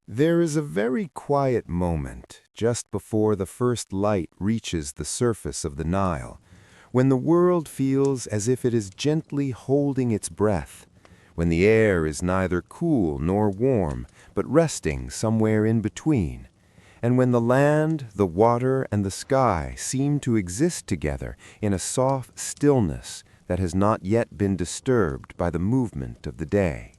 There is a very quiet moment just before the first light reaches the surface of the Nile, when the world feels as if it is gently holding its breath, when the air is neither cool nor warm, but resting somewhere in between, and when the land, the water, and the sky seem to exist together in a soft stillness that has not yet been disturbed by the movement of the day.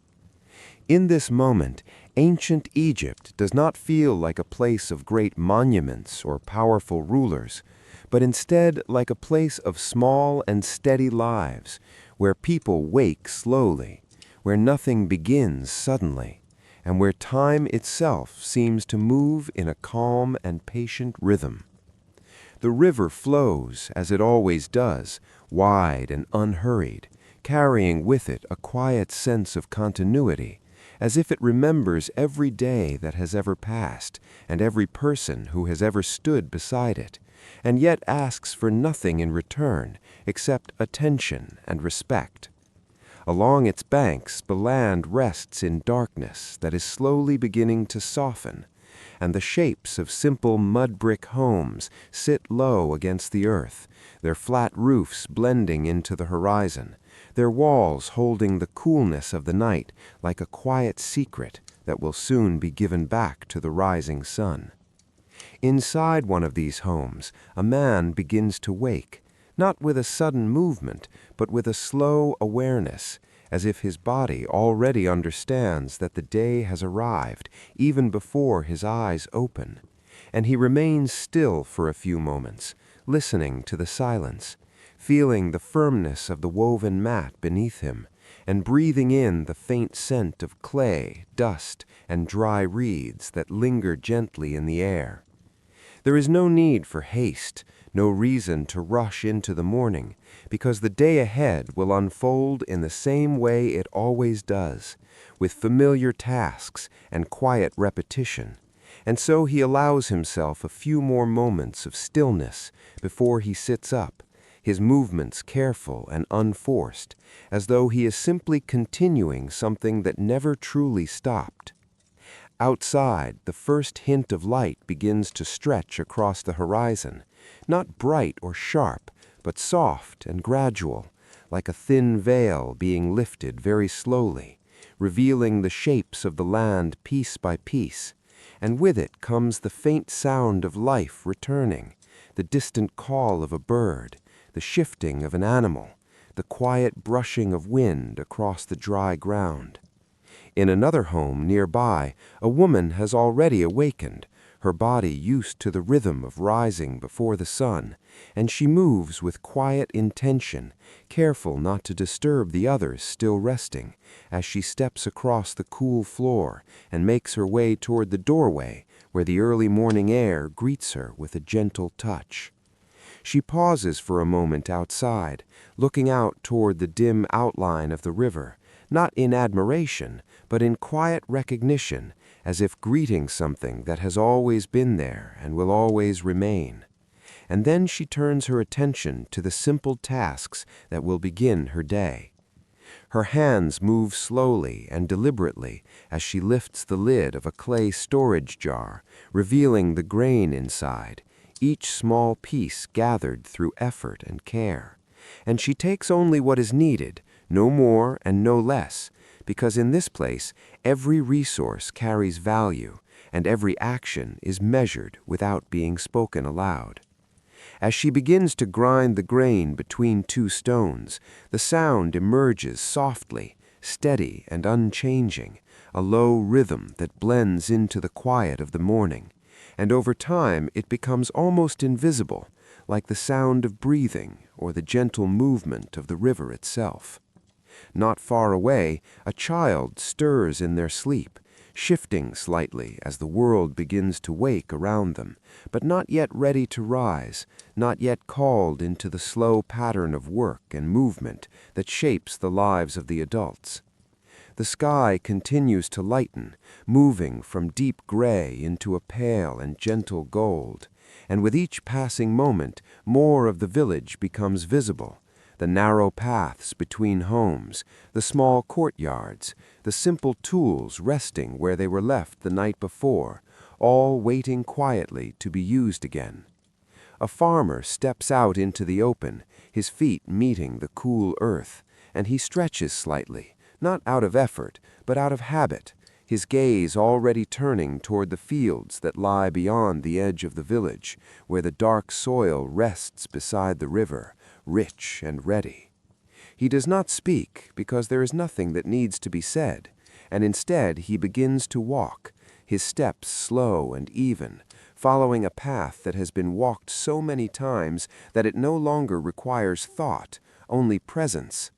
In this moment, ancient Egypt does not feel like a place of great monuments or powerful rulers, but instead like a place of small and steady lives, where people wake slowly, where nothing begins suddenly, and where time itself seems to move in a calm and patient rhythm. The river flows, as it always does, wide and unhurried, carrying with it a quiet sense of continuity, as if it remembers every day that has ever passed and every person who has ever stood beside it, and yet asks for nothing in return except attention and respect. Along its banks the land rests in darkness that is slowly beginning to soften, and the shapes of simple mud-brick homes sit low against the earth, their flat roofs blending into the horizon, their walls holding the coolness of the night like a quiet secret that will soon be given back to the rising sun. Inside one of these homes, a man begins to wake, not with a sudden movement, but with a slow awareness, as if his body already understands that the day has arrived even before his eyes open, and he remains still for a few moments, listening to the silence, feeling the firmness of the woven mat beneath him, and breathing in the faint scent of clay, dust, and dry reeds that linger gently in the air. There is no need for haste, no reason to rush into the morning, because the day ahead will unfold in the same way it always does, with familiar tasks and quiet repetition, and so he allows himself a few more moments of stillness before he sits up, his movements careful and unforced, as though he is simply continuing something that never truly stopped. Outside, the first hint of light begins to stretch across the horizon, not bright or sharp, but soft and gradual, like a thin veil being lifted very slowly, revealing the shapes of the land piece by piece, and with it comes the faint sound of life returning, the distant call of a bird, the shifting of an animal, the quiet brushing of wind across the dry ground. In another home nearby, a woman has already awakened, her body used to the rhythm of rising before the sun, and she moves with quiet intention, careful not to disturb the others still resting, as she steps across the cool floor and makes her way toward the doorway where the early morning air greets her with a gentle touch. She pauses for a moment outside, looking out toward the dim outline of the river, not in admiration, but in quiet recognition, as if greeting something that has always been there and will always remain. And then she turns her attention to the simple tasks that will begin her day. Her hands move slowly and deliberately as she lifts the lid of a clay storage jar, revealing the grain inside, each small piece gathered through effort and care. And she takes only what is needed, no more and no less, because in this place every resource carries value and every action is measured without being spoken aloud. As she begins to grind the grain between two stones, the sound emerges softly, steady and unchanging, a low rhythm that blends into the quiet of the morning, and over time it becomes almost invisible, like the sound of breathing or the gentle movement of the river itself. Not far away, a child stirs in their sleep, shifting slightly as the world begins to wake around them, but not yet ready to rise, not yet called into the slow pattern of work and movement that shapes the lives of the adults. The sky continues to lighten, moving from deep gray into a pale and gentle gold, and with each passing moment more of the village becomes visible, the narrow paths between homes, the small courtyards, the simple tools resting where they were left the night before, all waiting quietly to be used again. A farmer steps out into the open, his feet meeting the cool earth, and he stretches slightly, not out of effort, but out of habit, his gaze already turning toward the fields that lie beyond the edge of the village, where the dark soil rests beside the river, rich and ready. He does not speak because there is nothing that needs to be said, and instead he begins to walk, his steps slow and even, following a path that has been walked so many times that it no longer requires thought, only presence.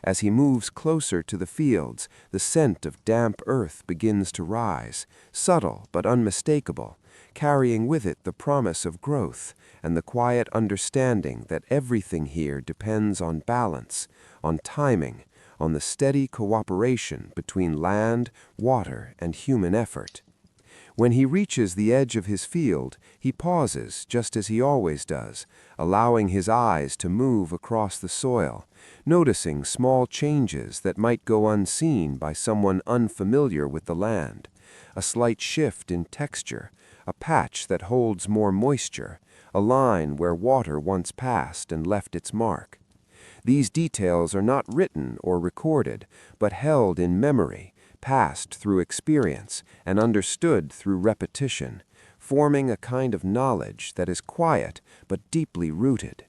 As he moves closer to the fields, the scent of damp earth begins to rise, subtle but unmistakable, carrying with it the promise of growth and the quiet understanding that everything here depends on balance, on timing, on the steady cooperation between land, water, and human effort. When he reaches the edge of his field, he pauses just as he always does, allowing his eyes to move across the soil, noticing small changes that might go unseen by someone unfamiliar with the land, a slight shift in texture, a patch that holds more moisture, a line where water once passed and left its mark. These details are not written or recorded, but held in memory, passed through experience, and understood through repetition, forming a kind of knowledge that is quiet but deeply rooted.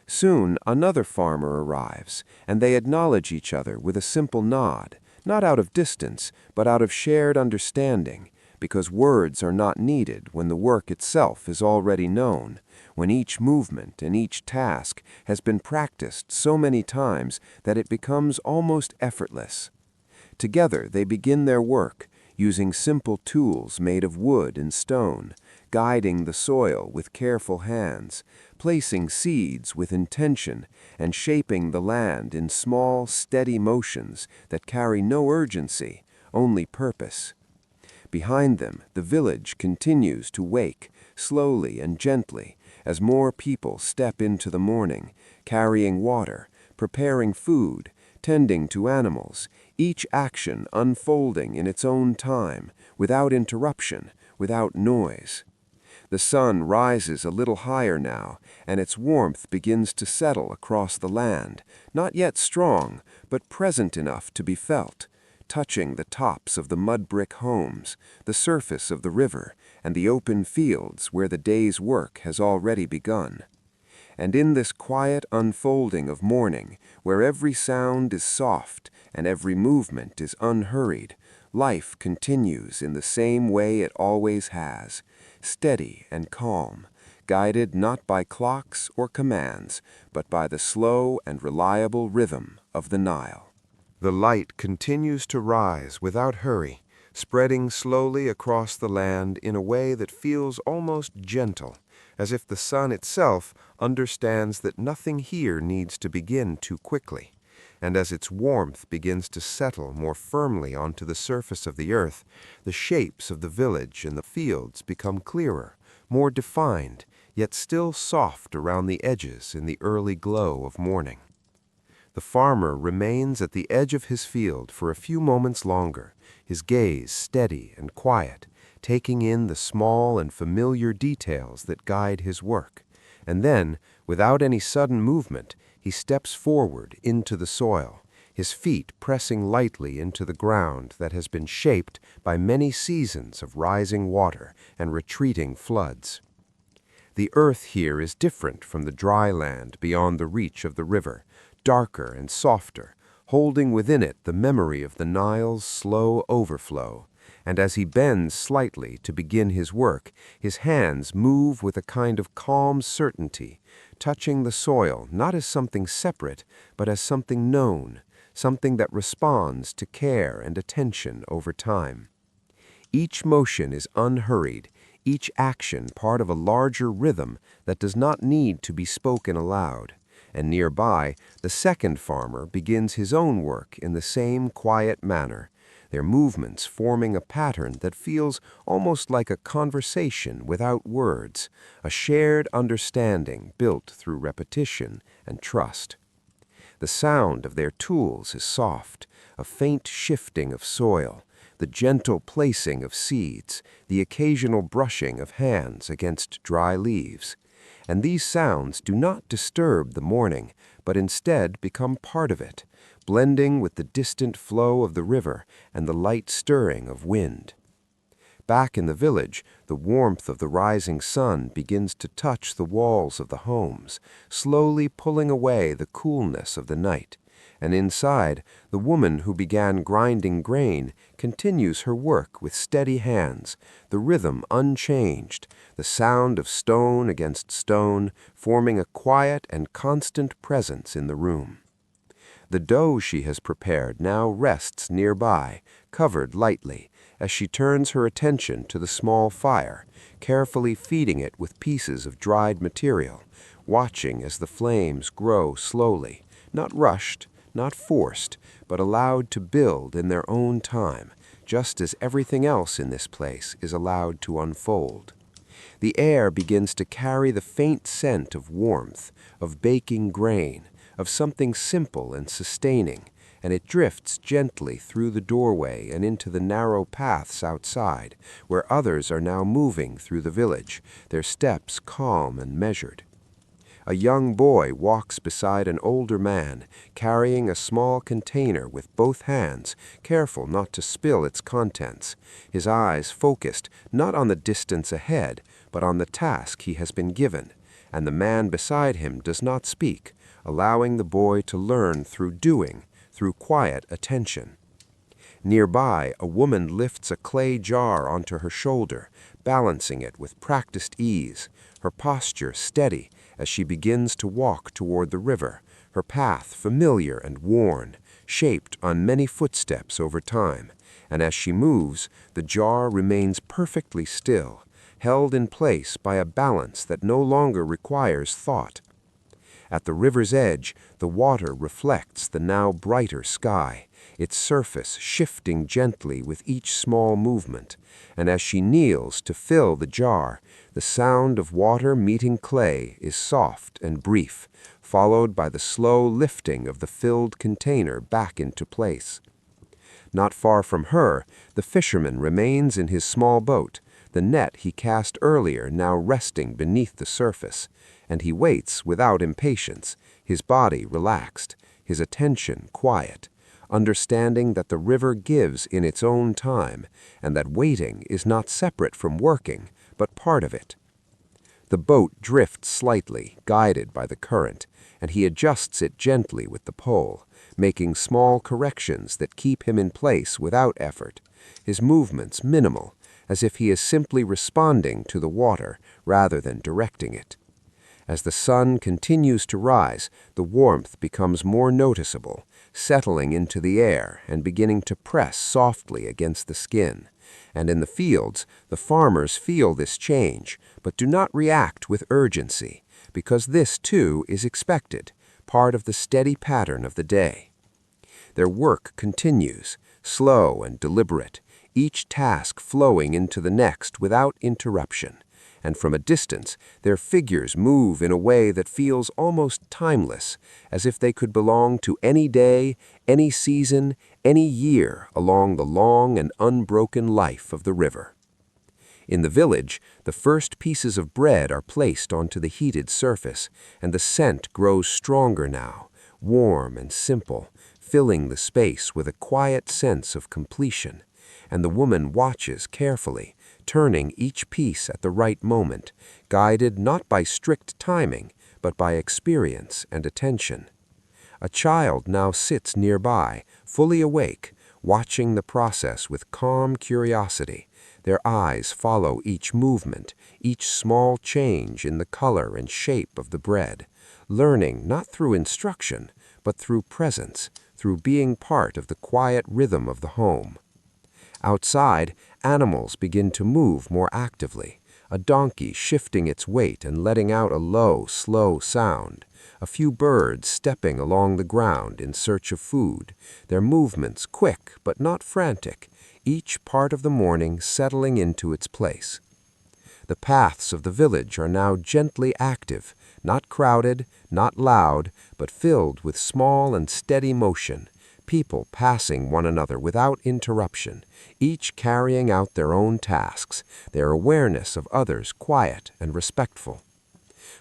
Soon another farmer arrives, and they acknowledge each other with a simple nod, not out of distance, but out of shared understanding, because words are not needed when the work itself is already known, when each movement and each task has been practiced so many times that it becomes almost effortless. Together they begin their work, using simple tools made of wood and stone, guiding the soil with careful hands, placing seeds with intention, and shaping the land in small, steady motions that carry no urgency, only purpose. Behind them, the village continues to wake, slowly and gently, as more people step into the morning, carrying water, preparing food, tending to animals, each action unfolding in its own time, without interruption, without noise. The sun rises a little higher now, and its warmth begins to settle across the land, not yet strong, but present enough to be felt, touching the tops of the mud-brick homes, the surface of the river, and the open fields where the day's work has already begun. And in this quiet unfolding of morning, where every sound is soft and every movement is unhurried, life continues in the same way it always has, steady and calm, guided not by clocks or commands, but by the slow and reliable rhythm of the Nile. The light continues to rise without hurry, spreading slowly across the land in a way that feels almost gentle, as if the sun itself understands that nothing here needs to begin too quickly. And as its warmth begins to settle more firmly onto the surface of the earth, the shapes of the village and the fields become clearer, more defined, yet still soft around the edges in the early glow of morning. The farmer remains at the edge of his field for a few moments longer, his gaze steady and quiet, taking in the small and familiar details that guide his work. And then, without any sudden movement, he steps forward into the soil, his feet pressing lightly into the ground that has been shaped by many seasons of rising water and retreating floods. The earth here is different from the dry land beyond the reach of the river, darker and softer, holding within it the memory of the Nile's slow overflow. And as he bends slightly to begin his work, his hands move with a kind of calm certainty, touching the soil not as something separate, but as something known, something that responds to care and attention over time. Each motion is unhurried, each action part of a larger rhythm that does not need to be spoken aloud. And nearby, the second farmer begins his own work in the same quiet manner, their movements forming a pattern that feels almost like a conversation without words, a shared understanding built through repetition and trust. The sound of their tools is soft, a faint shifting of soil, the gentle placing of seeds, the occasional brushing of hands against dry leaves. And these sounds do not disturb the morning, but instead become part of it, blending with the distant flow of the river and the light stirring of wind. Back in the village, the warmth of the rising sun begins to touch the walls of the homes, slowly pulling away the coolness of the night. And inside, the woman who began grinding grain continues her work with steady hands, the rhythm unchanged, the sound of stone against stone, forming a quiet and constant presence in the room. The dough she has prepared now rests nearby, covered lightly, as she turns her attention to the small fire, carefully feeding it with pieces of dried material, watching as the flames grow slowly, not rushed, not forced, but allowed to build in their own time, just as everything else in this place is allowed to unfold. The air begins to carry the faint scent of warmth, of baking grain, of something simple and sustaining, and it drifts gently through the doorway and into the narrow paths outside, where others are now moving through the village, their steps calm and measured. A young boy walks beside an older man, carrying a small container with both hands, careful not to spill its contents, his eyes focused not on the distance ahead, but on the task he has been given, and the man beside him does not speak, allowing the boy to learn through doing, through quiet attention. Nearby, a woman lifts a clay jar onto her shoulder, balancing it with practiced ease, her posture steady as she begins to walk toward the river, her path familiar and worn, shaped on many footsteps over time, and as she moves, the jar remains perfectly still, held in place by a balance that no longer requires thought. At the river's edge, the water reflects the now brighter sky, its surface shifting gently with each small movement, and as she kneels to fill the jar, the sound of water meeting clay is soft and brief, followed by the slow lifting of the filled container back into place. Not far from her, the fisherman remains in his small boat, the net he cast earlier now resting beneath the surface, and he waits without impatience, his body relaxed, his attention quiet, understanding that the river gives in its own time, and that waiting is not separate from working, but part of it. The boat drifts slightly, guided by the current, and he adjusts it gently with the pole, making small corrections that keep him in place without effort, his movements minimal, as if he is simply responding to the water rather than directing it. As the sun continues to rise, the warmth becomes more noticeable, settling into the air and beginning to press softly against the skin. And in the fields, the farmers feel this change, but do not react with urgency, because this too is expected, part of the steady pattern of the day. Their work continues, slow and deliberate, each task flowing into the next without interruption. And from a distance, their figures move in a way that feels almost timeless, as if they could belong to any day, any season, any year along the long and unbroken life of the river. In the village, the first pieces of bread are placed onto the heated surface, and the scent grows stronger now, warm and simple, filling the space with a quiet sense of completion. And the woman watches carefully, turning each piece at the right moment, guided not by strict timing, but by experience and attention. A child now sits nearby, fully awake, watching the process with calm curiosity. Their eyes follow each movement, each small change in the color and shape of the bread, learning not through instruction, but through presence, through being part of the quiet rhythm of the home. Outside, animals begin to move more actively, a donkey shifting its weight and letting out a low, slow sound, a few birds stepping along the ground in search of food, their movements quick but not frantic, each part of the morning settling into its place. The paths of the village are now gently active, not crowded, not loud, but filled with small and steady motion, people passing one another without interruption, each carrying out their own tasks, their awareness of others quiet and respectful.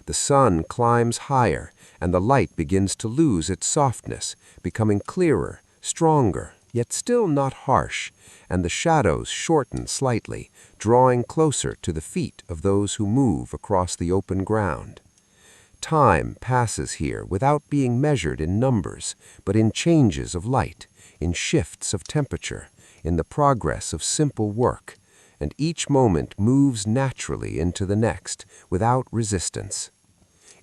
The sun climbs higher, and the light begins to lose its softness, becoming clearer, stronger, yet still not harsh, and the shadows shorten slightly, drawing closer to the feet of those who move across the open ground. Time passes here without being measured in numbers, but in changes of light, in shifts of temperature, in the progress of simple work, and each moment moves naturally into the next, without resistance.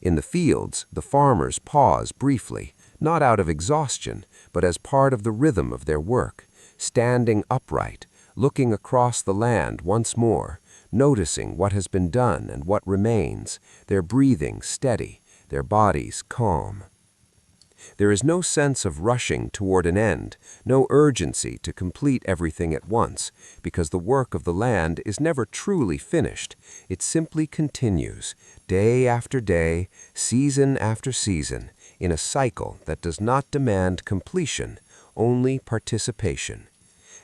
In the fields, the farmers pause briefly, not out of exhaustion, but as part of the rhythm of their work, standing upright, looking across the land once more, noticing what has been done and what remains, their breathing steady, their bodies calm. There is no sense of rushing toward an end, no urgency to complete everything at once, because the work of the land is never truly finished. It simply continues, day after day, season after season, in a cycle that does not demand completion, only participation.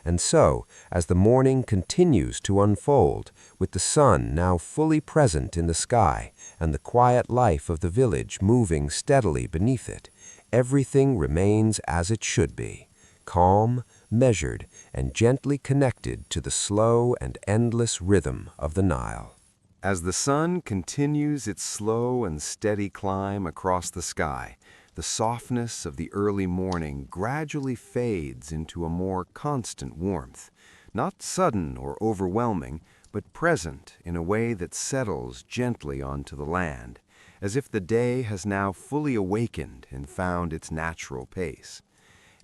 And so, as the morning continues to unfold, with the sun now fully present in the sky and the quiet life of the village moving steadily beneath it, everything remains as it should be, calm, measured, and gently connected to the slow and endless rhythm of the Nile. As the sun continues its slow and steady climb across the sky, the softness of the early morning gradually fades into a more constant warmth, not sudden or overwhelming, but present in a way that settles gently onto the land, as if the day has now fully awakened and found its natural pace.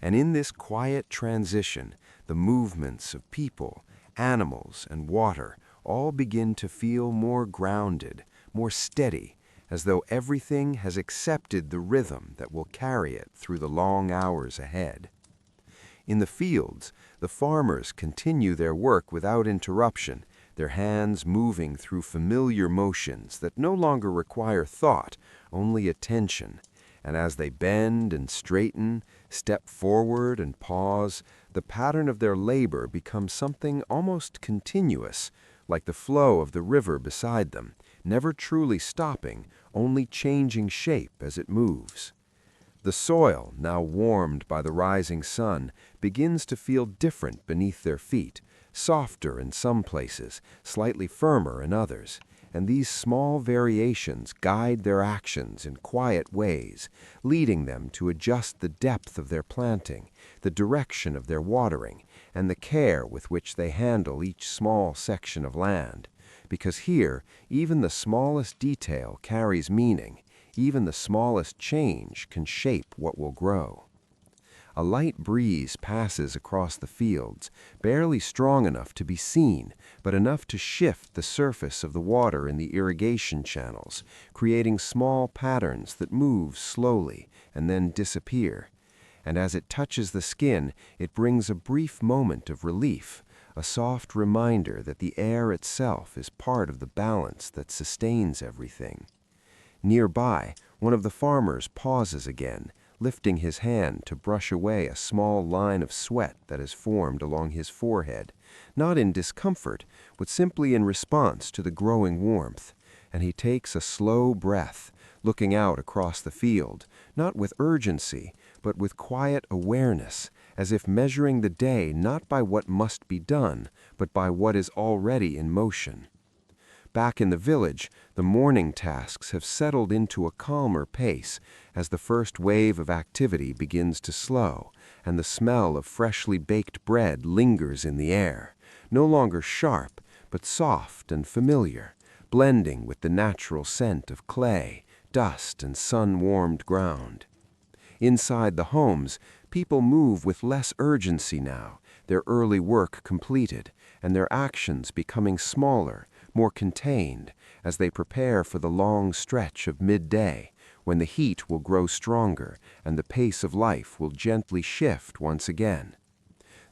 And in this quiet transition, the movements of people, animals, and water all begin to feel more grounded, more steady, as though everything has accepted the rhythm that will carry it through the long hours ahead. In the fields, the farmers continue their work without interruption, their hands moving through familiar motions that no longer require thought, only attention. And as they bend and straighten, step forward and pause, the pattern of their labor becomes something almost continuous, like the flow of the river beside them, never truly stopping, only changing shape as it moves. The soil, now warmed by the rising sun, begins to feel different beneath their feet, softer in some places, slightly firmer in others, and these small variations guide their actions in quiet ways, leading them to adjust the depth of their planting, the direction of their watering, and the care with which they handle each small section of land. Because here, even the smallest detail carries meaning, even the smallest change can shape what will grow. A light breeze passes across the fields, barely strong enough to be seen, but enough to shift the surface of the water in the irrigation channels, creating small patterns that move slowly and then disappear. And as it touches the skin, it brings a brief moment of relief, a soft reminder that the air itself is part of the balance that sustains everything. Nearby, one of the farmers pauses again, lifting his hand to brush away a small line of sweat that has formed along his forehead, not in discomfort, but simply in response to the growing warmth, and he takes a slow breath, looking out across the field, not with urgency, but with quiet awareness, as if measuring the day not by what must be done, but by what is already in motion. Back in the village, the morning tasks have settled into a calmer pace as the first wave of activity begins to slow, and the smell of freshly baked bread lingers in the air, no longer sharp, but soft and familiar, blending with the natural scent of clay, dust, and sun-warmed ground. Inside the homes, people move with less urgency now, their early work completed, and their actions becoming smaller, more contained, as they prepare for the long stretch of midday, when the heat will grow stronger and the pace of life will gently shift once again.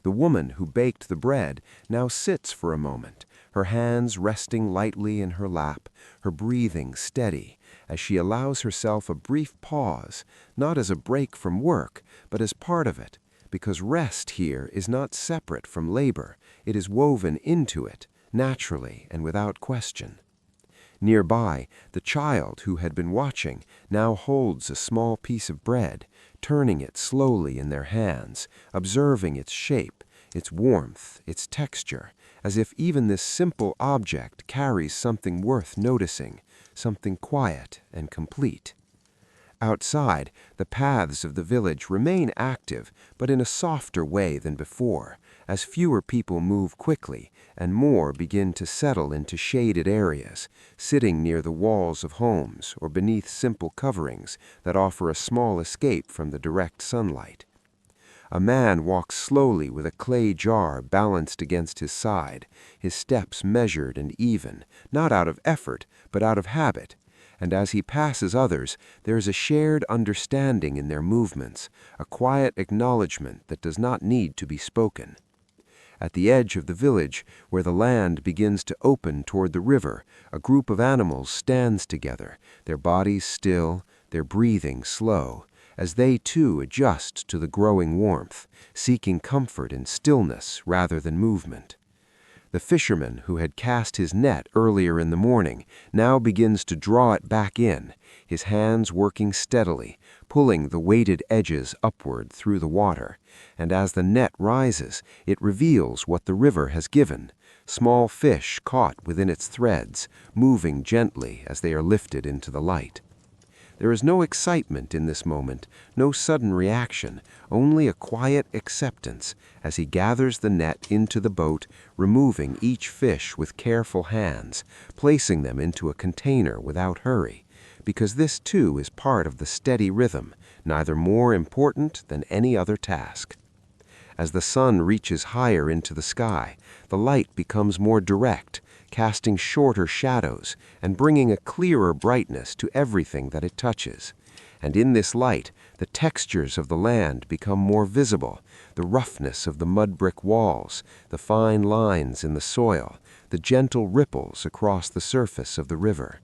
The woman who baked the bread now sits for a moment, her hands resting lightly in her lap, her breathing steady, as she allows herself a brief pause, not as a break from work, but as part of it, because rest here is not separate from labor, it is woven into it, naturally and without question. Nearby, the child who had been watching now holds a small piece of bread, turning it slowly in their hands, observing its shape, its warmth, its texture, as if even this simple object carries something worth noticing, something quiet and complete. Outside, the paths of the village remain active, but in a softer way than before, as fewer people move quickly and more begin to settle into shaded areas, sitting near the walls of homes or beneath simple coverings that offer a small escape from the direct sunlight. A man walks slowly with a clay jar balanced against his side, his steps measured and even, not out of effort, but out of habit. And as he passes others, there is a shared understanding in their movements, a quiet acknowledgement that does not need to be spoken. At the edge of the village, where the land begins to open toward the river, a group of animals stands together, their bodies still, their breathing slow, as they too adjust to the growing warmth, seeking comfort in stillness rather than movement. The fisherman who had cast his net earlier in the morning now begins to draw it back in, his hands working steadily, pulling the weighted edges upward through the water, and as the net rises, it reveals what the river has given, small fish caught within its threads, moving gently as they are lifted into the light. There is no excitement in this moment, no sudden reaction, only a quiet acceptance as he gathers the net into the boat, removing each fish with careful hands, placing them into a container without hurry, because this too is part of the steady rhythm, neither more important than any other task. As the sun reaches higher into the sky, the light becomes more direct, casting shorter shadows and bringing a clearer brightness to everything that it touches. And in this light, the textures of the land become more visible, the roughness of the mud brick walls, the fine lines in the soil, the gentle ripples across the surface of the river.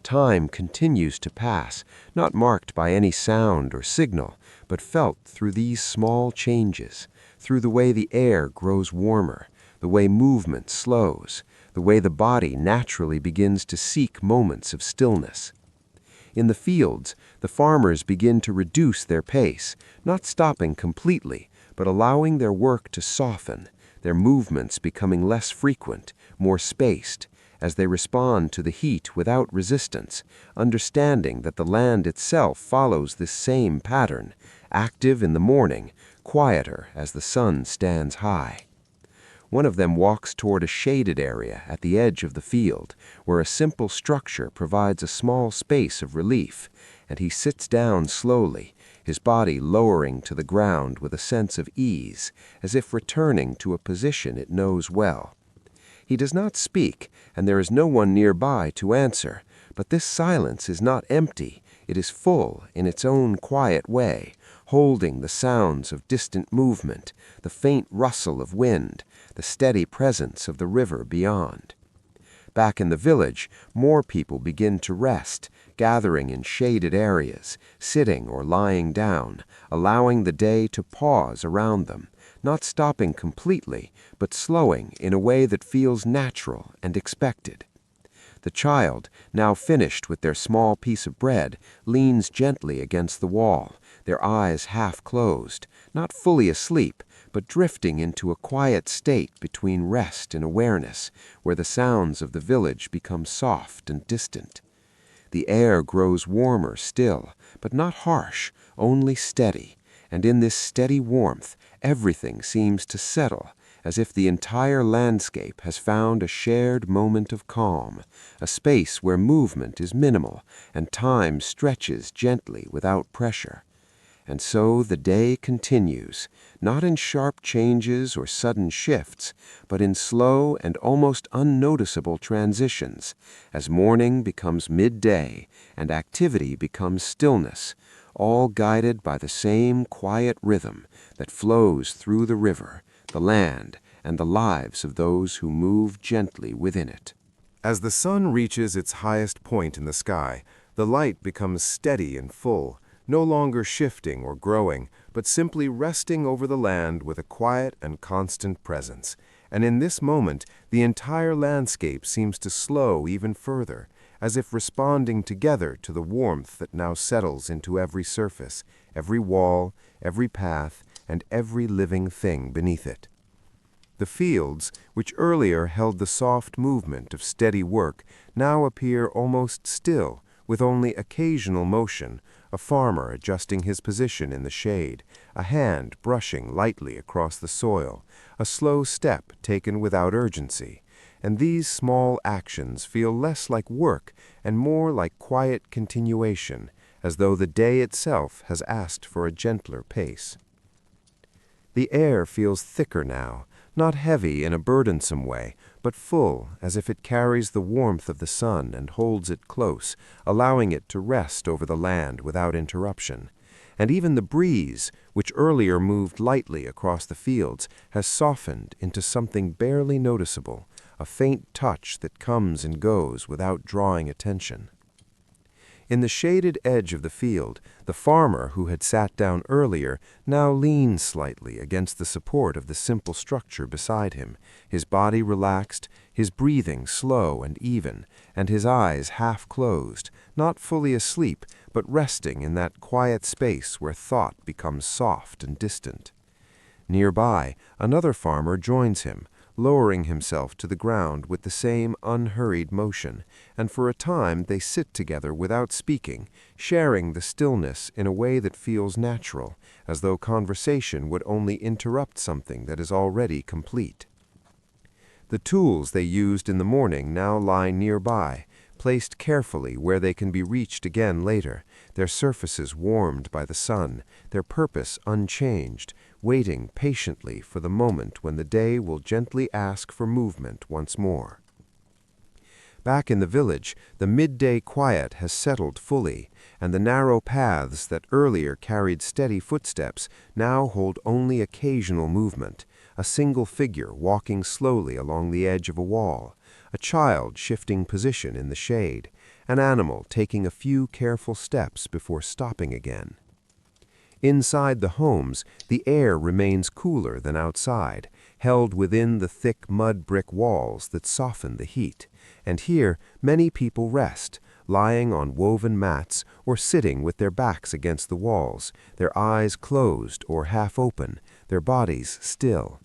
Time continues to pass, not marked by any sound or signal, but felt through these small changes, through the way the air grows warmer, the way movement slows, the way the body naturally begins to seek moments of stillness. In the fields, the farmers begin to reduce their pace, not stopping completely, but allowing their work to soften, their movements becoming less frequent, more spaced, as they respond to the heat without resistance, understanding that the land itself follows this same pattern, active in the morning, quieter as the sun stands high. One of them walks toward a shaded area at the edge of the field, where a simple structure provides a small space of relief, and he sits down slowly, his body lowering to the ground with a sense of ease, as if returning to a position it knows well. He does not speak, and there is no one nearby to answer, but this silence is not empty, it is full in its own quiet way, holding the sounds of distant movement, the faint rustle of wind, the steady presence of the river beyond. Back in the village, more people begin to rest, gathering in shaded areas, sitting or lying down, allowing the day to pause around them, not stopping completely, but slowing in a way that feels natural and expected. The child, now finished with their small piece of bread, leans gently against the wall, their eyes half closed, not fully asleep, but drifting into a quiet state between rest and awareness, where the sounds of the village become soft and distant. The air grows warmer still, but not harsh, only steady, and in this steady warmth, everything seems to settle, as if the entire landscape has found a shared moment of calm, a space where movement is minimal and time stretches gently without pressure. And so the day continues, not in sharp changes or sudden shifts, but in slow and almost unnoticeable transitions, as morning becomes midday and activity becomes stillness, all guided by the same quiet rhythm that flows through the river, the land, and the lives of those who move gently within it. As the sun reaches its highest point in the sky, the light becomes steady and full, no longer shifting or growing, but simply resting over the land with a quiet and constant presence. And in this moment, the entire landscape seems to slow even further, as if responding together to the warmth that now settles into every surface, every wall, every path, and every living thing beneath it. The fields, which earlier held the soft movement of steady work, now appear almost still, with only occasional motion, a farmer adjusting his position in the shade, a hand brushing lightly across the soil, a slow step taken without urgency. And these small actions feel less like work and more like quiet continuation, as though the day itself has asked for a gentler pace. The air feels thicker now, not heavy in a burdensome way, but full, as if it carries the warmth of the sun and holds it close, allowing it to rest over the land without interruption. And even the breeze, which earlier moved lightly across the fields, has softened into something barely noticeable, a faint touch that comes and goes without drawing attention. In the shaded edge of the field, the farmer who had sat down earlier now leans slightly against the support of the simple structure beside him, his body relaxed, his breathing slow and even, and his eyes half closed, not fully asleep, but resting in that quiet space where thought becomes soft and distant. Nearby, another farmer joins him, lowering himself to the ground with the same unhurried motion, and for a time they sit together without speaking, sharing the stillness in a way that feels natural, as though conversation would only interrupt something that is already complete. The tools they used in the morning now lie nearby, placed carefully where they can be reached again later, their surfaces warmed by the sun, their purpose unchanged, waiting patiently for the moment when the day will gently ask for movement once more. Back in the village, the midday quiet has settled fully, and the narrow paths that earlier carried steady footsteps now hold only occasional movement, a single figure walking slowly along the edge of a wall, a child shifting position in the shade, an animal taking a few careful steps before stopping again. Inside the homes, the air remains cooler than outside, held within the thick mud brick walls that soften the heat, and here many people rest, lying on woven mats or sitting with their backs against the walls, their eyes closed or half open, their bodies still.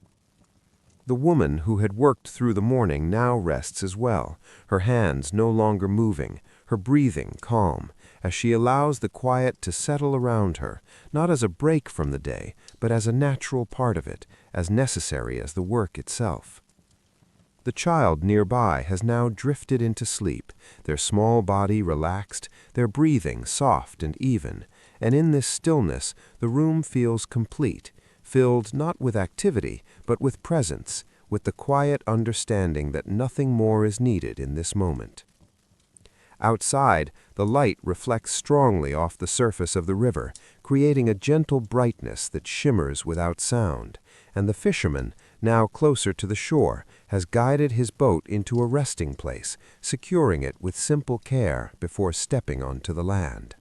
The woman who had worked through the morning now rests as well, her hands no longer moving, her breathing calm, as she allows the quiet to settle around her, not as a break from the day, but as a natural part of it, as necessary as the work itself. The child nearby has now drifted into sleep, their small body relaxed, their breathing soft and even, and in this stillness the room feels complete, filled not with activity, but with presence, with the quiet understanding that nothing more is needed in this moment. Outside, the light reflects strongly off the surface of the river, creating a gentle brightness that shimmers without sound, and the fisherman, now closer to the shore, has guided his boat into a resting place, securing it with simple care before stepping onto the land.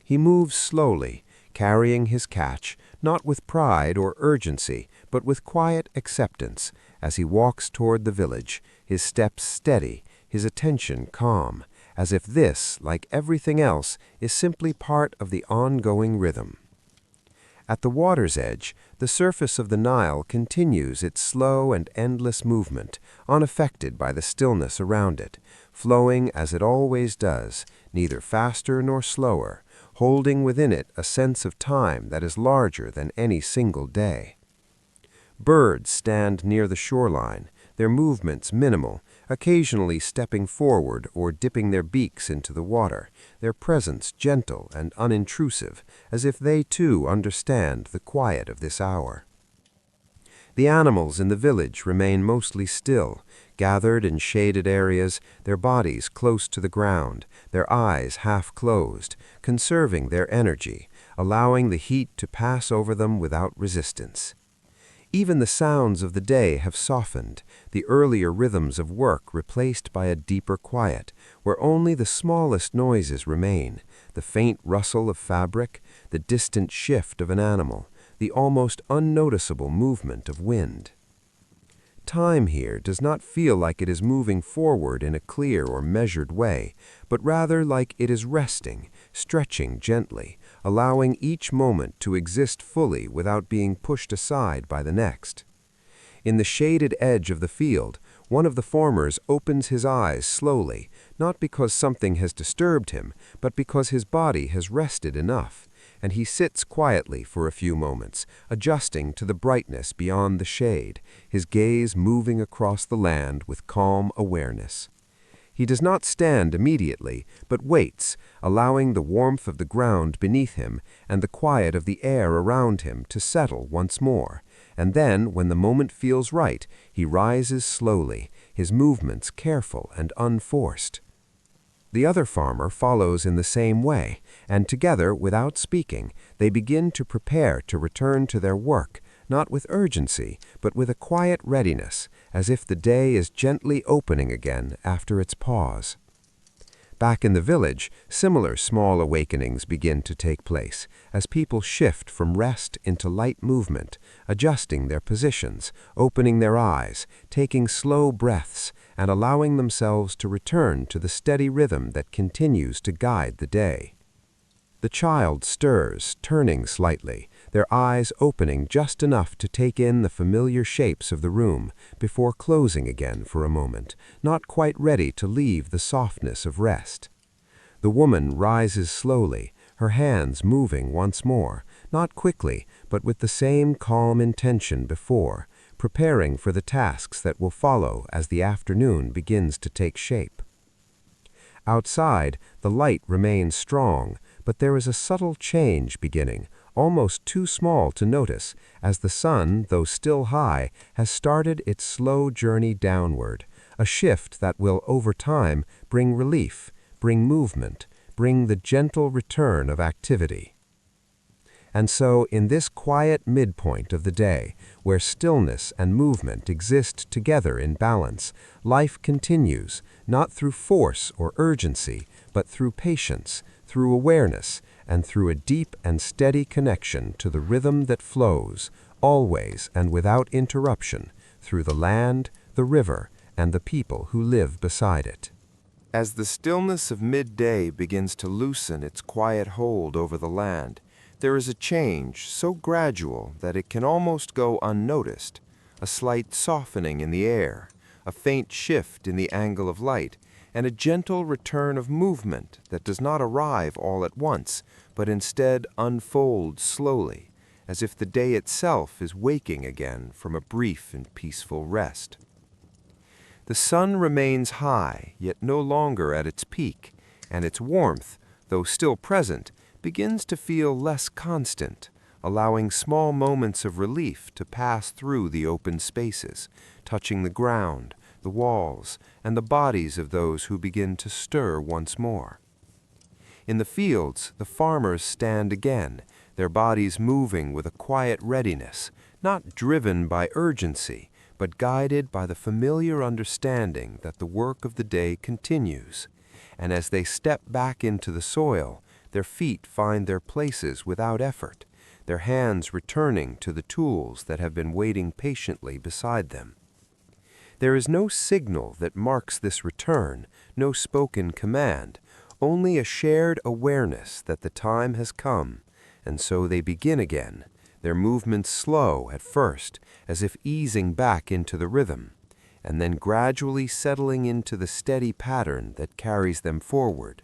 He moves slowly, carrying his catch, not with pride or urgency, but with quiet acceptance, as he walks toward the village, his steps steady, his attention calm, as if this, like everything else, is simply part of the ongoing rhythm. At the water's edge, the surface of the Nile continues its slow and endless movement, unaffected by the stillness around it, flowing as it always does, neither faster nor slower, holding within it a sense of time that is larger than any single day. Birds stand near the shoreline, their movements minimal, occasionally stepping forward or dipping their beaks into the water, their presence gentle and unintrusive, as if they too understand the quiet of this hour. The animals in the village remain mostly still, gathered in shaded areas, their bodies close to the ground, their eyes half closed, conserving their energy, allowing the heat to pass over them without resistance. Even the sounds of the day have softened, the earlier rhythms of work replaced by a deeper quiet, where only the smallest noises remain, the faint rustle of fabric, the distant shift of an animal, the almost unnoticeable movement of wind. Time here does not feel like it is moving forward in a clear or measured way, but rather like it is resting, stretching gently, allowing each moment to exist fully without being pushed aside by the next. In the shaded edge of the field, one of the farmers opens his eyes slowly, not because something has disturbed him, but because his body has rested enough, and he sits quietly for a few moments, adjusting to the brightness beyond the shade, his gaze moving across the land with calm awareness. He does not stand immediately, but waits, allowing the warmth of the ground beneath him and the quiet of the air around him to settle once more, and then, when the moment feels right, he rises slowly, his movements careful and unforced. The other farmer follows in the same way, and together, without speaking, they begin to prepare to return to their work, not with urgency, but with a quiet readiness, as if the day is gently opening again after its pause. Back in the village, similar small awakenings begin to take place, as people shift from rest into light movement, adjusting their positions, opening their eyes, taking slow breaths, and allowing themselves to return to the steady rhythm that continues to guide the day. The child stirs, turning slightly, their eyes opening just enough to take in the familiar shapes of the room, before closing again for a moment, not quite ready to leave the softness of rest. The woman rises slowly, her hands moving once more, not quickly, but with the same calm intention before, preparing for the tasks that will follow as the afternoon begins to take shape. Outside, the light remains strong, but there is a subtle change beginning, almost too small to notice, as the sun, though still high, has started its slow journey downward, a shift that will, over time, bring relief, bring movement, bring the gentle return of activity. And so, in this quiet midpoint of the day, where stillness and movement exist together in balance, life continues, not through force or urgency, but through patience, through awareness, and through a deep and steady connection to the rhythm that flows, always and without interruption, through the land, the river, and the people who live beside it. As the stillness of midday begins to loosen its quiet hold over the land, there is a change so gradual that it can almost go unnoticed, a slight softening in the air, a faint shift in the angle of light, and a gentle return of movement that does not arrive all at once, but instead unfolds slowly, as if the day itself is waking again from a brief and peaceful rest. The sun remains high, yet no longer at its peak, and its warmth, though still present, begins to feel less constant, allowing small moments of relief to pass through the open spaces, touching the ground, the walls, and the bodies of those who begin to stir once more. In the fields, the farmers stand again, their bodies moving with a quiet readiness, not driven by urgency, but guided by the familiar understanding that the work of the day continues, and as they step back into the soil, their feet find their places without effort, their hands returning to the tools that have been waiting patiently beside them. There is no signal that marks this return, no spoken command, only a shared awareness that the time has come, and so they begin again, their movements slow at first, as if easing back into the rhythm, and then gradually settling into the steady pattern that carries them forward.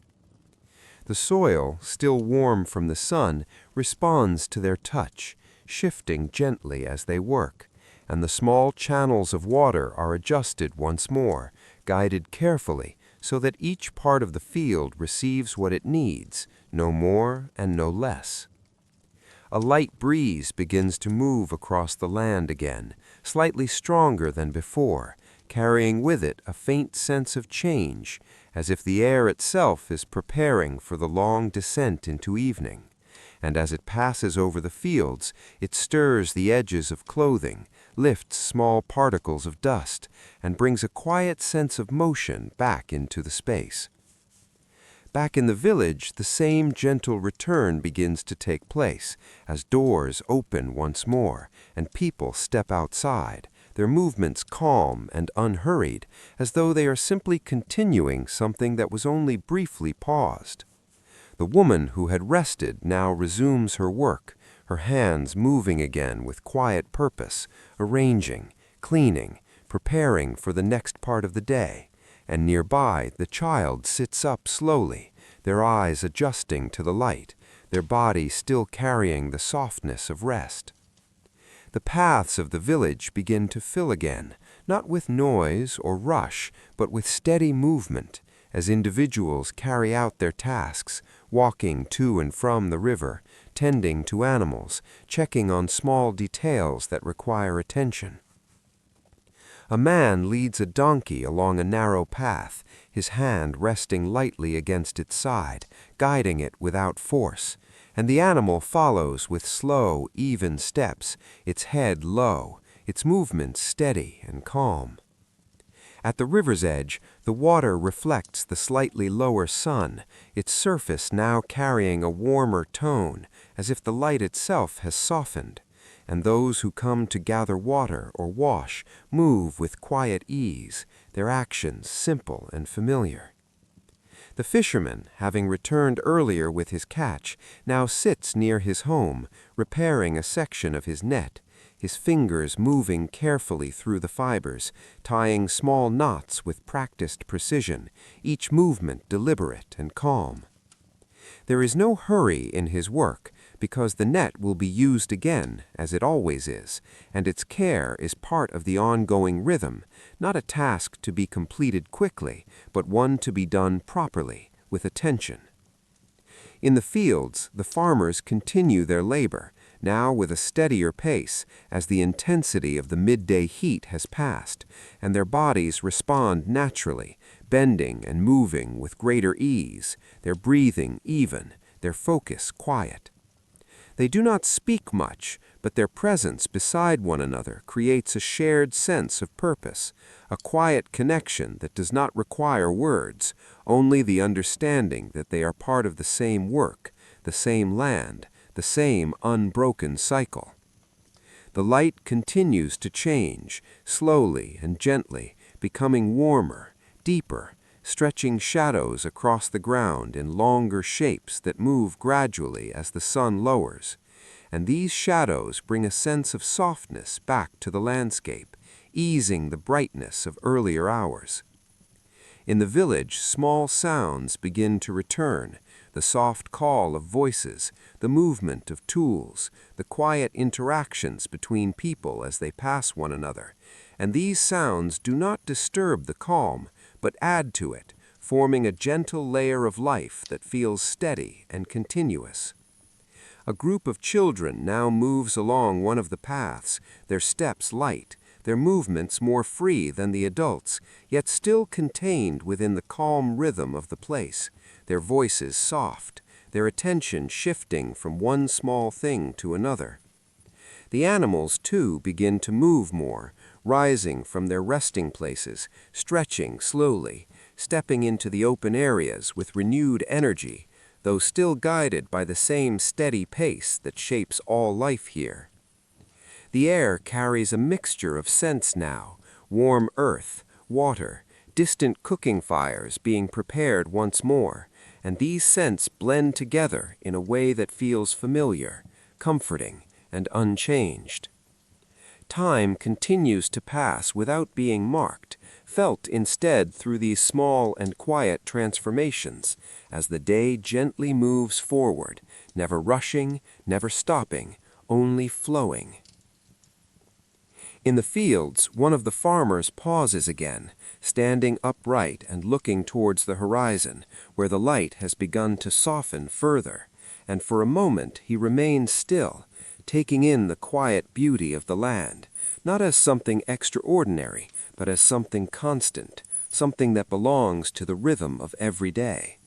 The soil, still warm from the sun, responds to their touch, shifting gently as they work, and the small channels of water are adjusted once more, guided carefully so that each part of the field receives what it needs, no more and no less. A light breeze begins to move across the land again, slightly stronger than before, carrying with it a faint sense of change, as if the air itself is preparing for the long descent into evening, and as it passes over the fields, it stirs the edges of clothing, lifts small particles of dust, and brings a quiet sense of motion back into the space. Back in the village, the same gentle return begins to take place as doors open once more and people step outside, their movements calm and unhurried, as though they are simply continuing something that was only briefly paused. The woman who had rested now resumes her work, her hands moving again with quiet purpose, arranging, cleaning, preparing for the next part of the day. And nearby the child sits up slowly, their eyes adjusting to the light, their body still carrying the softness of rest. The paths of the village begin to fill again, not with noise or rush, but with steady movement, as individuals carry out their tasks, walking to and from the river, tending to animals, checking on small details that require attention. A man leads a donkey along a narrow path, his hand resting lightly against its side, guiding it without force, and the animal follows with slow, even steps, its head low, its movements steady and calm. At the river's edge, the water reflects the slightly lower sun, its surface now carrying a warmer tone, as if the light itself has softened, and those who come to gather water or wash move with quiet ease, their actions simple and familiar. The fisherman, having returned earlier with his catch, now sits near his home, repairing a section of his net, his fingers moving carefully through the fibers, tying small knots with practiced precision, each movement deliberate and calm. There is no hurry in his work, because the net will be used again, as it always is, and its care is part of the ongoing rhythm, not a task to be completed quickly, but one to be done properly, with attention. In the fields, the farmers continue their labor, now with a steadier pace, as the intensity of the midday heat has passed, and their bodies respond naturally, bending and moving with greater ease, their breathing even, their focus quiet. They do not speak much, but their presence beside one another creates a shared sense of purpose, a quiet connection that does not require words, only the understanding that they are part of the same work, the same land, the same unbroken cycle. The light continues to change, slowly and gently, becoming warmer, deeper, stretching shadows across the ground in longer shapes that move gradually as the sun lowers. And these shadows bring a sense of softness back to the landscape, easing the brightness of earlier hours. In the village, small sounds begin to return, the soft call of voices, the movement of tools, the quiet interactions between people as they pass one another, and these sounds do not disturb the calm, but add to it, forming a gentle layer of life that feels steady and continuous. A group of children now moves along one of the paths, their steps light, their movements more free than the adults, yet still contained within the calm rhythm of the place, their voices soft, their attention shifting from one small thing to another. The animals, too, begin to move more, rising from their resting places, stretching slowly, stepping into the open areas with renewed energy, though still guided by the same steady pace that shapes all life here. The air carries a mixture of scents now, warm earth, water, distant cooking fires being prepared once more, and these scents blend together in a way that feels familiar, comforting, and unchanged. Time continues to pass without being marked, felt instead through these small and quiet transformations, as the day gently moves forward, never rushing, never stopping, only flowing. In the fields, one of the farmers pauses again, standing upright and looking towards the horizon, where the light has begun to soften further, and for a moment he remains still, taking in the quiet beauty of the land, not as something extraordinary, but as something constant, something that belongs to the rhythm of every day.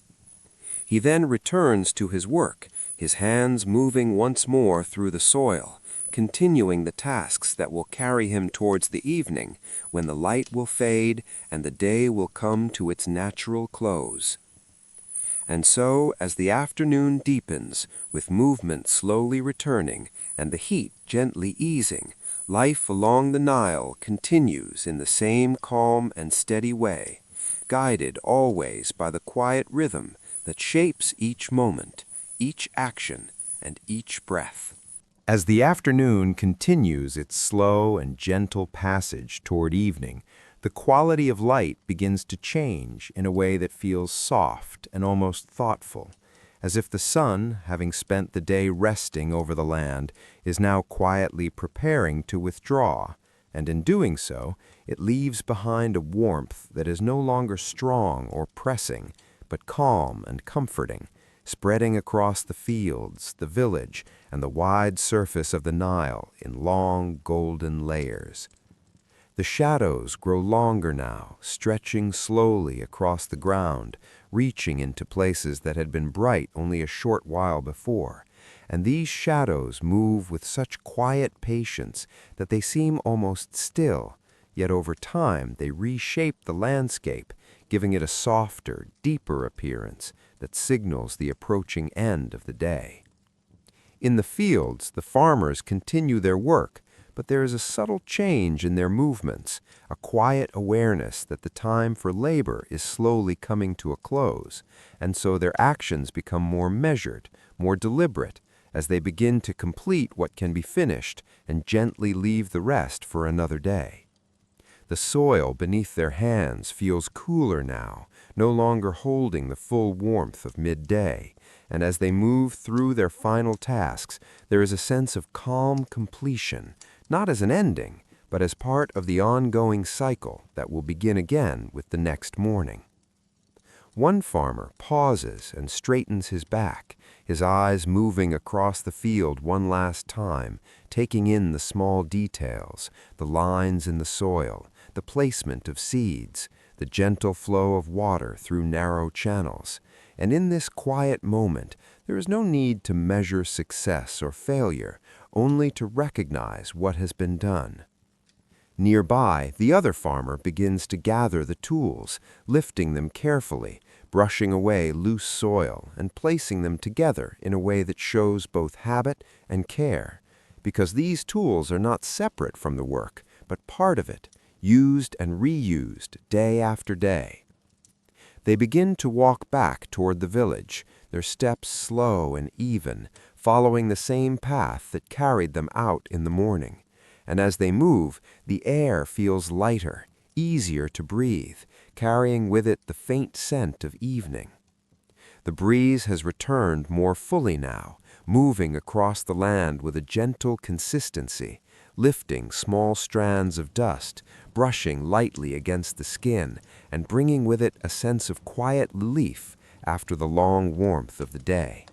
He then returns to his work, his hands moving once more through the soil, continuing the tasks that will carry him towards the evening, when the light will fade and the day will come to its natural close. And so, as the afternoon deepens, with movement slowly returning and the heat gently easing, life along the Nile continues in the same calm and steady way, guided always by the quiet rhythm that shapes each moment, each action, and each breath. As the afternoon continues its slow and gentle passage toward evening, the quality of light begins to change in a way that feels soft and almost thoughtful, as if the sun, having spent the day resting over the land, is now quietly preparing to withdraw, and in doing so, it leaves behind a warmth that is no longer strong or pressing, but calm and comforting, spreading across the fields, the village, and the wide surface of the Nile in long golden layers. The shadows grow longer now, stretching slowly across the ground, reaching into places that had been bright only a short while before, and these shadows move with such quiet patience that they seem almost still, yet over time they reshape the landscape, giving it a softer, deeper appearance that signals the approaching end of the day. In the fields, the farmers continue their work, but there is a subtle change in their movements, a quiet awareness that the time for labor is slowly coming to a close, and so their actions become more measured, more deliberate, as they begin to complete what can be finished and gently leave the rest for another day. The soil beneath their hands feels cooler now, no longer holding the full warmth of midday, and as they move through their final tasks, there is a sense of calm completion, not as an ending, but as part of the ongoing cycle that will begin again with the next morning. One farmer pauses and straightens his back, his eyes moving across the field one last time, taking in the small details, the lines in the soil, the placement of seeds, the gentle flow of water through narrow channels. And in this quiet moment, there is no need to measure success or failure, only to recognize what has been done. Nearby, the other farmer begins to gather the tools, lifting them carefully, brushing away loose soil, and placing them together in a way that shows both habit and care, because these tools are not separate from the work, but part of it, used and reused day after day. They begin to walk back toward the village, their steps slow and even, following the same path that carried them out in the morning. And as they move, the air feels lighter, easier to breathe, carrying with it the faint scent of evening. The breeze has returned more fully now, moving across the land with a gentle consistency, lifting small strands of dust, brushing lightly against the skin, and bringing with it a sense of quiet relief after the long warmth of the day.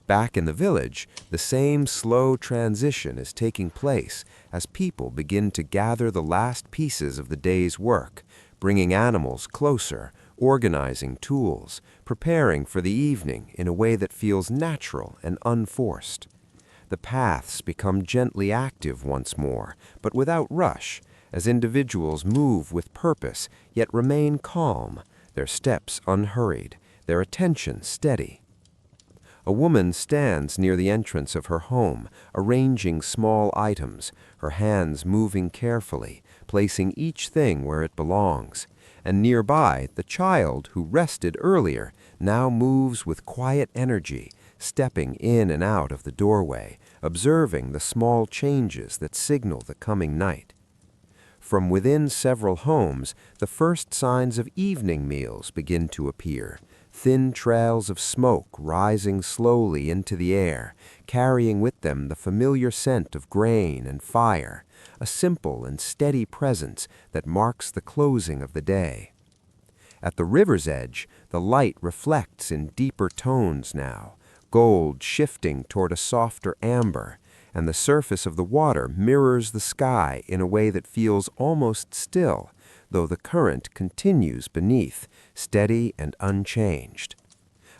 Back in the village, the same slow transition is taking place as people begin to gather the last pieces of the day's work, bringing animals closer, organizing tools, preparing for the evening in a way that feels natural and unforced. The paths become gently active once more, but without rush, as individuals move with purpose yet remain calm, their steps unhurried, their attention steady. A woman stands near the entrance of her home, arranging small items, her hands moving carefully, placing each thing where it belongs. And nearby, the child who rested earlier now moves with quiet energy, stepping in and out of the doorway, observing the small changes that signal the coming night. From within several homes, the first signs of evening meals begin to appear, thin trails of smoke rising slowly into the air, carrying with them the familiar scent of grain and fire, a simple and steady presence that marks the closing of the day. At the river's edge, the light reflects in deeper tones now, gold shifting toward a softer amber, and the surface of the water mirrors the sky in a way that feels almost still, though the current continues beneath, steady and unchanged.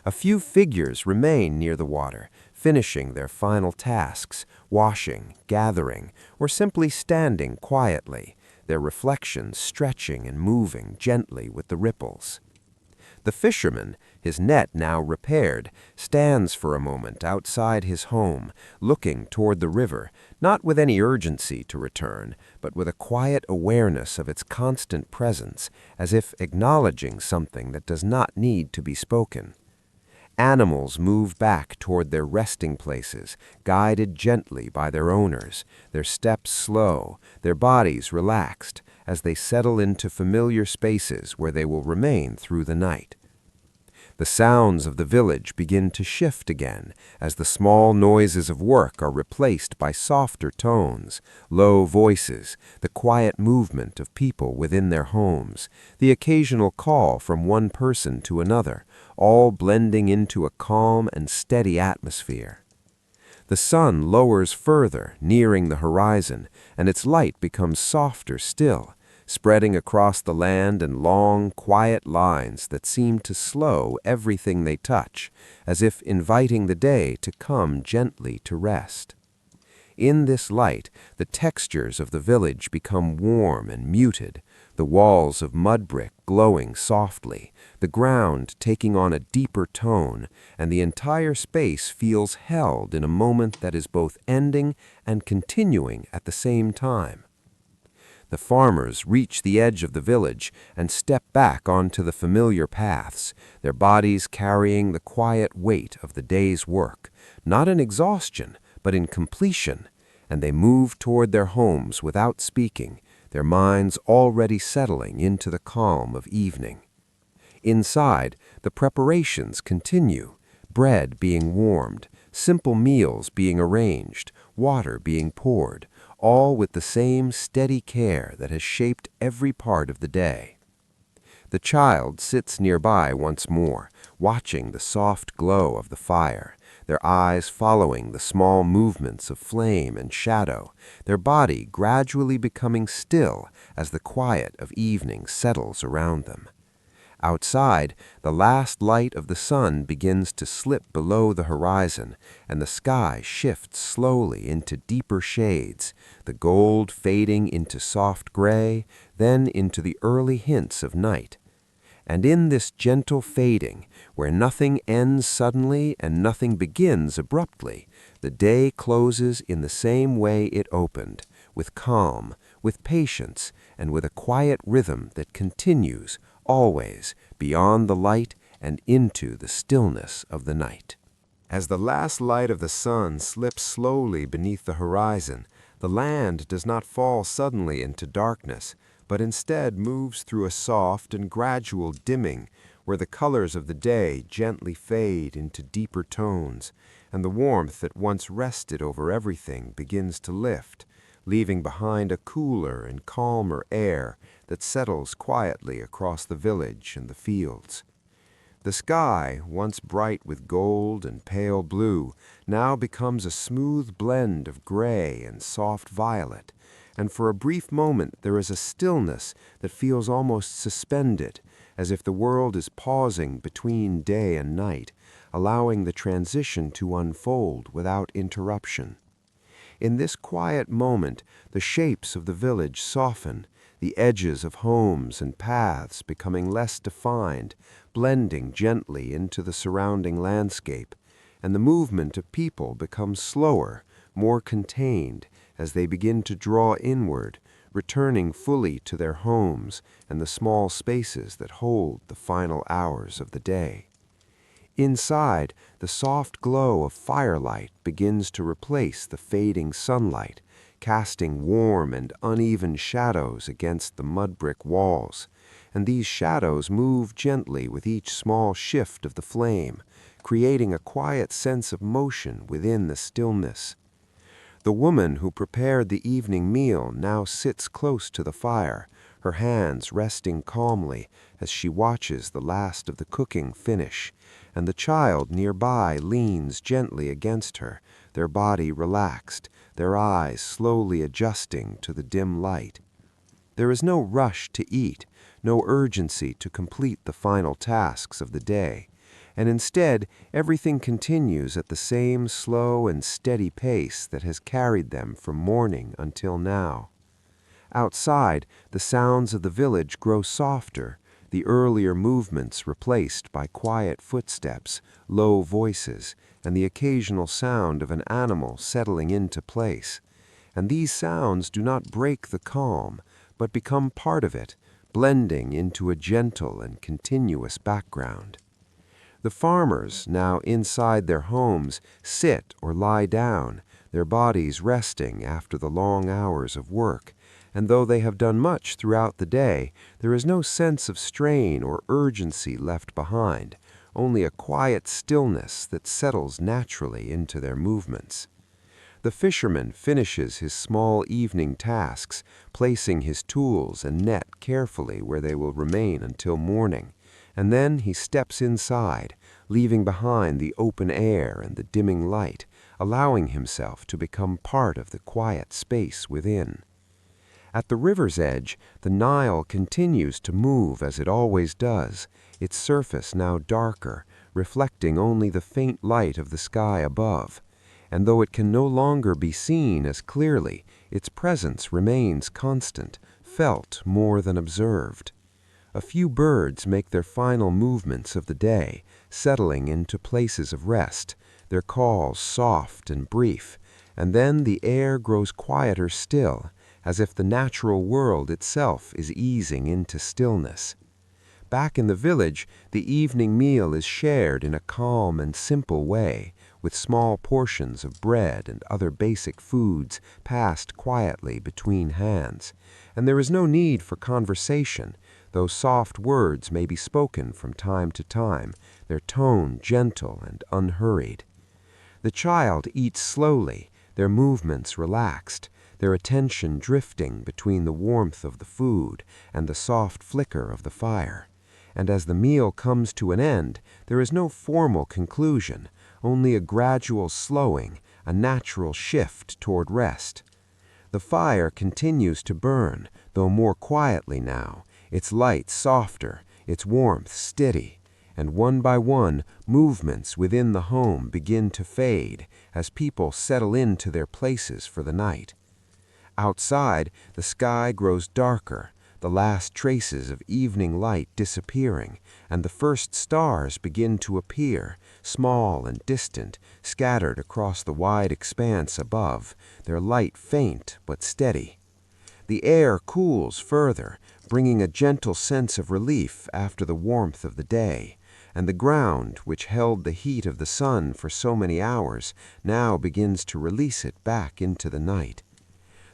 A few figures remain near the water, finishing their final tasks, washing, gathering, or simply standing quietly, their reflections stretching and moving gently with the ripples. The fisherman, his net now repaired, stands for a moment outside his home, looking toward the river, not with any urgency to return, but with a quiet awareness of its constant presence, as if acknowledging something that does not need to be spoken. Animals move back toward their resting places, guided gently by their owners, their steps slow, their bodies relaxed, as they settle into familiar spaces where they will remain through the night. The sounds of the village begin to shift again as the small noises of work are replaced by softer tones, low voices, the quiet movement of people within their homes, the occasional call from one person to another, all blending into a calm and steady atmosphere. The sun lowers further, nearing the horizon, and its light becomes softer still, spreading across the land in long, quiet lines that seem to slow everything they touch, as if inviting the day to come gently to rest. In this light, the textures of the village become warm and muted, the walls of mud brick glowing softly, the ground taking on a deeper tone, and the entire space feels held in a moment that is both ending and continuing at the same time. The farmers reach the edge of the village and step back onto the familiar paths, their bodies carrying the quiet weight of the day's work, not in exhaustion, but in completion, and they move toward their homes without speaking, their minds already settling into the calm of evening. Inside, the preparations continue, bread being warmed, simple meals being arranged, water being poured, all with the same steady care that has shaped every part of the day. The child sits nearby once more, watching the soft glow of the fire, their eyes following the small movements of flame and shadow, their body gradually becoming still as the quiet of evening settles around them. Outside, the last light of the sun begins to slip below the horizon, and the sky shifts slowly into deeper shades, the gold fading into soft gray, then into the early hints of night. And in this gentle fading, where nothing ends suddenly and nothing begins abruptly, the day closes in the same way it opened, with calm, with patience, and with a quiet rhythm that continues, always, beyond the light and into the stillness of the night. As the last light of the sun slips slowly beneath the horizon, the land does not fall suddenly into darkness, but instead moves through a soft and gradual dimming, where the colors of the day gently fade into deeper tones, and the warmth that once rested over everything begins to lift, leaving behind a cooler and calmer air that settles quietly across the village and the fields. The sky, once bright with gold and pale blue, now becomes a smooth blend of gray and soft violet, and for a brief moment there is a stillness that feels almost suspended, as if the world is pausing between day and night, allowing the transition to unfold without interruption. In this quiet moment, the shapes of the village soften, the edges of homes and paths becoming less defined, blending gently into the surrounding landscape, and the movement of people becomes slower, more contained, as they begin to draw inward, returning fully to their homes and the small spaces that hold the final hours of the day. Inside, the soft glow of firelight begins to replace the fading sunlight, casting warm and uneven shadows against the mud brick walls, and these shadows move gently with each small shift of the flame, creating a quiet sense of motion within the stillness. The woman who prepared the evening meal now sits close to the fire, her hands resting calmly as she watches the last of the cooking finish, and the child nearby leans gently against her, their body relaxed, their eyes slowly adjusting to the dim light. There is no rush to eat, no urgency to complete the final tasks of the day, and instead everything continues at the same slow and steady pace that has carried them from morning until now. Outside, the sounds of the village grow softer, the earlier movements replaced by quiet footsteps, low voices, and the occasional sound of an animal settling into place. And these sounds do not break the calm, but become part of it, blending into a gentle and continuous background. The farmers, now inside their homes, sit or lie down, their bodies resting after the long hours of work, and though they have done much throughout the day, there is no sense of strain or urgency left behind, only a quiet stillness that settles naturally into their movements. The fisherman finishes his small evening tasks, placing his tools and net carefully where they will remain until morning, and then he steps inside, leaving behind the open air and the dimming light, allowing himself to become part of the quiet space within. At the river's edge, the Nile continues to move as it always does, its surface now darker, reflecting only the faint light of the sky above. And though it can no longer be seen as clearly, its presence remains constant, felt more than observed. A few birds make their final movements of the day, settling into places of rest, their calls soft and brief, and then the air grows quieter still, as if the natural world itself is easing into stillness. Back in the village, the evening meal is shared in a calm and simple way, with small portions of bread and other basic foods passed quietly between hands, and there is no need for conversation, though soft words may be spoken from time to time, their tone gentle and unhurried. The child eats slowly, their movements relaxed, their attention drifting between the warmth of the food and the soft flicker of the fire. And as the meal comes to an end, there is no formal conclusion, only a gradual slowing, a natural shift toward rest. The fire continues to burn, though more quietly now, its light softer, its warmth steady, and one by one, movements within the home begin to fade as people settle into their places for the night. Outside, the sky grows darker, the last traces of evening light disappearing, and the first stars begin to appear, small and distant, scattered across the wide expanse above, their light faint but steady. The air cools further, bringing a gentle sense of relief after the warmth of the day, and the ground, which held the heat of the sun for so many hours, now begins to release it back into the night.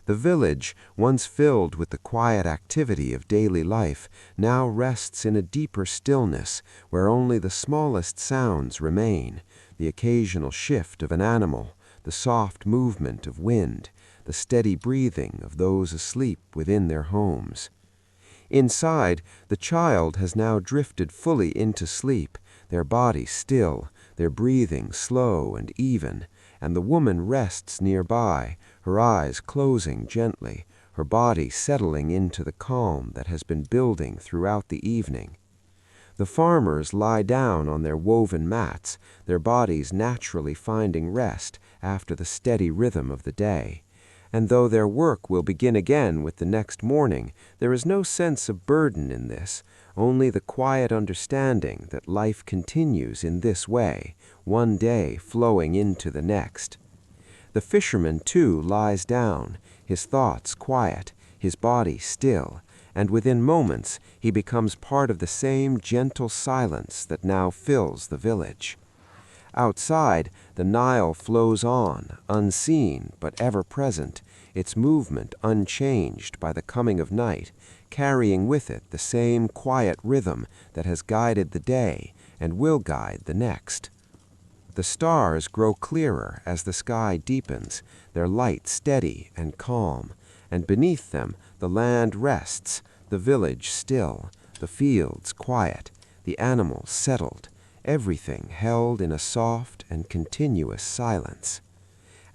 The village, once filled with the quiet activity of daily life, now rests in a deeper stillness where only the smallest sounds remain, the occasional shift of an animal, the soft movement of wind, the steady breathing of those asleep within their homes. Inside, the child has now drifted fully into sleep, their body still, their breathing slow and even, and the woman rests nearby, her eyes closing gently, her body settling into the calm that has been building throughout the evening. The farmers lie down on their woven mats, their bodies naturally finding rest after the steady rhythm of the day. And though their work will begin again with the next morning, there is no sense of burden in this, only the quiet understanding that life continues in this way, one day flowing into the next. The fisherman, too, lies down, his thoughts quiet, his body still, and within moments he becomes part of the same gentle silence that now fills the village. Outside, the Nile flows on, unseen but ever present, its movement unchanged by the coming of night, carrying with it the same quiet rhythm that has guided the day and will guide the next. The stars grow clearer as the sky deepens, their light steady and calm, and beneath them the land rests, the village still, the fields quiet, the animals settled, everything held in a soft and continuous silence.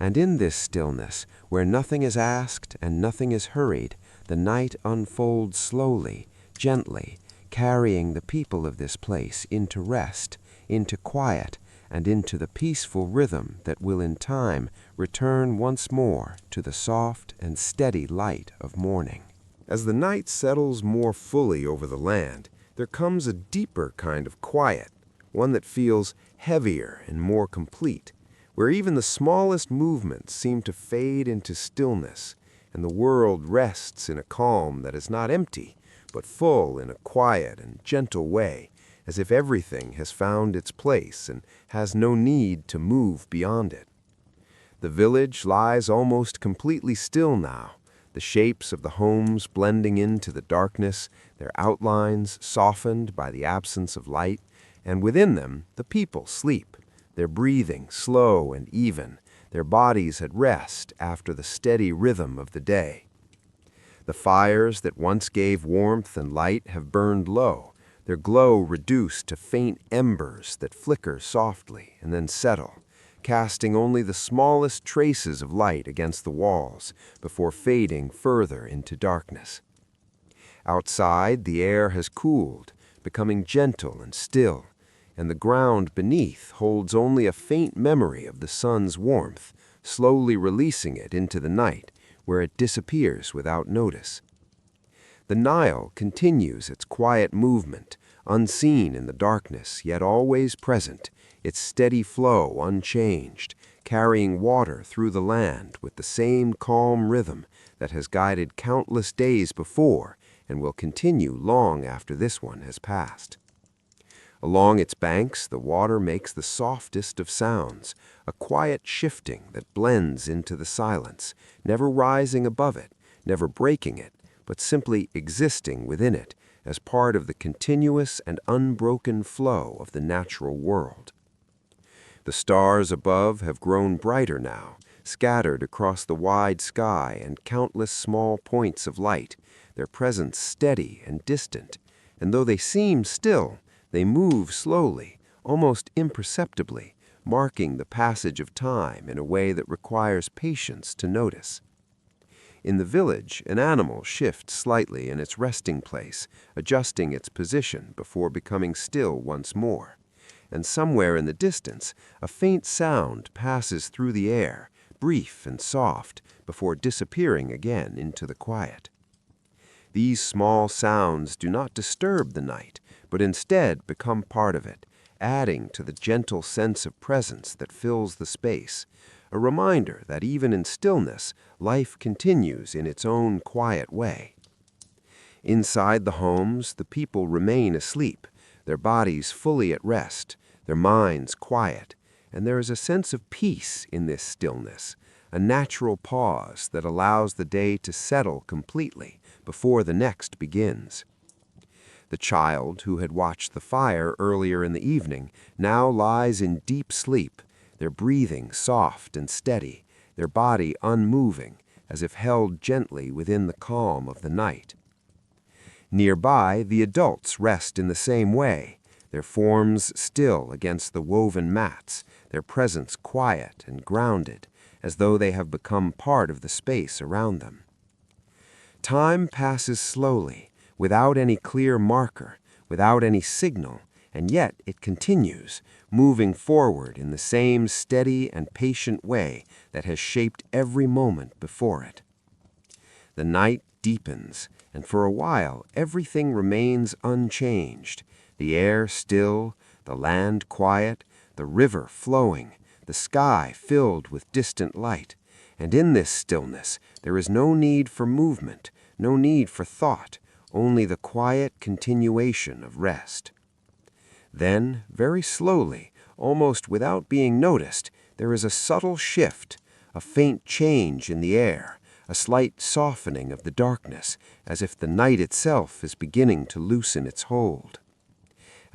And in this stillness, where nothing is asked and nothing is hurried, the night unfolds slowly, gently, carrying the people of this place into rest, into quiet, and into the peaceful rhythm that will in time return once more to the soft and steady light of morning. As the night settles more fully over the land, there comes a deeper kind of quiet, one that feels heavier and more complete, where even the smallest movements seem to fade into stillness, and the world rests in a calm that is not empty, but full in a quiet and gentle way, as if everything has found its place and has no need to move beyond it. The village lies almost completely still now, the shapes of the homes blending into the darkness, their outlines softened by the absence of light, and within them the people sleep, their breathing slow and even, their bodies at rest after the steady rhythm of the day. The fires that once gave warmth and light have burned low, their glow reduced to faint embers that flicker softly and then settle, casting only the smallest traces of light against the walls before fading further into darkness. Outside, the air has cooled, becoming gentle and still, and the ground beneath holds only a faint memory of the sun's warmth, slowly releasing it into the night, where it disappears without notice. The Nile continues its quiet movement, unseen in the darkness, yet always present, its steady flow unchanged, carrying water through the land with the same calm rhythm that has guided countless days before and will continue long after this one has passed. Along its banks, the water makes the softest of sounds, a quiet shifting that blends into the silence, never rising above it, never breaking it, but simply existing within it as part of the continuous and unbroken flow of the natural world. The stars above have grown brighter now, scattered across the wide sky and countless small points of light, their presence steady and distant, and though they seem still, they move slowly, almost imperceptibly, marking the passage of time in a way that requires patience to notice. In the village, an animal shifts slightly in its resting place, adjusting its position before becoming still once more. And somewhere in the distance, a faint sound passes through the air, brief and soft, before disappearing again into the quiet. These small sounds do not disturb the night, but instead become part of it, adding to the gentle sense of presence that fills the space, a reminder that even in stillness, life continues in its own quiet way. Inside the homes, the people remain asleep, their bodies fully at rest, their minds quiet, and there is a sense of peace in this stillness, a natural pause that allows the day to settle completely before the next begins. The child who had watched the fire earlier in the evening now lies in deep sleep, their breathing soft and steady, their body unmoving, as if held gently within the calm of the night. Nearby, the adults rest in the same way, their forms still against the woven mats, their presence quiet and grounded, as though they have become part of the space around them. Time passes slowly, without any clear marker, without any signal, and yet it continues, moving forward in the same steady and patient way that has shaped every moment before it. The night deepens, and for a while everything remains unchanged, the air still, the land quiet, the river flowing, the sky filled with distant light, and in this stillness there is no need for movement, no need for thought, only the quiet continuation of rest. Then, very slowly, almost without being noticed, there is a subtle shift, a faint change in the air, a slight softening of the darkness, as if the night itself is beginning to loosen its hold.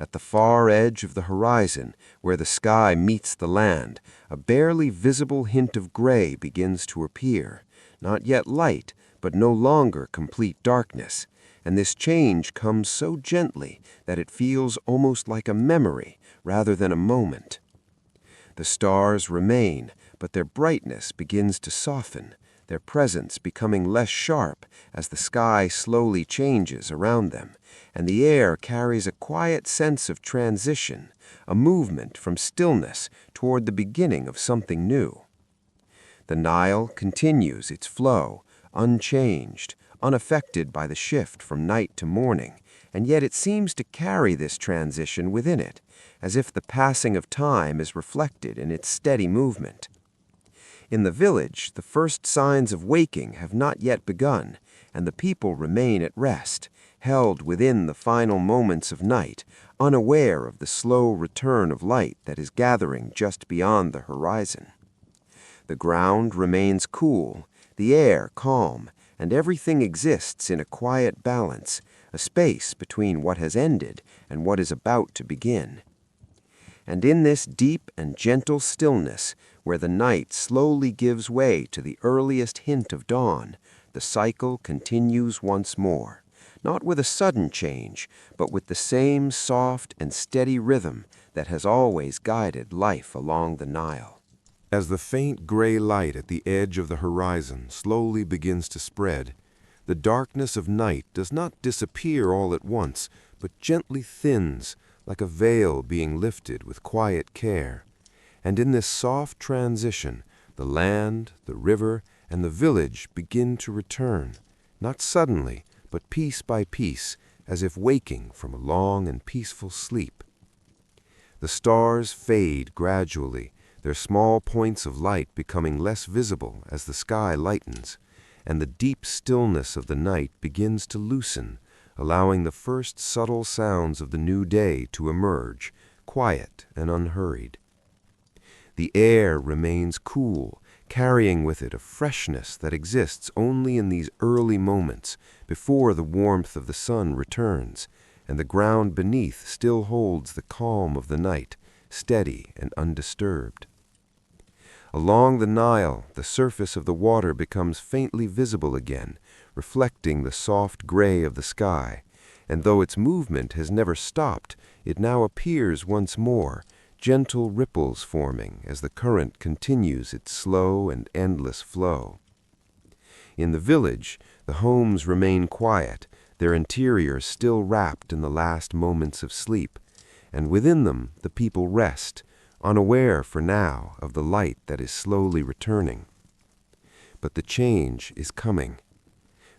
At the far edge of the horizon, where the sky meets the land, a barely visible hint of gray begins to appear, not yet light, but no longer complete darkness, and this change comes so gently that it feels almost like a memory rather than a moment. The stars remain, but their brightness begins to soften, their presence becoming less sharp as the sky slowly changes around them, and the air carries a quiet sense of transition, a movement from stillness toward the beginning of something new. The Nile continues its flow, unchanged, unaffected by the shift from night to morning, and yet it seems to carry this transition within it, as if the passing of time is reflected in its steady movement. In the village, the first signs of waking have not yet begun, and the people remain at rest, held within the final moments of night, unaware of the slow return of light that is gathering just beyond the horizon. The ground remains cool, the air calm, and everything exists in a quiet balance, a space between what has ended and what is about to begin. And in this deep and gentle stillness, where the night slowly gives way to the earliest hint of dawn, the cycle continues once more, not with a sudden change, but with the same soft and steady rhythm that has always guided life along the Nile. As the faint gray light at the edge of the horizon slowly begins to spread, the darkness of night does not disappear all at once, but gently thins, like a veil being lifted with quiet care. And in this soft transition, the land, the river, and the village begin to return, not suddenly, but piece by piece, as if waking from a long and peaceful sleep. The stars fade gradually, their small points of light becoming less visible as the sky lightens, and the deep stillness of the night begins to loosen, allowing the first subtle sounds of the new day to emerge, quiet and unhurried. The air remains cool, carrying with it a freshness that exists only in these early moments before the warmth of the sun returns, and the ground beneath still holds the calm of the night, steady and undisturbed. Along the Nile, the surface of the water becomes faintly visible again, reflecting the soft gray of the sky, and though its movement has never stopped, it now appears once more, gentle ripples forming as the current continues its slow and endless flow. In the village, the homes remain quiet, their interiors still wrapped in the last moments of sleep, and within them the people rest, unaware for now of the light that is slowly returning. But the change is coming.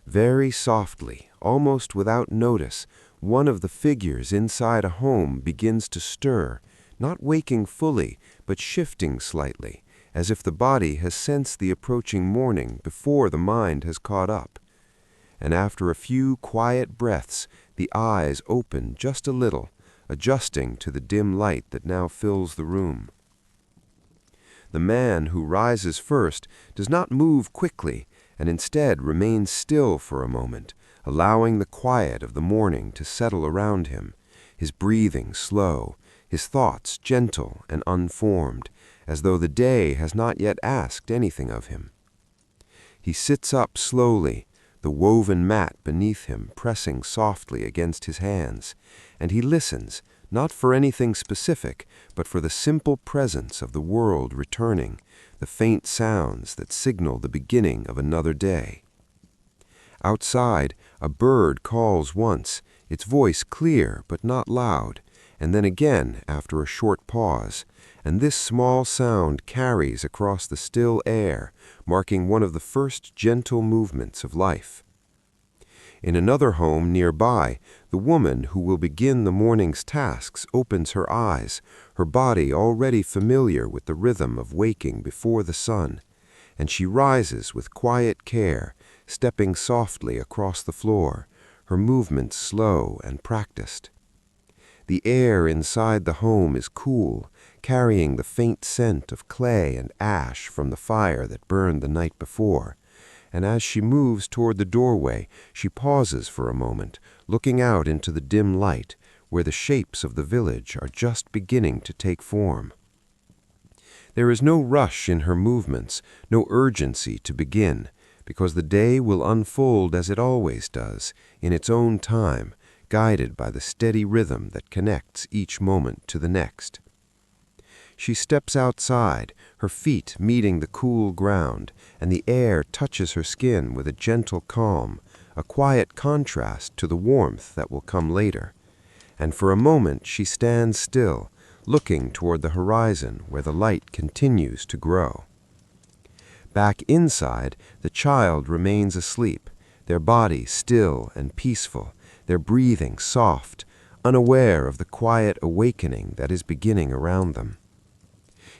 Very softly, almost without notice, one of the figures inside a home begins to stir, not waking fully, but shifting slightly, as if the body has sensed the approaching morning before the mind has caught up. And after a few quiet breaths, the eyes open just a little, adjusting to the dim light that now fills the room. The man who rises first does not move quickly, and instead remains still for a moment, allowing the quiet of the morning to settle around him, his breathing slow, his thoughts gentle and unformed, as though the day has not yet asked anything of him. He sits up slowly, the woven mat beneath him pressing softly against his hands, and he listens, not for anything specific, but for the simple presence of the world returning, the faint sounds that signal the beginning of another day. Outside, a bird calls once, its voice clear but not loud, and then again after a short pause, and this small sound carries across the still air, marking one of the first gentle movements of life. In another home nearby, the woman who will begin the morning's tasks opens her eyes, her body already familiar with the rhythm of waking before the sun, and she rises with quiet care, stepping softly across the floor, her movements slow and practiced. The air inside the home is cool, carrying the faint scent of clay and ash from the fire that burned the night before, and as she moves toward the doorway, she pauses for a moment, looking out into the dim light, where the shapes of the village are just beginning to take form. There is no rush in her movements, no urgency to begin, because the day will unfold as it always does, in its own time, guided by the steady rhythm that connects each moment to the next. She steps outside, her feet meeting the cool ground, and the air touches her skin with a gentle calm, a quiet contrast to the warmth that will come later. And for a moment she stands still, looking toward the horizon where the light continues to grow. Back inside, the child remains asleep, their body still and peaceful, their breathing soft, unaware of the quiet awakening that is beginning around them.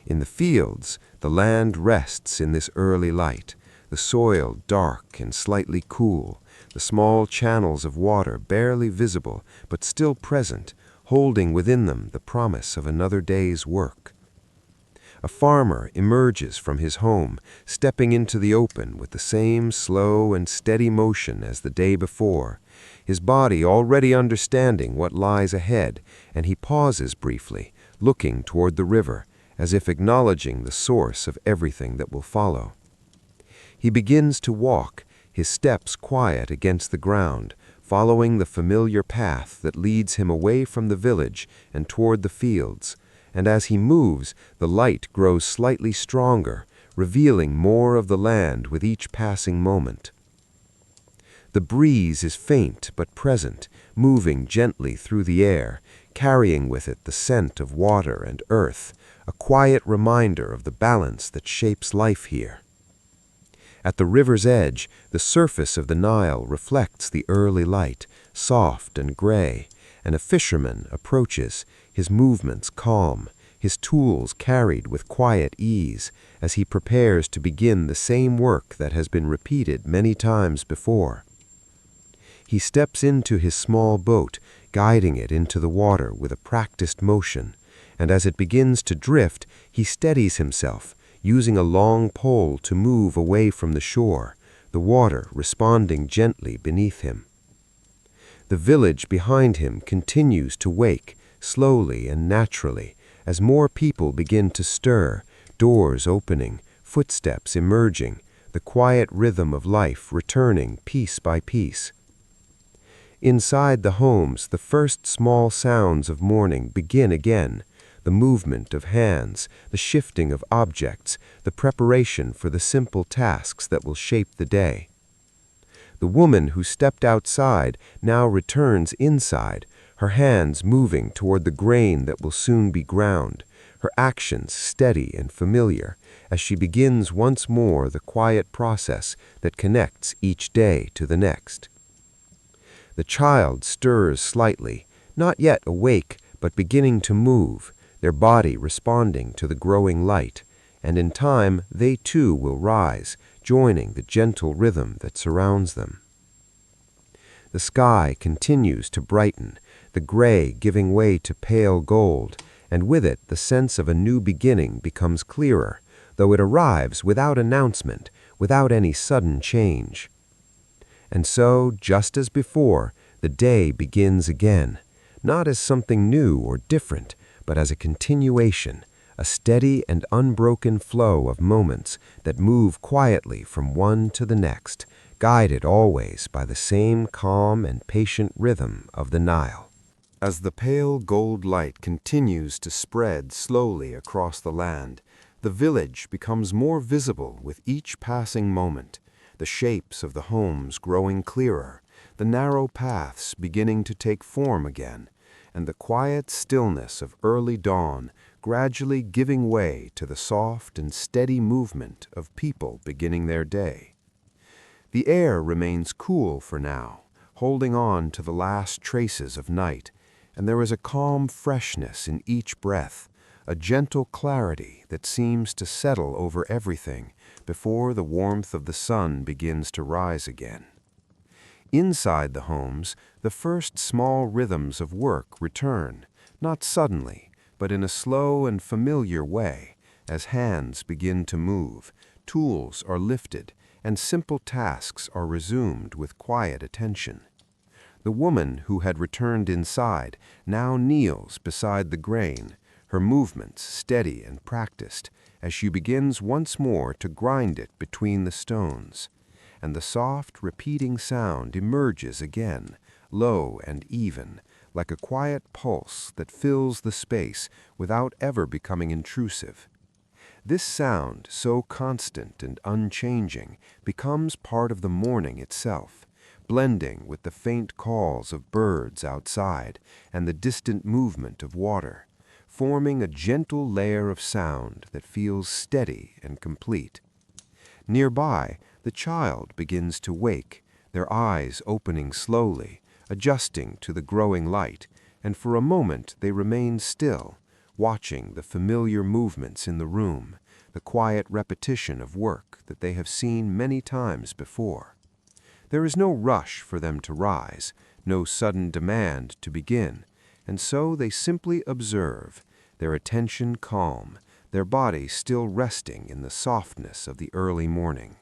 In the fields, the land rests in this early light, the soil dark and slightly cool, the small channels of water barely visible but still present, holding within them the promise of another day's work. A farmer emerges from his home, stepping into the open with the same slow and steady motion as the day before, his body already understanding what lies ahead, and he pauses briefly, looking toward the river, as if acknowledging the source of everything that will follow. He begins to walk, his steps quiet against the ground, following the familiar path that leads him away from the village and toward the fields, and as he moves, the light grows slightly stronger, revealing more of the land with each passing moment. The breeze is faint but present, moving gently through the air, carrying with it the scent of water and earth, a quiet reminder of the balance that shapes life here. At the river's edge, the surface of the Nile reflects the early light, soft and gray, and a fisherman approaches, his movements calm, his tools carried with quiet ease, as he prepares to begin the same work that has been repeated many times before. He steps into his small boat, guiding it into the water with a practiced motion, and as it begins to drift, he steadies himself, using a long pole to move away from the shore, the water responding gently beneath him. The village behind him continues to wake, slowly and naturally, as more people begin to stir, doors opening, footsteps emerging, the quiet rhythm of life returning piece by piece. Inside the homes, the first small sounds of morning begin again, the movement of hands, the shifting of objects, the preparation for the simple tasks that will shape the day. The woman who stepped outside now returns inside, her hands moving toward the grain that will soon be ground, her actions steady and familiar, as she begins once more the quiet process that connects each day to the next. The child stirs slightly, not yet awake, but beginning to move, their body responding to the growing light, and in time they too will rise, joining the gentle rhythm that surrounds them. The sky continues to brighten, the gray giving way to pale gold, and with it the sense of a new beginning becomes clearer, though it arrives without announcement, without any sudden change. And so, just as before, the day begins again, not as something new or different, but as a continuation, a steady and unbroken flow of moments that move quietly from one to the next, guided always by the same calm and patient rhythm of the Nile. As the pale gold light continues to spread slowly across the land, the village becomes more visible with each passing moment, the shapes of the homes growing clearer, the narrow paths beginning to take form again, and the quiet stillness of early dawn gradually giving way to the soft and steady movement of people beginning their day. The air remains cool for now, holding on to the last traces of night, and there is a calm freshness in each breath, a gentle clarity that seems to settle over everything before the warmth of the sun begins to rise again. Inside the homes, the first small rhythms of work return, not suddenly, but in a slow and familiar way, as hands begin to move, tools are lifted, and simple tasks are resumed with quiet attention. The woman who had returned inside now kneels beside the grain, her movements steady and practiced, as she begins once more to grind it between the stones. And the soft, repeating sound emerges again, low and even, like a quiet pulse that fills the space without ever becoming intrusive. This sound, so constant and unchanging, becomes part of the morning itself, blending with the faint calls of birds outside and the distant movement of water, forming a gentle layer of sound that feels steady and complete. Nearby, the child begins to wake, their eyes opening slowly, adjusting to the growing light, and for a moment they remain still, watching the familiar movements in the room, the quiet repetition of work that they have seen many times before. There is no rush for them to rise, no sudden demand to begin, and so they simply observe, their attention calm, their body still resting in the softness of the early morning.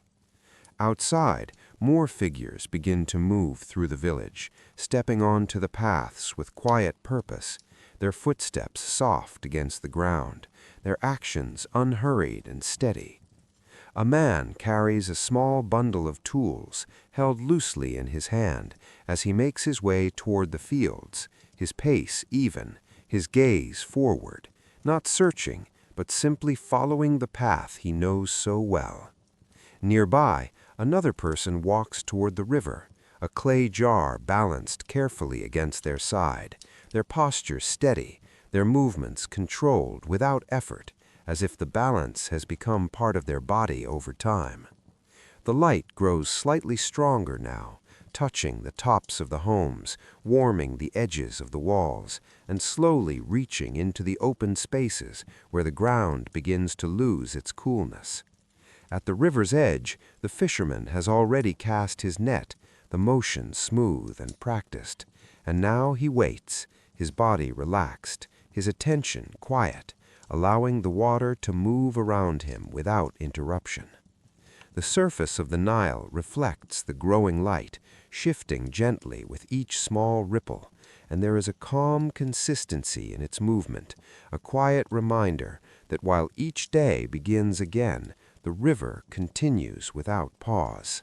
Outside, more figures begin to move through the village, stepping onto the paths with quiet purpose, their footsteps soft against the ground, their actions unhurried and steady. A man carries a small bundle of tools held loosely in his hand as he makes his way toward the fields, his pace even, his gaze forward, not searching, but simply following the path he knows so well. Nearby, another person walks toward the river, a clay jar balanced carefully against their side, their posture steady, their movements controlled without effort, as if the balance has become part of their body over time. The light grows slightly stronger now, touching the tops of the homes, warming the edges of the walls, and slowly reaching into the open spaces where the ground begins to lose its coolness. At the river's edge, the fisherman has already cast his net, the motion smooth and practiced, and now he waits, his body relaxed, his attention quiet, allowing the water to move around him without interruption. The surface of the Nile reflects the growing light, shifting gently with each small ripple, and there is a calm consistency in its movement, a quiet reminder that while each day begins again, the river continues without pause.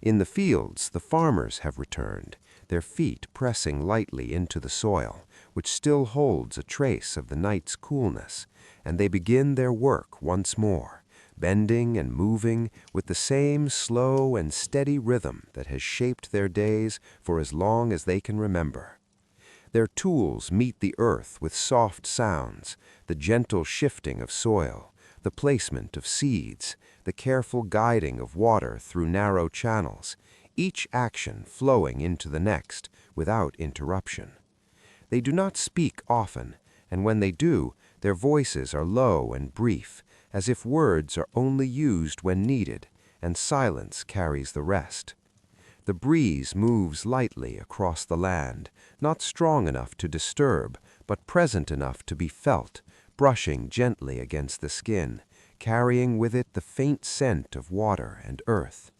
In the fields, the farmers have returned, their feet pressing lightly into the soil, which still holds a trace of the night's coolness, and they begin their work once more, bending and moving with the same slow and steady rhythm that has shaped their days for as long as they can remember. Their tools meet the earth with soft sounds, the gentle shifting of soil, the placement of seeds, the careful guiding of water through narrow channels, each action flowing into the next without interruption. They do not speak often, and when they do, their voices are low and brief, as if words are only used when needed, and silence carries the rest. The breeze moves lightly across the land, not strong enough to disturb, but present enough to be felt, brushing gently against the skin, carrying with it the faint scent of water and earth.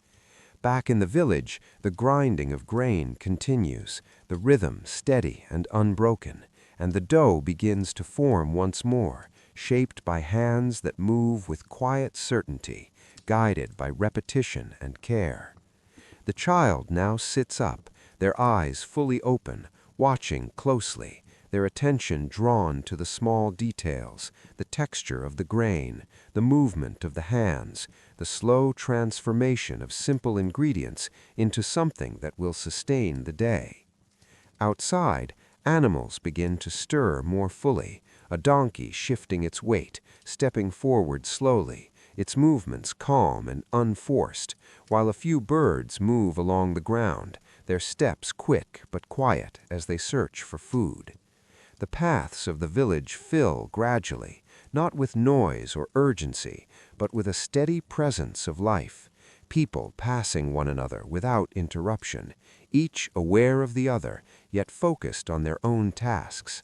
Back in the village, the grinding of grain continues, the rhythm steady and unbroken, and the dough begins to form once more, shaped by hands that move with quiet certainty, guided by repetition and care. The child now sits up, their eyes fully open, watching closely, their attention drawn to the small details, the texture of the grain, the movement of the hands, the slow transformation of simple ingredients into something that will sustain the day. Outside, animals begin to stir more fully, a donkey shifting its weight, stepping forward slowly, its movements calm and unforced, while a few birds move along the ground, their steps quick but quiet as they search for food. The paths of the village fill gradually, not with noise or urgency, but with a steady presence of life, people passing one another without interruption, each aware of the other, yet focused on their own tasks.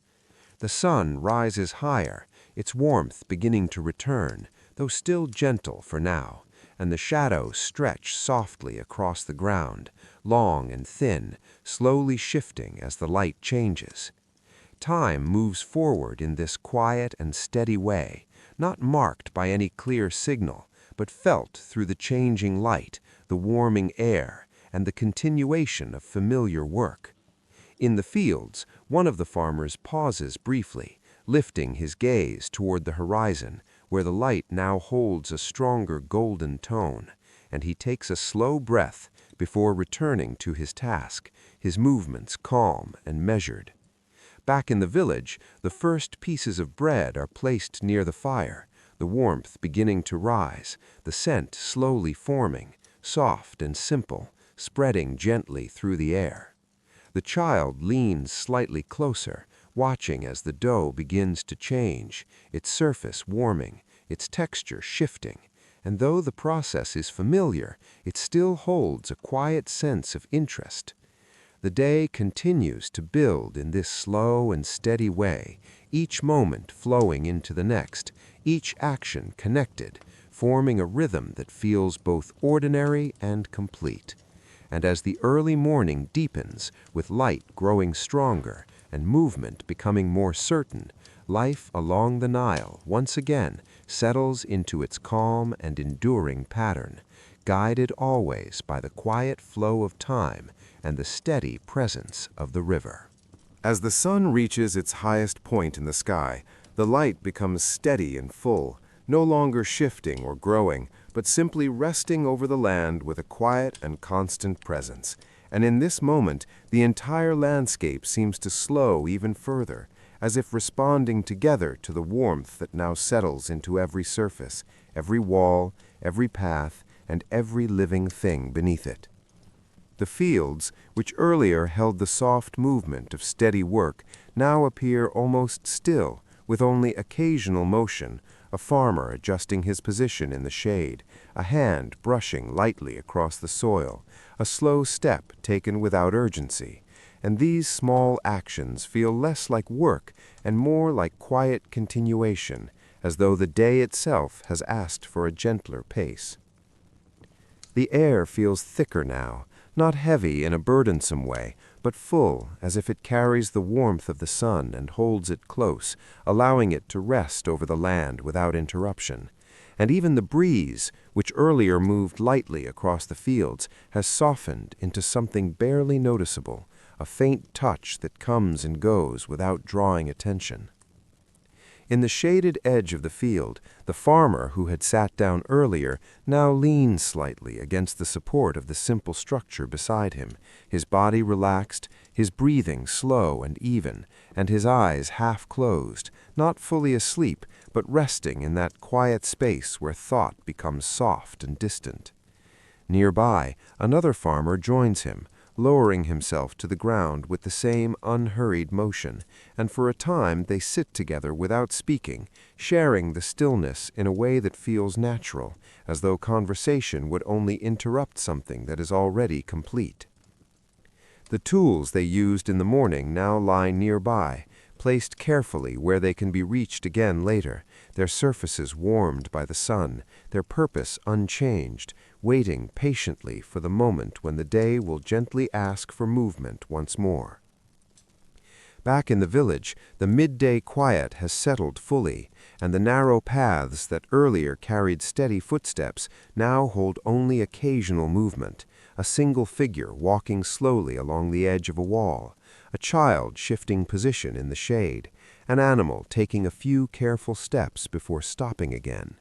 The sun rises higher, its warmth beginning to return, though still gentle for now, and the shadows stretch softly across the ground, long and thin, slowly shifting as the light changes. Time moves forward in this quiet and steady way, not marked by any clear signal, but felt through the changing light, the warming air, and the continuation of familiar work. In the fields, one of the farmers pauses briefly, lifting his gaze toward the horizon, where the light now holds a stronger golden tone, and he takes a slow breath before returning to his task, his movements calm and measured. Back in the village, the first pieces of bread are placed near the fire, the warmth beginning to rise, the scent slowly forming, soft and simple, spreading gently through the air. The child leans slightly closer, watching as the dough begins to change, its surface warming, its texture shifting, and though the process is familiar, it still holds a quiet sense of interest. The day continues to build in this slow and steady way, each moment flowing into the next, each action connected, forming a rhythm that feels both ordinary and complete. And as the early morning deepens, with light growing stronger and movement becoming more certain, life along the Nile once again settles into its calm and enduring pattern, guided always by the quiet flow of time and the steady presence of the river. As the sun reaches its highest point in the sky, the light becomes steady and full, no longer shifting or growing, but simply resting over the land with a quiet and constant presence. And in this moment, the entire landscape seems to slow even further, as if responding together to the warmth that now settles into every surface, every wall, every path, and every living thing beneath it. The fields, which earlier held the soft movement of steady work, now appear almost still, with only occasional motion, a farmer adjusting his position in the shade, a hand brushing lightly across the soil, a slow step taken without urgency. And these small actions feel less like work and more like quiet continuation, as though the day itself has asked for a gentler pace. The air feels thicker now, not heavy in a burdensome way, but full, as if it carries the warmth of the sun and holds it close, allowing it to rest over the land without interruption. And even the breeze, which earlier moved lightly across the fields, has softened into something barely noticeable, a faint touch that comes and goes without drawing attention. In the shaded edge of the field, the farmer who had sat down earlier now leans slightly against the support of the simple structure beside him, his body relaxed, his breathing slow and even, and his eyes half closed, not fully asleep, but resting in that quiet space where thought becomes soft and distant. Nearby, another farmer joins him, lowering himself to the ground with the same unhurried motion, and for a time they sit together without speaking, sharing the stillness in a way that feels natural, as though conversation would only interrupt something that is already complete. The tools they used in the morning now lie nearby, placed carefully where they can be reached again later, their surfaces warmed by the sun, their purpose unchanged, waiting patiently for the moment when the day will gently ask for movement once more. Back in the village, the midday quiet has settled fully, and the narrow paths that earlier carried steady footsteps now hold only occasional movement, a single figure walking slowly along the edge of a wall, a child shifting position in the shade, an animal taking a few careful steps before stopping again.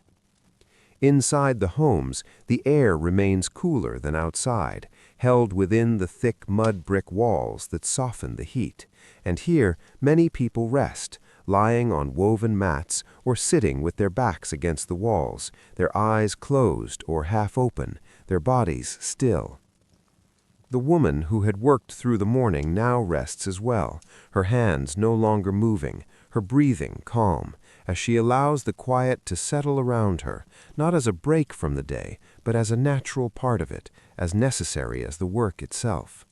Inside the homes, the air remains cooler than outside, held within the thick mud brick walls that soften the heat, and here many people rest, lying on woven mats or sitting with their backs against the walls, their eyes closed or half open, their bodies still. The woman who had worked through the morning now rests as well, her hands no longer moving, her breathing calm, as she allows the quiet to settle around her, not as a break from the day, but as a natural part of it, as necessary as the work itself.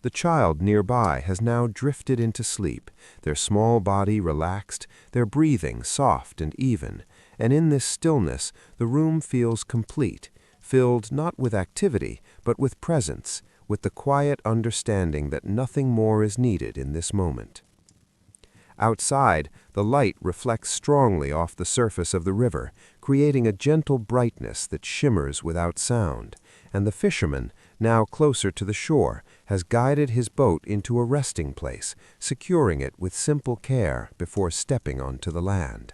The child nearby has now drifted into sleep, their small body relaxed, their breathing soft and even, and in this stillness the room feels complete, filled not with activity, but with presence, with the quiet understanding that nothing more is needed in this moment. Outside, the light reflects strongly off the surface of the river, creating a gentle brightness that shimmers without sound, and the fishermen, now closer to the shore, has guided his boat into a resting place, securing it with simple care before stepping onto the land.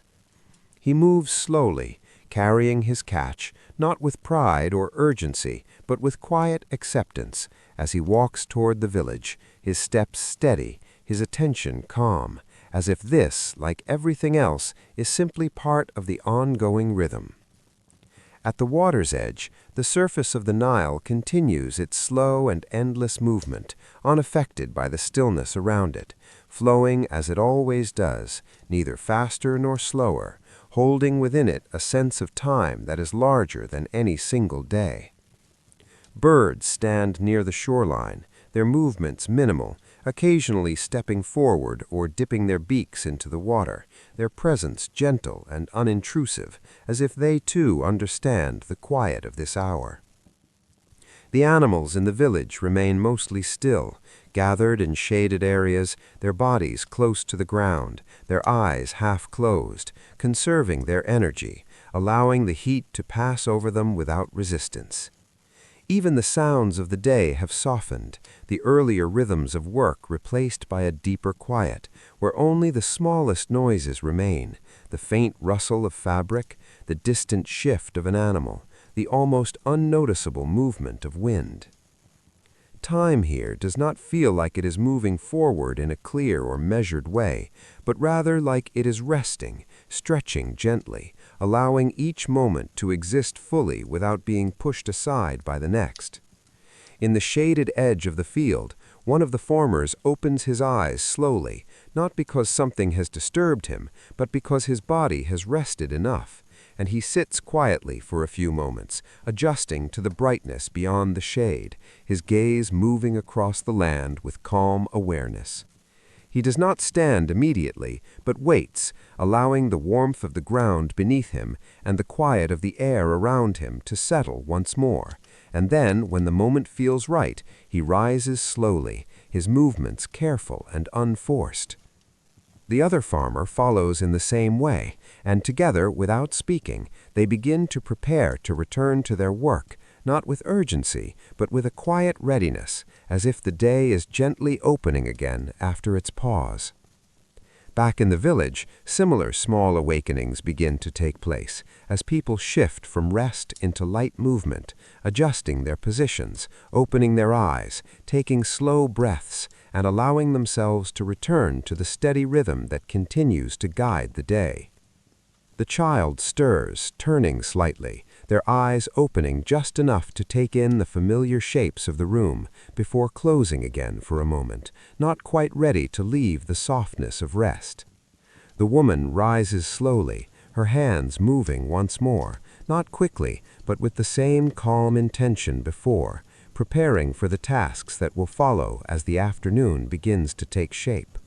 He moves slowly, carrying his catch, not with pride or urgency, but with quiet acceptance, as he walks toward the village, his steps steady, his attention calm, as if this, like everything else, is simply part of the ongoing rhythm. At the water's edge, the surface of the Nile continues its slow and endless movement, unaffected by the stillness around it, flowing as it always does, neither faster nor slower, holding within it a sense of time that is larger than any single day. Birds stand near the shoreline, their movements minimal, occasionally stepping forward or dipping their beaks into the water, their presence gentle and unintrusive, as if they too understand the quiet of this hour. The animals in the village remain mostly still, gathered in shaded areas, their bodies close to the ground, their eyes half closed, conserving their energy, allowing the heat to pass over them without resistance. Even the sounds of the day have softened, the earlier rhythms of work replaced by a deeper quiet, where only the smallest noises remain, the faint rustle of fabric, the distant shift of an animal, the almost unnoticeable movement of wind. Time here does not feel like it is moving forward in a clear or measured way, but rather like it is resting, stretching gently, allowing each moment to exist fully without being pushed aside by the next. In the shaded edge of the field, one of the farmers opens his eyes slowly, not because something has disturbed him, but because his body has rested enough, and he sits quietly for a few moments, adjusting to the brightness beyond the shade, his gaze moving across the land with calm awareness. He does not stand immediately, but waits, allowing the warmth of the ground beneath him and the quiet of the air around him to settle once more, and then, when the moment feels right, he rises slowly, his movements careful and unforced. The other farmer follows in the same way, and together, without speaking, they begin to prepare to return to their work, not with urgency, but with a quiet readiness, as if the day is gently opening again after its pause. Back in the village, similar small awakenings begin to take place, as people shift from rest into light movement, adjusting their positions, opening their eyes, taking slow breaths, and allowing themselves to return to the steady rhythm that continues to guide the day. The child stirs, turning slightly, their eyes opening just enough to take in the familiar shapes of the room before closing again for a moment, not quite ready to leave the softness of rest. The woman rises slowly, her hands moving once more, not quickly, but with the same calm intention before, preparing for the tasks that will follow as the afternoon begins to take shape.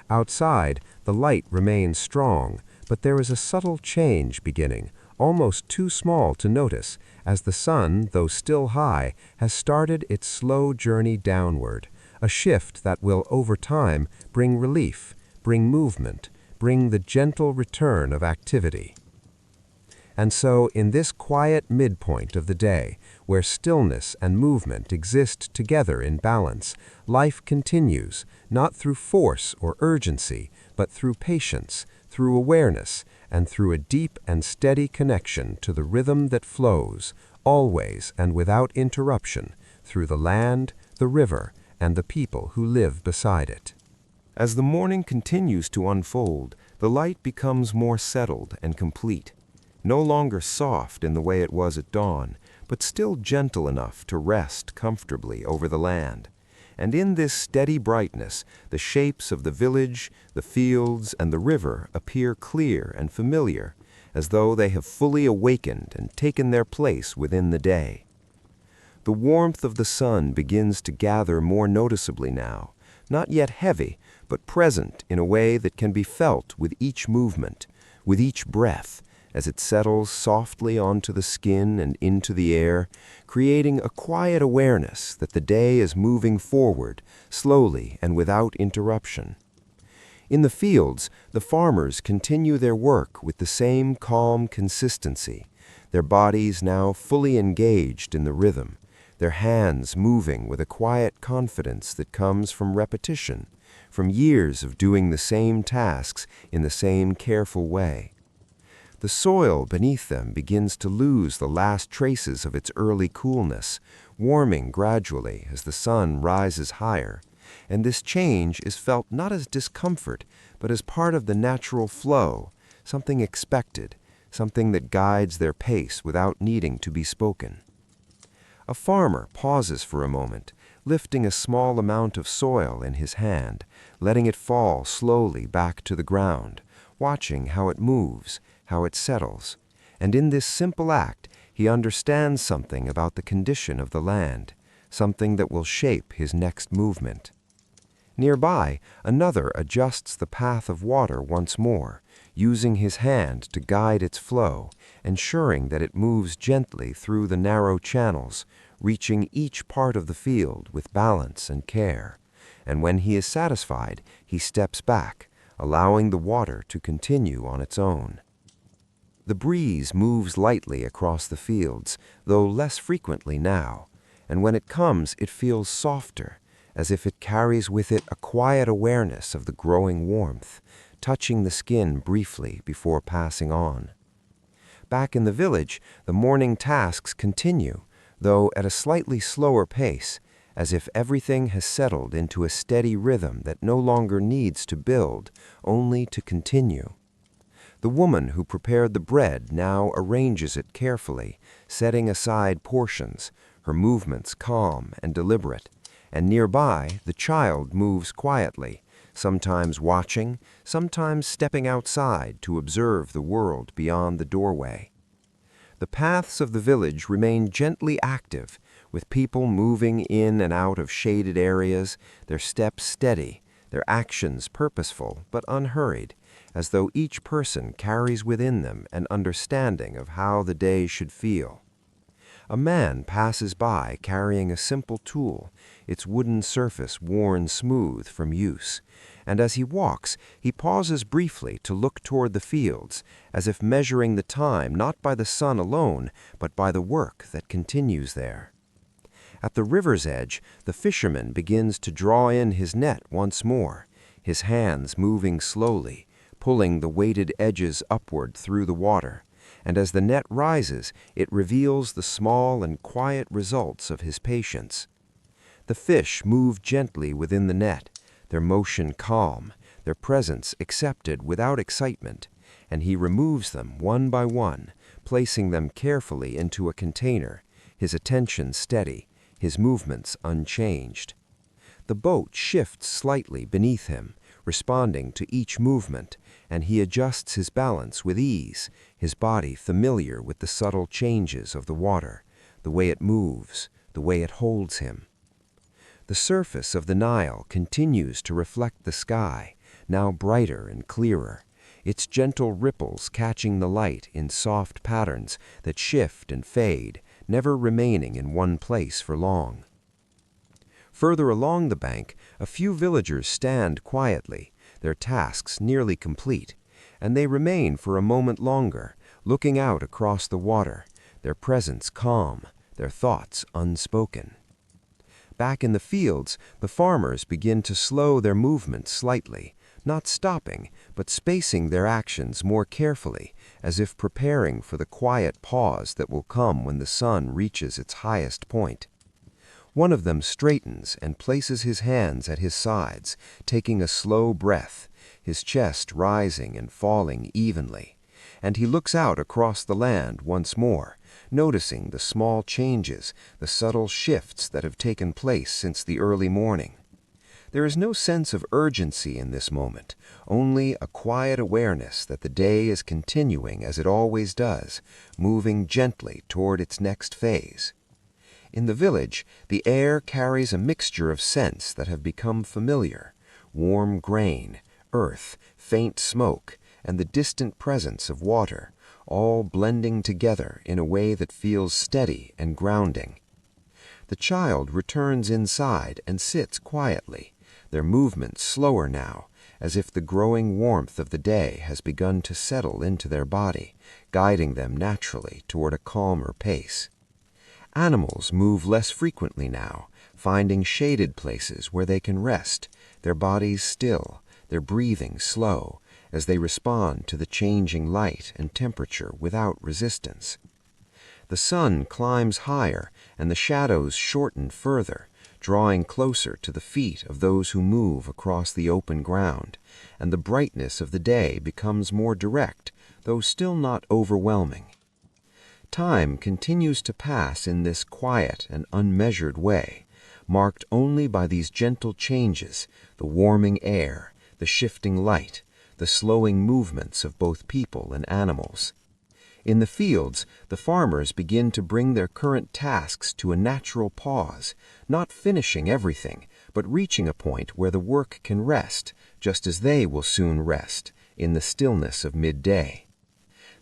Outside, the light remains strong, but there is a subtle change beginning, almost too small to notice, as the sun, though still high, has started its slow journey downward, a shift that will, over time, bring relief, bring movement, bring the gentle return of activity. And so, in this quiet midpoint of the day, where stillness and movement exist together in balance, life continues, not through force or urgency, but through patience, through awareness, and through a deep and steady connection to the rhythm that flows, always and without interruption, through the land, the river, and the people who live beside it. As the morning continues to unfold, the light becomes more settled and complete, no longer soft in the way it was at dawn, but still gentle enough to rest comfortably over the land. And in this steady brightness, the shapes of the village, the fields, and the river appear clear and familiar, as though they have fully awakened and taken their place within the day. The warmth of the sun begins to gather more noticeably now, not yet heavy, but present in a way that can be felt with each movement, with each breath, as it settles softly onto the skin and into the air, creating a quiet awareness that the day is moving forward, slowly and without interruption. In the fields, the farmers continue their work with the same calm consistency, their bodies now fully engaged in the rhythm, their hands moving with a quiet confidence that comes from repetition, from years of doing the same tasks in the same careful way. The soil beneath them begins to lose the last traces of its early coolness, warming gradually as the sun rises higher, and this change is felt not as discomfort, but as part of the natural flow, something expected, something that guides their pace without needing to be spoken. A farmer pauses for a moment, lifting a small amount of soil in his hand, letting it fall slowly back to the ground, watching how it moves, how it settles. And in this simple act, he understands something about the condition of the land, something that will shape his next movement. Nearby, another adjusts the path of water once more, using his hand to guide its flow, ensuring that it moves gently through the narrow channels, reaching each part of the field with balance and care. And when he is satisfied, he steps back, allowing the water to continue on its own. The breeze moves lightly across the fields, though less frequently now, and when it comes, it feels softer, as if it carries with it a quiet awareness of the growing warmth, touching the skin briefly before passing on. Back in the village, the morning tasks continue, though at a slightly slower pace, as if everything has settled into a steady rhythm that no longer needs to build, only to continue. The woman who prepared the bread now arranges it carefully, setting aside portions, her movements calm and deliberate, and nearby the child moves quietly, sometimes watching, sometimes stepping outside to observe the world beyond the doorway. The paths of the village remain gently active, with people moving in and out of shaded areas, their steps steady, their actions purposeful but unhurried, as though each person carries within them an understanding of how the day should feel. A man passes by carrying a simple tool, its wooden surface worn smooth from use, and as he walks, he pauses briefly to look toward the fields, as if measuring the time not by the sun alone, but by the work that continues there. At the river's edge, the fisherman begins to draw in his net once more, his hands moving slowly, pulling the weighted edges upward through the water, and as the net rises, it reveals the small and quiet results of his patience. The fish move gently within the net, their motion calm, their presence accepted without excitement, and he removes them one by one, placing them carefully into a container, his attention steady, his movements unchanged. The boat shifts slightly beneath him, responding to each movement, and he adjusts his balance with ease, his body familiar with the subtle changes of the water, the way it moves, the way it holds him. The surface of the Nile continues to reflect the sky, now brighter and clearer, its gentle ripples catching the light in soft patterns that shift and fade, never remaining in one place for long. Further along the bank, a few villagers stand quietly, their tasks nearly complete, and they remain for a moment longer, looking out across the water, their presence calm, their thoughts unspoken. Back in the fields, the farmers begin to slow their movements slightly, not stopping, but spacing their actions more carefully, as if preparing for the quiet pause that will come when the sun reaches its highest point. One of them straightens and places his hands at his sides, taking a slow breath, his chest rising and falling evenly, and he looks out across the land once more, noticing the small changes, the subtle shifts that have taken place since the early morning. There is no sense of urgency in this moment, only a quiet awareness that the day is continuing as it always does, moving gently toward its next phase. In the village, the air carries a mixture of scents that have become familiar: warm grain, earth, faint smoke, and the distant presence of water, all blending together in a way that feels steady and grounding. The child returns inside and sits quietly, their movements slower now, as if the growing warmth of the day has begun to settle into their body, guiding them naturally toward a calmer pace. Animals move less frequently now, finding shaded places where they can rest, their bodies still, their breathing slow, as they respond to the changing light and temperature without resistance. The sun climbs higher and the shadows shorten further, drawing closer to the feet of those who move across the open ground, and the brightness of the day becomes more direct, though still not overwhelming. Time continues to pass in this quiet and unmeasured way, marked only by these gentle changes, the warming air, the shifting light, the slowing movements of both people and animals. In the fields, the farmers begin to bring their current tasks to a natural pause, not finishing everything, but reaching a point where the work can rest, just as they will soon rest, in the stillness of midday.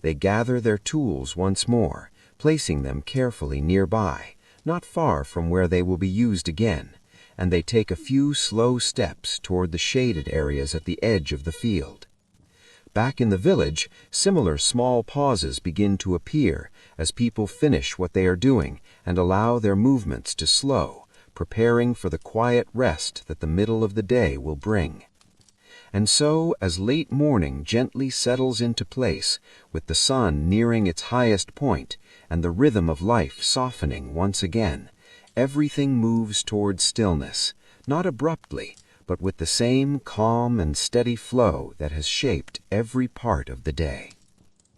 They gather their tools once more, placing them carefully nearby, not far from where they will be used again, and they take a few slow steps toward the shaded areas at the edge of the field. Back in the village, similar small pauses begin to appear as people finish what they are doing and allow their movements to slow, preparing for the quiet rest that the middle of the day will bring. And so, as late morning gently settles into place, with the sun nearing its highest point and the rhythm of life softening once again, everything moves toward stillness, not abruptly, but with the same calm and steady flow that has shaped every part of the day.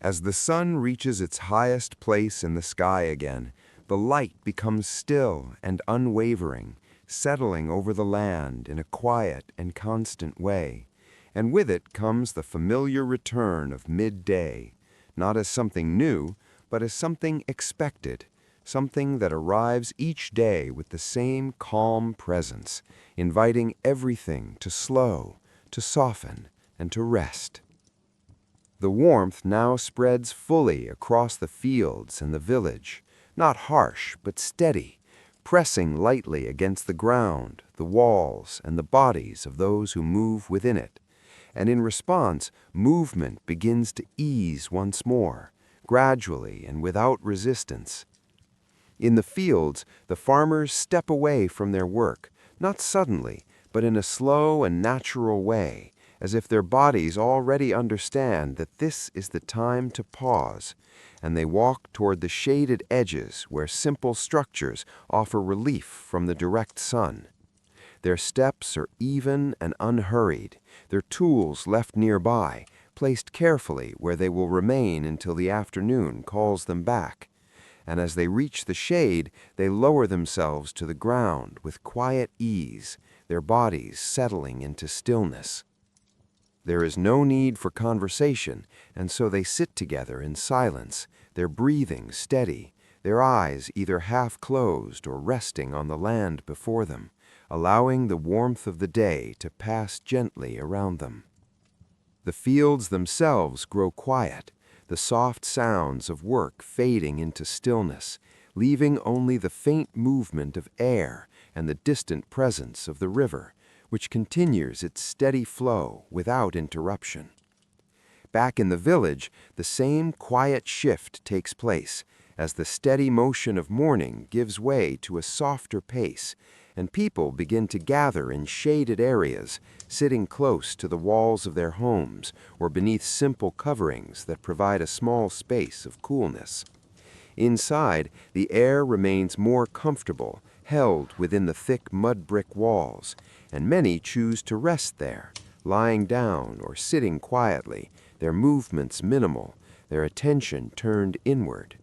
As the sun reaches its highest place in the sky again, the light becomes still and unwavering, settling over the land in a quiet and constant way. And with it comes the familiar return of midday, not as something new, but as something expected, something that arrives each day with the same calm presence, inviting everything to slow, to soften, and to rest. The warmth now spreads fully across the fields and the village, not harsh but steady, pressing lightly against the ground, the walls, and the bodies of those who move within it. And in response, movement begins to ease once more, gradually and without resistance. In the fields, the farmers step away from their work, not suddenly, but in a slow and natural way, as if their bodies already understand that this is the time to pause, and they walk toward the shaded edges where simple structures offer relief from the direct sun. Their steps are even and unhurried, their tools left nearby, placed carefully where they will remain until the afternoon calls them back. And as they reach the shade, they lower themselves to the ground with quiet ease, their bodies settling into stillness. There is no need for conversation, and so they sit together in silence, their breathing steady, their eyes either half closed or resting on the land before them, allowing the warmth of the day to pass gently around them. The fields themselves grow quiet, the soft sounds of work fading into stillness, leaving only the faint movement of air and the distant presence of the river, which continues its steady flow without interruption. Back in the village, the same quiet shift takes place, as the steady motion of morning gives way to a softer pace, and people begin to gather in shaded areas, sitting close to the walls of their homes or beneath simple coverings that provide a small space of coolness. Inside, the air remains more comfortable, held within the thick mud brick walls, and many choose to rest there, lying down or sitting quietly, their movements minimal, their attention turned inward.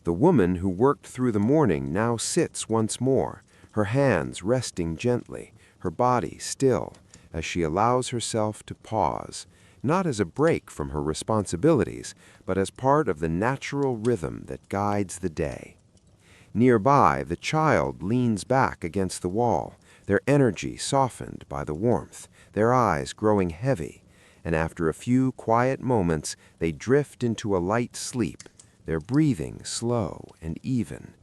The woman who worked through the morning now sits once more, her hands resting gently, her body still, as she allows herself to pause, not as a break from her responsibilities, but as part of the natural rhythm that guides the day. Nearby, the child leans back against the wall, their energy softened by the warmth, their eyes growing heavy, and after a few quiet moments, they drift into a light sleep, their breathing slow and even.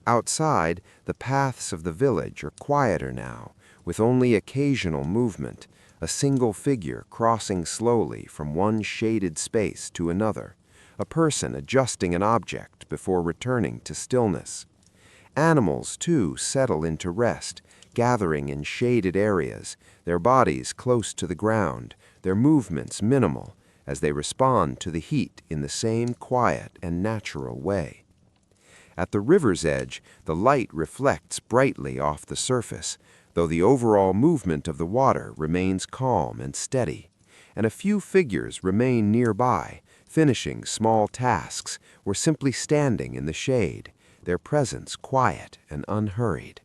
Outside, the paths of the village are quieter now, with only occasional movement, a single figure crossing slowly from one shaded space to another, a person adjusting an object before returning to stillness. Animals, too, settle into rest, gathering in shaded areas, their bodies close to the ground, their movements minimal, as they respond to the heat in the same quiet and natural way. At the river's edge, the light reflects brightly off the surface, though the overall movement of the water remains calm and steady, and a few figures remain nearby, finishing small tasks or simply standing in the shade, their presence quiet and unhurried.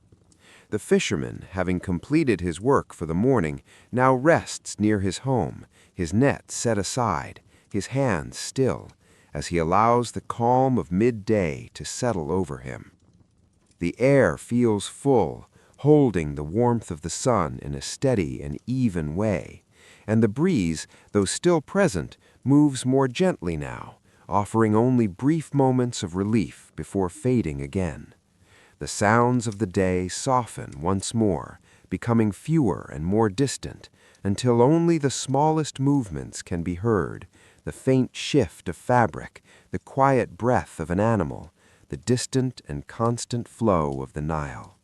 The fisherman, having completed his work for the morning, now rests near his home, his net set aside, his hands still, as he allows the calm of midday to settle over him. The air feels full, holding the warmth of the sun in a steady and even way, and the breeze, though still present, moves more gently now, offering only brief moments of relief before fading again. The sounds of the day soften once more, becoming fewer and more distant, until only the smallest movements can be heard, the faint shift of fabric, the quiet breath of an animal, the distant and constant flow of the Nile.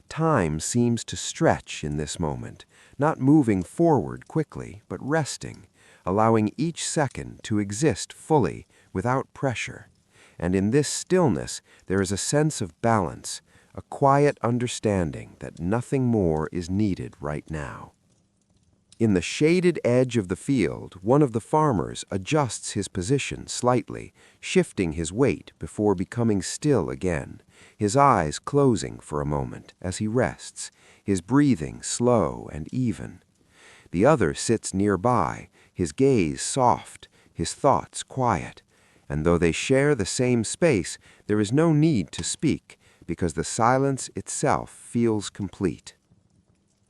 Time seems to stretch in this moment, not moving forward quickly, but resting, allowing each second to exist fully without pressure. And in this stillness there is a sense of balance, a quiet understanding that nothing more is needed right now. In the shaded edge of the field, one of the farmers adjusts his position slightly, shifting his weight before becoming still again, his eyes closing for a moment as he rests, his breathing slow and even. The other sits nearby, his gaze soft, his thoughts quiet, and though they share the same space, there is no need to speak, because the silence itself feels complete.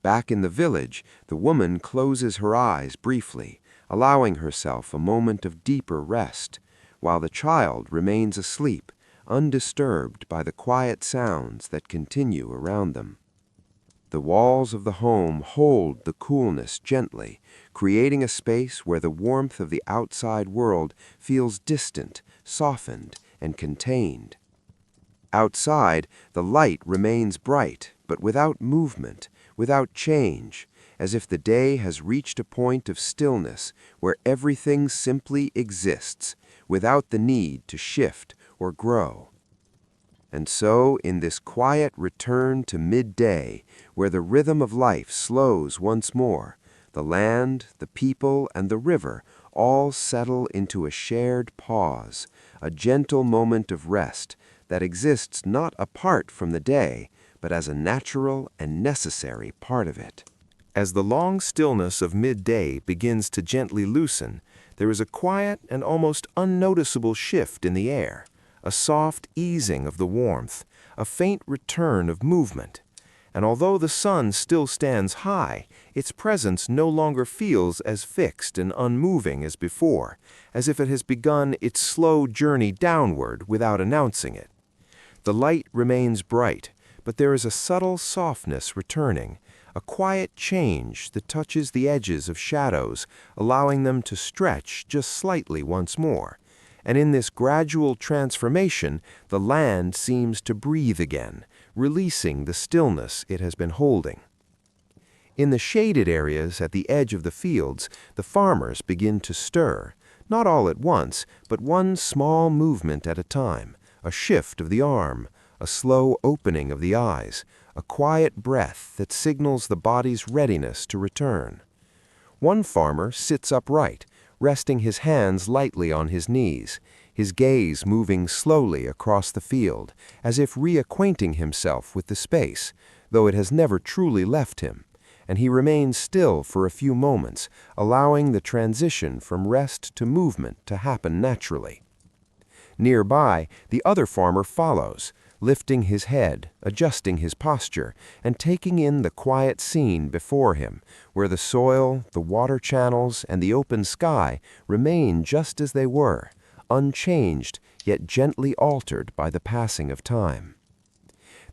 Back in the village, the woman closes her eyes briefly, allowing herself a moment of deeper rest, while the child remains asleep, undisturbed by the quiet sounds that continue around them. The walls of the home hold the coolness gently, creating a space where the warmth of the outside world feels distant, softened, and contained. Outside, the light remains bright, but without movement, without change, as if the day has reached a point of stillness where everything simply exists, without the need to shift or grow. And so, in this quiet return to midday, where the rhythm of life slows once more, the land, the people, and the river all settle into a shared pause, a gentle moment of rest that exists not apart from the day, but as a natural and necessary part of it. As the long stillness of midday begins to gently loosen, there is a quiet and almost unnoticeable shift in the air, a soft easing of the warmth, a faint return of movement. And although the sun still stands high, its presence no longer feels as fixed and unmoving as before, as if it has begun its slow journey downward without announcing it. The light remains bright, but there is a subtle softness returning, a quiet change that touches the edges of shadows, allowing them to stretch just slightly once more. And in this gradual transformation, the land seems to breathe again, releasing the stillness it has been holding. In the shaded areas at the edge of the fields, the farmers begin to stir, not all at once, but one small movement at a time, a shift of the arm, a slow opening of the eyes, a quiet breath that signals the body's readiness to return. One farmer sits upright, resting his hands lightly on his knees, his gaze moving slowly across the field, as if reacquainting himself with the space, though it has never truly left him, and he remains still for a few moments, allowing the transition from rest to movement to happen naturally. Nearby, the other farmer follows, lifting his head, adjusting his posture, and taking in the quiet scene before him, where the soil, the water channels, and the open sky remain just as they were, unchanged, yet gently altered by the passing of time.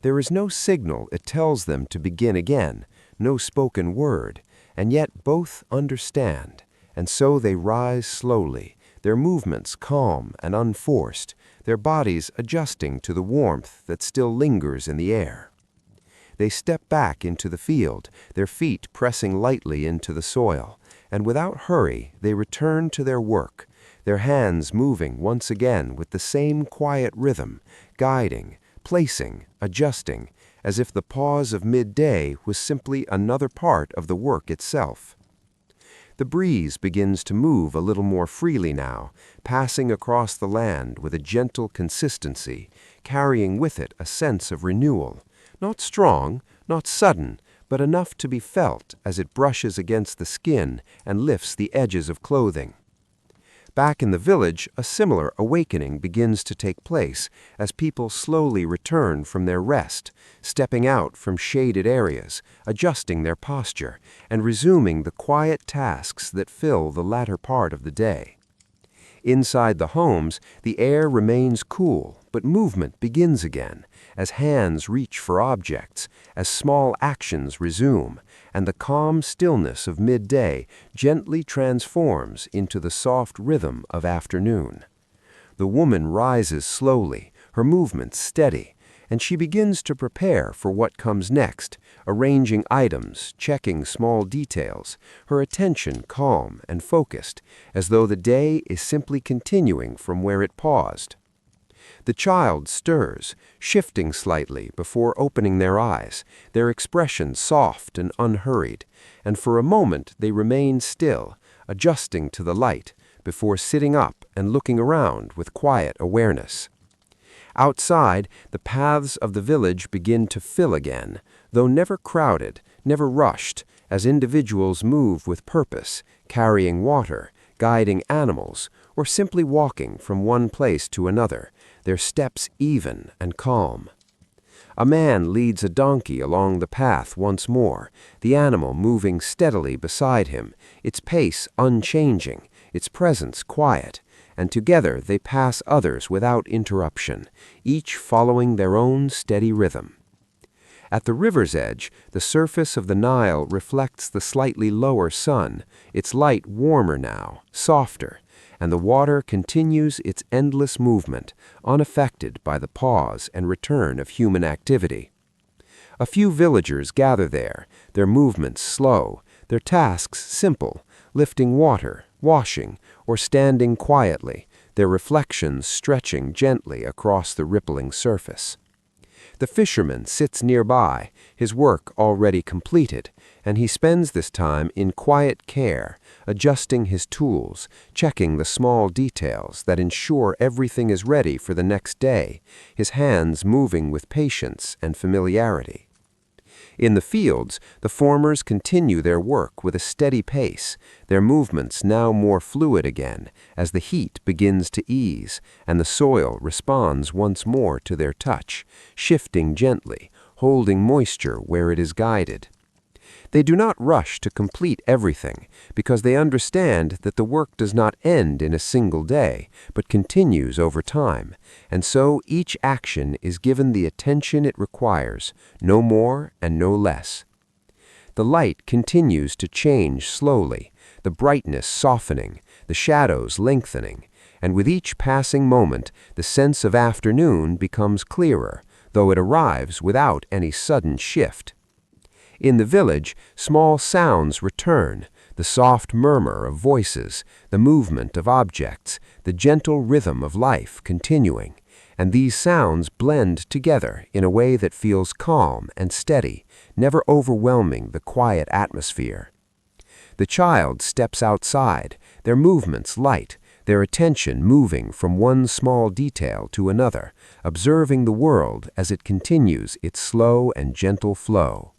There is no signal it tells them to begin again, no spoken word, and yet both understand, and so they rise slowly, their movements calm and unforced, their bodies adjusting to the warmth that still lingers in the air. They step back into the field, their feet pressing lightly into the soil, and without hurry they return to their work, their hands moving once again with the same quiet rhythm, guiding, placing, adjusting, as if the pause of midday was simply another part of the work itself. The breeze begins to move a little more freely now, passing across the land with a gentle consistency, carrying with it a sense of renewal, not strong, not sudden, but enough to be felt as it brushes against the skin and lifts the edges of clothing. Back in the village, a similar awakening begins to take place as people slowly return from their rest, stepping out from shaded areas, adjusting their posture, and resuming the quiet tasks that fill the latter part of the day. Inside the homes, the air remains cool, but movement begins again, as hands reach for objects, as small actions resume, and the calm stillness of midday gently transforms into the soft rhythm of afternoon. The woman rises slowly, her movements steady, and she begins to prepare for what comes next, arranging items, checking small details, her attention calm and focused, as though the day is simply continuing from where it paused. The child stirs, shifting slightly before opening their eyes, their expression soft and unhurried, and for a moment they remain still, adjusting to the light, before sitting up and looking around with quiet awareness. Outside, the paths of the village begin to fill again, though never crowded, never rushed, as individuals move with purpose, carrying water, guiding animals, or simply walking from one place to another, their steps even and calm. A man leads a donkey along the path once more, the animal moving steadily beside him, its pace unchanging, its presence quiet, and together they pass others without interruption, each following their own steady rhythm. At the river's edge, the surface of the Nile reflects the slightly lower sun, its light warmer now, softer, and the water continues its endless movement, unaffected by the pause and return of human activity. A few villagers gather there, their movements slow, their tasks simple, lifting water, washing, or standing quietly, their reflections stretching gently across the rippling surface. The fisherman sits nearby, his work already completed, and he spends this time in quiet care, adjusting his tools, checking the small details that ensure everything is ready for the next day, his hands moving with patience and familiarity. In the fields, the farmers continue their work with a steady pace, their movements now more fluid again, as the heat begins to ease, and the soil responds once more to their touch, shifting gently, holding moisture where it is guided. They do not rush to complete everything, because they understand that the work does not end in a single day, but continues over time, and so each action is given the attention it requires, no more and no less. The light continues to change slowly, the brightness softening, the shadows lengthening, and with each passing moment, the sense of afternoon becomes clearer, though it arrives without any sudden shift. In the village, small sounds return, the soft murmur of voices, the movement of objects, the gentle rhythm of life continuing, and these sounds blend together in a way that feels calm and steady, never overwhelming the quiet atmosphere. The child steps outside, their movements light, their attention moving from one small detail to another, observing the world as it continues its slow and gentle flow.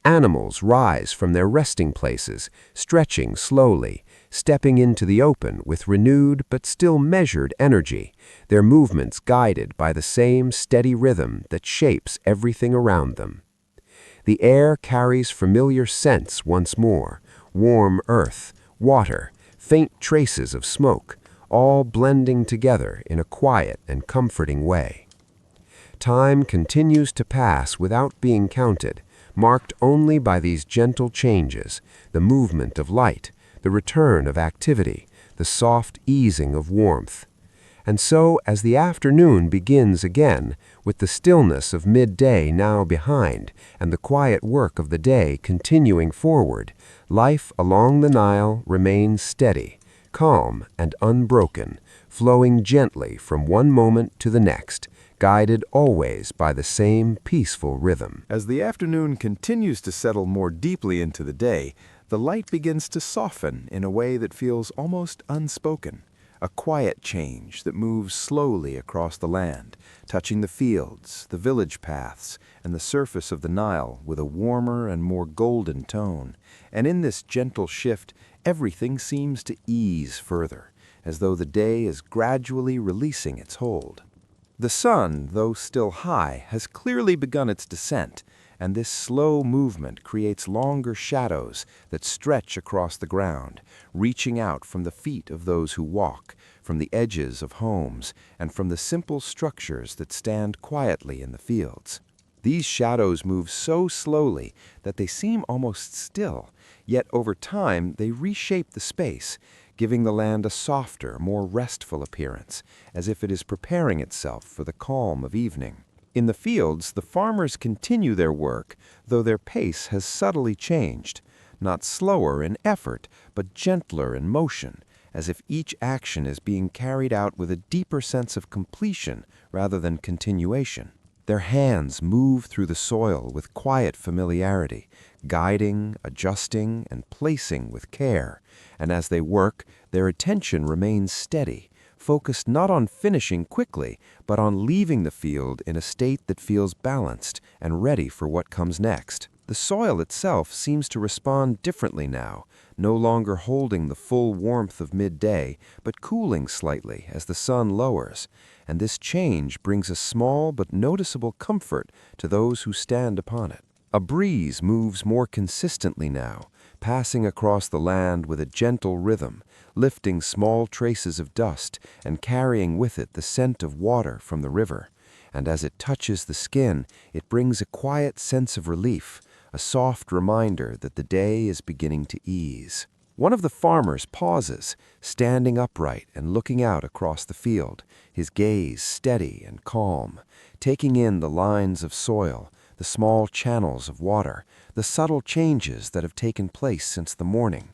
Animals rise from their resting places, stretching slowly, stepping into the open with renewed but still measured energy, their movements guided by the same steady rhythm that shapes everything around them. The air carries familiar scents once more, warm earth, water, faint traces of smoke, all blending together in a quiet and comforting way. Time continues to pass without being counted, marked only by these gentle changes, the movement of light, the return of activity, the soft easing of warmth. And so, as the afternoon begins again, with the stillness of midday now behind, and the quiet work of the day continuing forward, life along the Nile remains steady, calm and unbroken, flowing gently from one moment to the next, guided always by the same peaceful rhythm. As the afternoon continues to settle more deeply into the day, the light begins to soften in a way that feels almost unspoken. A quiet change that moves slowly across the land, touching the fields, the village paths, and the surface of the Nile with a warmer and more golden tone. And in this gentle shift, everything seems to ease further, as though the day is gradually releasing its hold. The sun, though still high, has clearly begun its descent, and this slow movement creates longer shadows that stretch across the ground, reaching out from the feet of those who walk, from the edges of homes, and from the simple structures that stand quietly in the fields. These shadows move so slowly that they seem almost still, yet over time they reshape the space, giving the land a softer, more restful appearance, as if it is preparing itself for the calm of evening. In the fields, the farmers continue their work, though their pace has subtly changed, not slower in effort, but gentler in motion, as if each action is being carried out with a deeper sense of completion rather than continuation. Their hands move through the soil with quiet familiarity, guiding, adjusting, and placing with care, and as they work, their attention remains steady, focused not on finishing quickly, but on leaving the field in a state that feels balanced and ready for what comes next. The soil itself seems to respond differently now, no longer holding the full warmth of midday, but cooling slightly as the sun lowers, and this change brings a small but noticeable comfort to those who stand upon it. A breeze moves more consistently now, passing across the land with a gentle rhythm, lifting small traces of dust and carrying with it the scent of water from the river. And as it touches the skin, it brings a quiet sense of relief, a soft reminder that the day is beginning to ease. One of the farmers pauses, standing upright and looking out across the field, his gaze steady and calm, taking in the lines of soil, the small channels of water, the subtle changes that have taken place since the morning.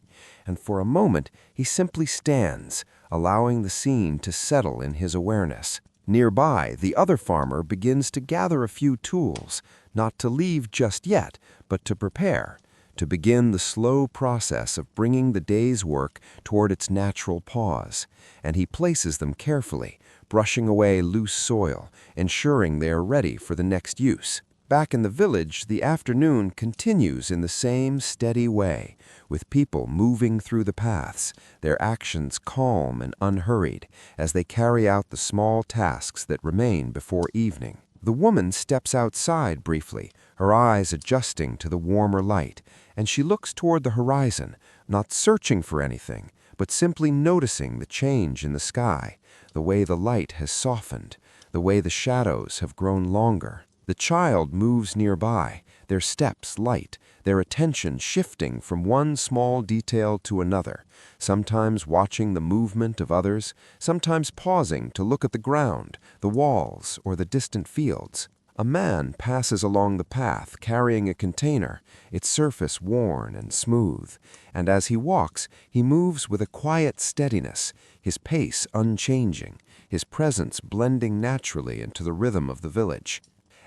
And for a moment, he simply stands, allowing the scene to settle in his awareness. Nearby, the other farmer begins to gather a few tools, not to leave just yet, but to prepare, to begin the slow process of bringing the day's work toward its natural pause. And he places them carefully, brushing away loose soil, ensuring they are ready for the next use. Back in the village, the afternoon continues in the same steady way, with people moving through the paths, their actions calm and unhurried, as they carry out the small tasks that remain before evening. The woman steps outside briefly, her eyes adjusting to the warmer light, and she looks toward the horizon, not searching for anything, but simply noticing the change in the sky, the way the light has softened, the way the shadows have grown longer. The child moves nearby, their steps light, their attention shifting from one small detail to another, sometimes watching the movement of others, sometimes pausing to look at the ground, the walls, or the distant fields. A man passes along the path carrying a container, its surface worn and smooth, and as he walks, he moves with a quiet steadiness, his pace unchanging, his presence blending naturally into the rhythm of the village.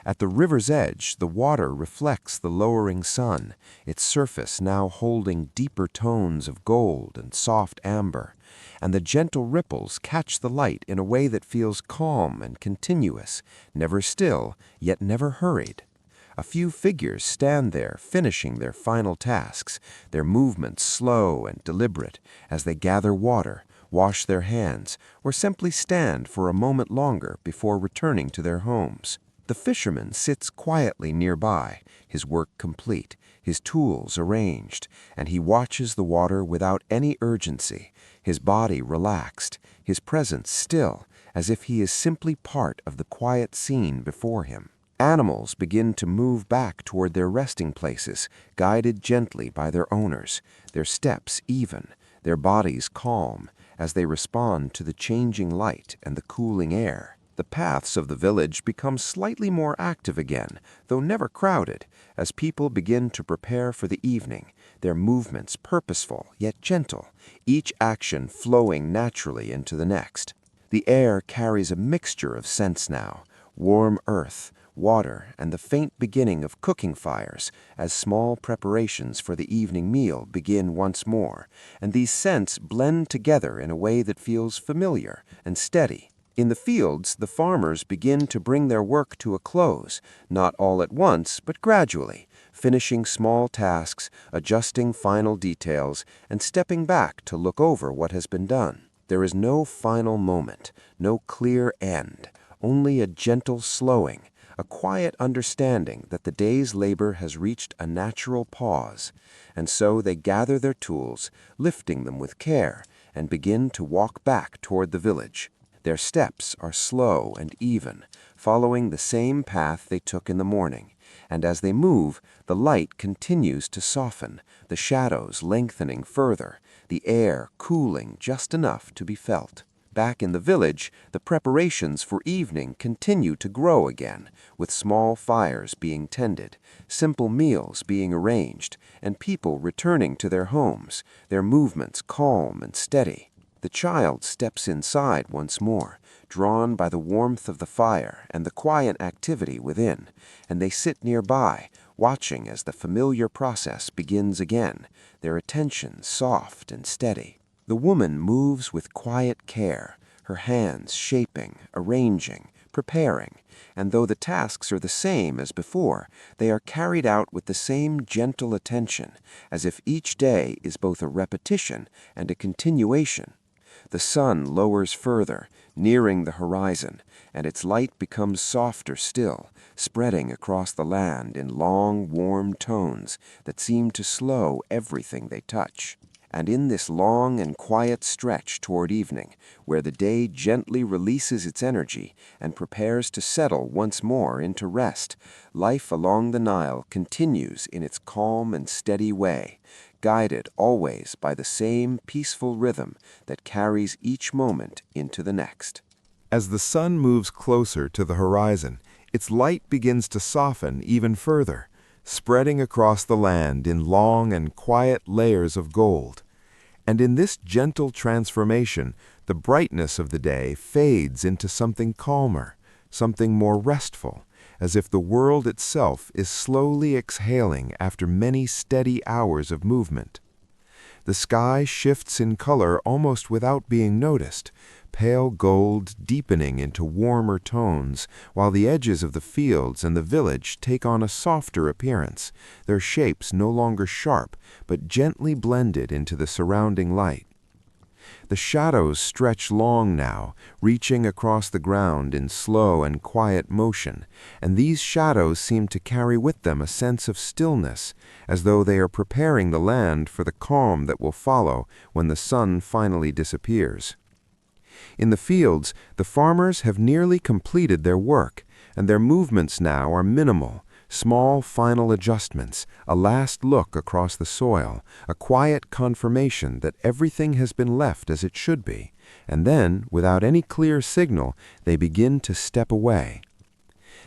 At the river's edge, the water reflects the lowering sun, its surface now holding deeper tones of gold and soft amber, and the gentle ripples catch the light in a way that feels calm and continuous, never still, yet never hurried. A few figures stand there finishing their final tasks, their movements slow and deliberate as they gather water, wash their hands, or simply stand for a moment longer before returning to their homes. The fisherman sits quietly nearby, his work complete, his tools arranged, and he watches the water without any urgency, his body relaxed, his presence still, as if he is simply part of the quiet scene before him. Animals begin to move back toward their resting places, guided gently by their owners, their steps even, their bodies calm, as they respond to the changing light and the cooling air. The paths of the village become slightly more active again, though never crowded, as people begin to prepare for the evening, their movements purposeful yet gentle, each action flowing naturally into the next. The air carries a mixture of scents now, warm earth, water, and the faint beginning of cooking fires as small preparations for the evening meal begin once more, and these scents blend together in a way that feels familiar and steady. In the fields, the farmers begin to bring their work to a close, not all at once, but gradually, finishing small tasks, adjusting final details, and stepping back to look over what has been done. There is no final moment, no clear end, only a gentle slowing, a quiet understanding that the day's labor has reached a natural pause, and so they gather their tools, lifting them with care, and begin to walk back toward the village. Their steps are slow and even, following the same path they took in the morning, and as they move, the light continues to soften, the shadows lengthening further, the air cooling just enough to be felt. Back in the village, the preparations for evening continue to grow again, with small fires being tended, simple meals being arranged, and people returning to their homes, their movements calm and steady. The child steps inside once more, drawn by the warmth of the fire and the quiet activity within, and they sit nearby, watching as the familiar process begins again, their attention soft and steady. The woman moves with quiet care, her hands shaping, arranging, preparing, and though the tasks are the same as before, they are carried out with the same gentle attention, as if each day is both a repetition and a continuation. The sun lowers further, nearing the horizon, and its light becomes softer still, spreading across the land in long, warm tones that seem to slow everything they touch. And in this long and quiet stretch toward evening, where the day gently releases its energy and prepares to settle once more into rest, life along the Nile continues in its calm and steady way, guided always by the same peaceful rhythm that carries each moment into the next. As the sun moves closer to the horizon, its light begins to soften even further, spreading across the land in long and quiet layers of gold. And in this gentle transformation, the brightness of the day fades into something calmer, something more restful, as if the world itself is slowly exhaling after many steady hours of movement. The sky shifts in color almost without being noticed, pale gold deepening into warmer tones, while the edges of the fields and the village take on a softer appearance, their shapes no longer sharp, but gently blended into the surrounding light. The shadows stretch long now, reaching across the ground in slow and quiet motion, and these shadows seem to carry with them a sense of stillness, as though they are preparing the land for the calm that will follow when the sun finally disappears. In the fields, the farmers have nearly completed their work, and their movements now are minimal, small final adjustments, a last look across the soil, a quiet confirmation that everything has been left as it should be, and then, without any clear signal, they begin to step away.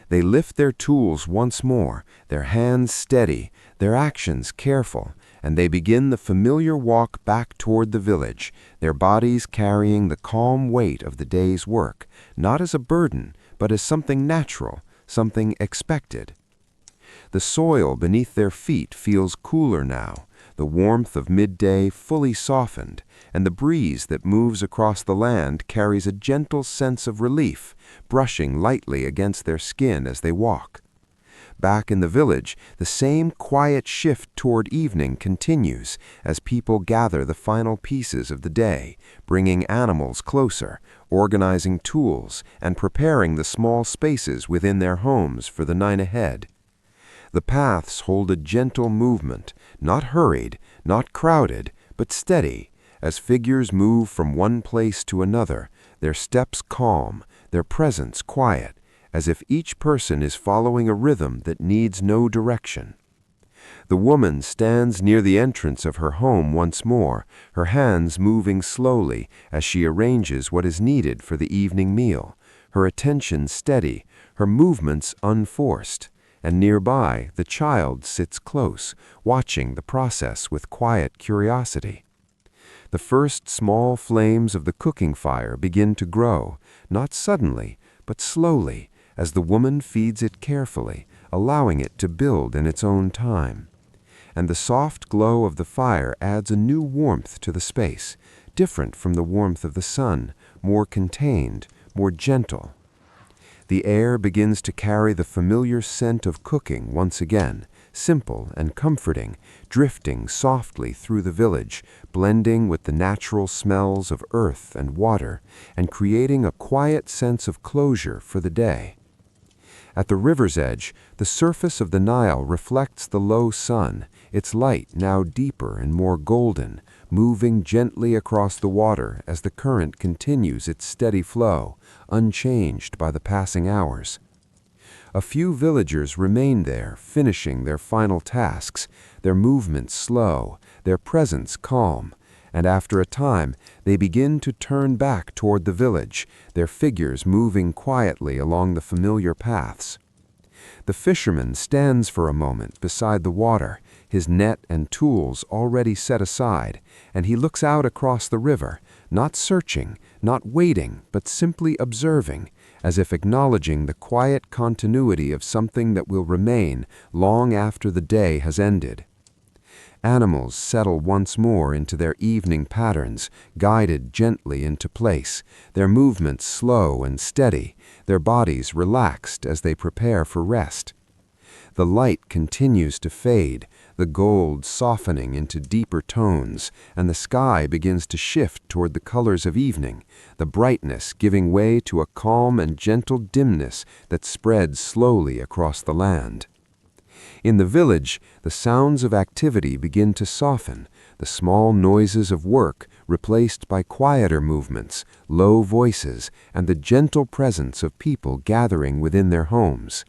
They lift their tools once more, their hands steady, their actions careful, and they begin the familiar walk back toward the village, their bodies carrying the calm weight of the day's work, not as a burden, but as something natural, something expected. The soil beneath their feet feels cooler now, the warmth of midday fully softened, and the breeze that moves across the land carries a gentle sense of relief, brushing lightly against their skin as they walk. Back in the village, the same quiet shift toward evening continues as people gather the final pieces of the day, bringing animals closer, organizing tools, and preparing the small spaces within their homes for the night ahead. The paths hold a gentle movement, not hurried, not crowded, but steady, as figures move from one place to another, their steps calm, their presence quiet, as if each person is following a rhythm that needs no direction. The woman stands near the entrance of her home once more, her hands moving slowly as she arranges what is needed for the evening meal, her attention steady, her movements unforced. And nearby, the child sits close, watching the process with quiet curiosity. The first small flames of the cooking fire begin to grow, not suddenly, but slowly, as the woman feeds it carefully, allowing it to build in its own time. And the soft glow of the fire adds a new warmth to the space, different from the warmth of the sun, more contained, more gentle. The air begins to carry the familiar scent of cooking once again, simple and comforting, drifting softly through the village, blending with the natural smells of earth and water, and creating a quiet sense of closure for the day. At the river's edge, the surface of the Nile reflects the low sun, its light now deeper and more golden, moving gently across the water as the current continues its steady flow, unchanged by the passing hours. A few villagers remain there, finishing their final tasks, their movements slow, their presence calm, and after a time they begin to turn back toward the village, their figures moving quietly along the familiar paths. The fisherman stands for a moment beside the water, his net and tools already set aside, and he looks out across the river, not searching, not waiting, but simply observing, as if acknowledging the quiet continuity of something that will remain long after the day has ended. Animals settle once more into their evening patterns, guided gently into place, their movements slow and steady, their bodies relaxed as they prepare for rest. The light continues to fade, the gold softening into deeper tones, and the sky begins to shift toward the colors of evening, the brightness giving way to a calm and gentle dimness that spreads slowly across the land. In the village, the sounds of activity begin to soften, the small noises of work replaced by quieter movements, low voices, and the gentle presence of people gathering within their homes.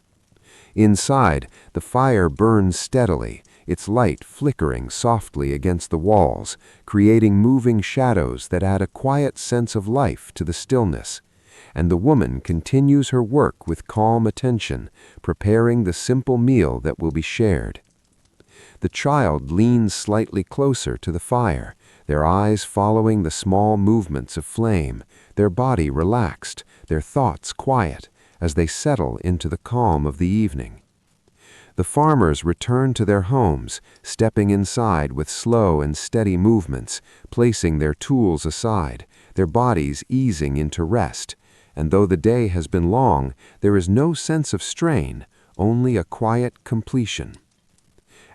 Inside, the fire burns steadily, its light flickering softly against the walls, creating moving shadows that add a quiet sense of life to the stillness. And the woman continues her work with calm attention, preparing the simple meal that will be shared. The child leans slightly closer to the fire, their eyes following the small movements of flame, their body relaxed, their thoughts quiet, as they settle into the calm of the evening. The farmers return to their homes, stepping inside with slow and steady movements, placing their tools aside, their bodies easing into rest. And though the day has been long, there is no sense of strain, only a quiet completion.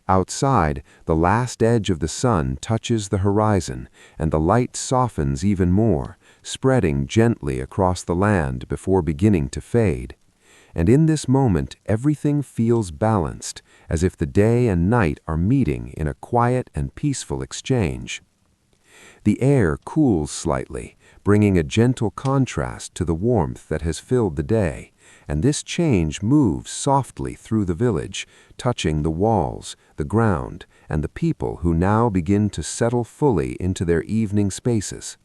Outside, the last edge of the sun touches the horizon, and the light softens even more, spreading gently across the land before beginning to fade. And in this moment, everything feels balanced, as if the day and night are meeting in a quiet and peaceful exchange. The air cools slightly, bringing a gentle contrast to the warmth that has filled the day, and this change moves softly through the village, touching the walls, the ground, and the people who now begin to settle fully into their evening spaces.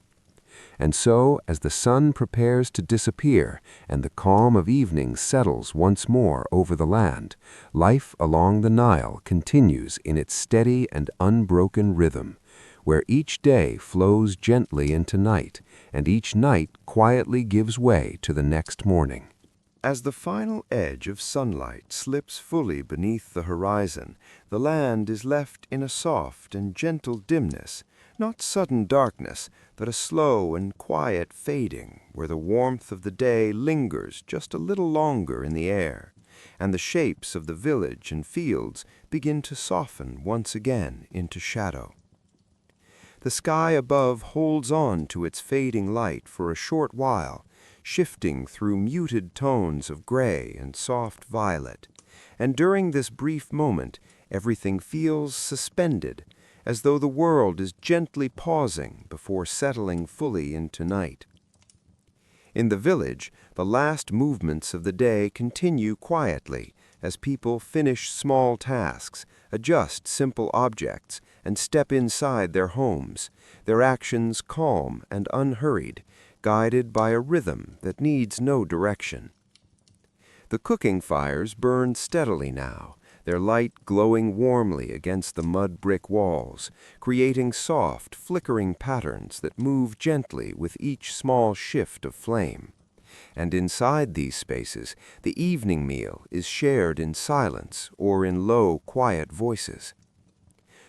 And so, as the sun prepares to disappear and the calm of evening settles once more over the land, life along the Nile continues in its steady and unbroken rhythm, where each day flows gently into night, and each night quietly gives way to the next morning. As the final edge of sunlight slips fully beneath the horizon, the land is left in a soft and gentle dimness, not sudden darkness, but a slow and quiet fading, where the warmth of the day lingers just a little longer in the air, and the shapes of the village and fields begin to soften once again into shadow. The sky above holds on to its fading light for a short while, shifting through muted tones of gray and soft violet, and during this brief moment everything feels suspended, as though the world is gently pausing before settling fully into night. In the village, the last movements of the day continue quietly, as people finish small tasks, adjust simple objects, and step inside their homes, their actions calm and unhurried, guided by a rhythm that needs no direction. The cooking fires burn steadily now, their light glowing warmly against the mud brick walls, creating soft, flickering patterns that move gently with each small shift of flame. And inside these spaces, the evening meal is shared in silence or in low, quiet voices.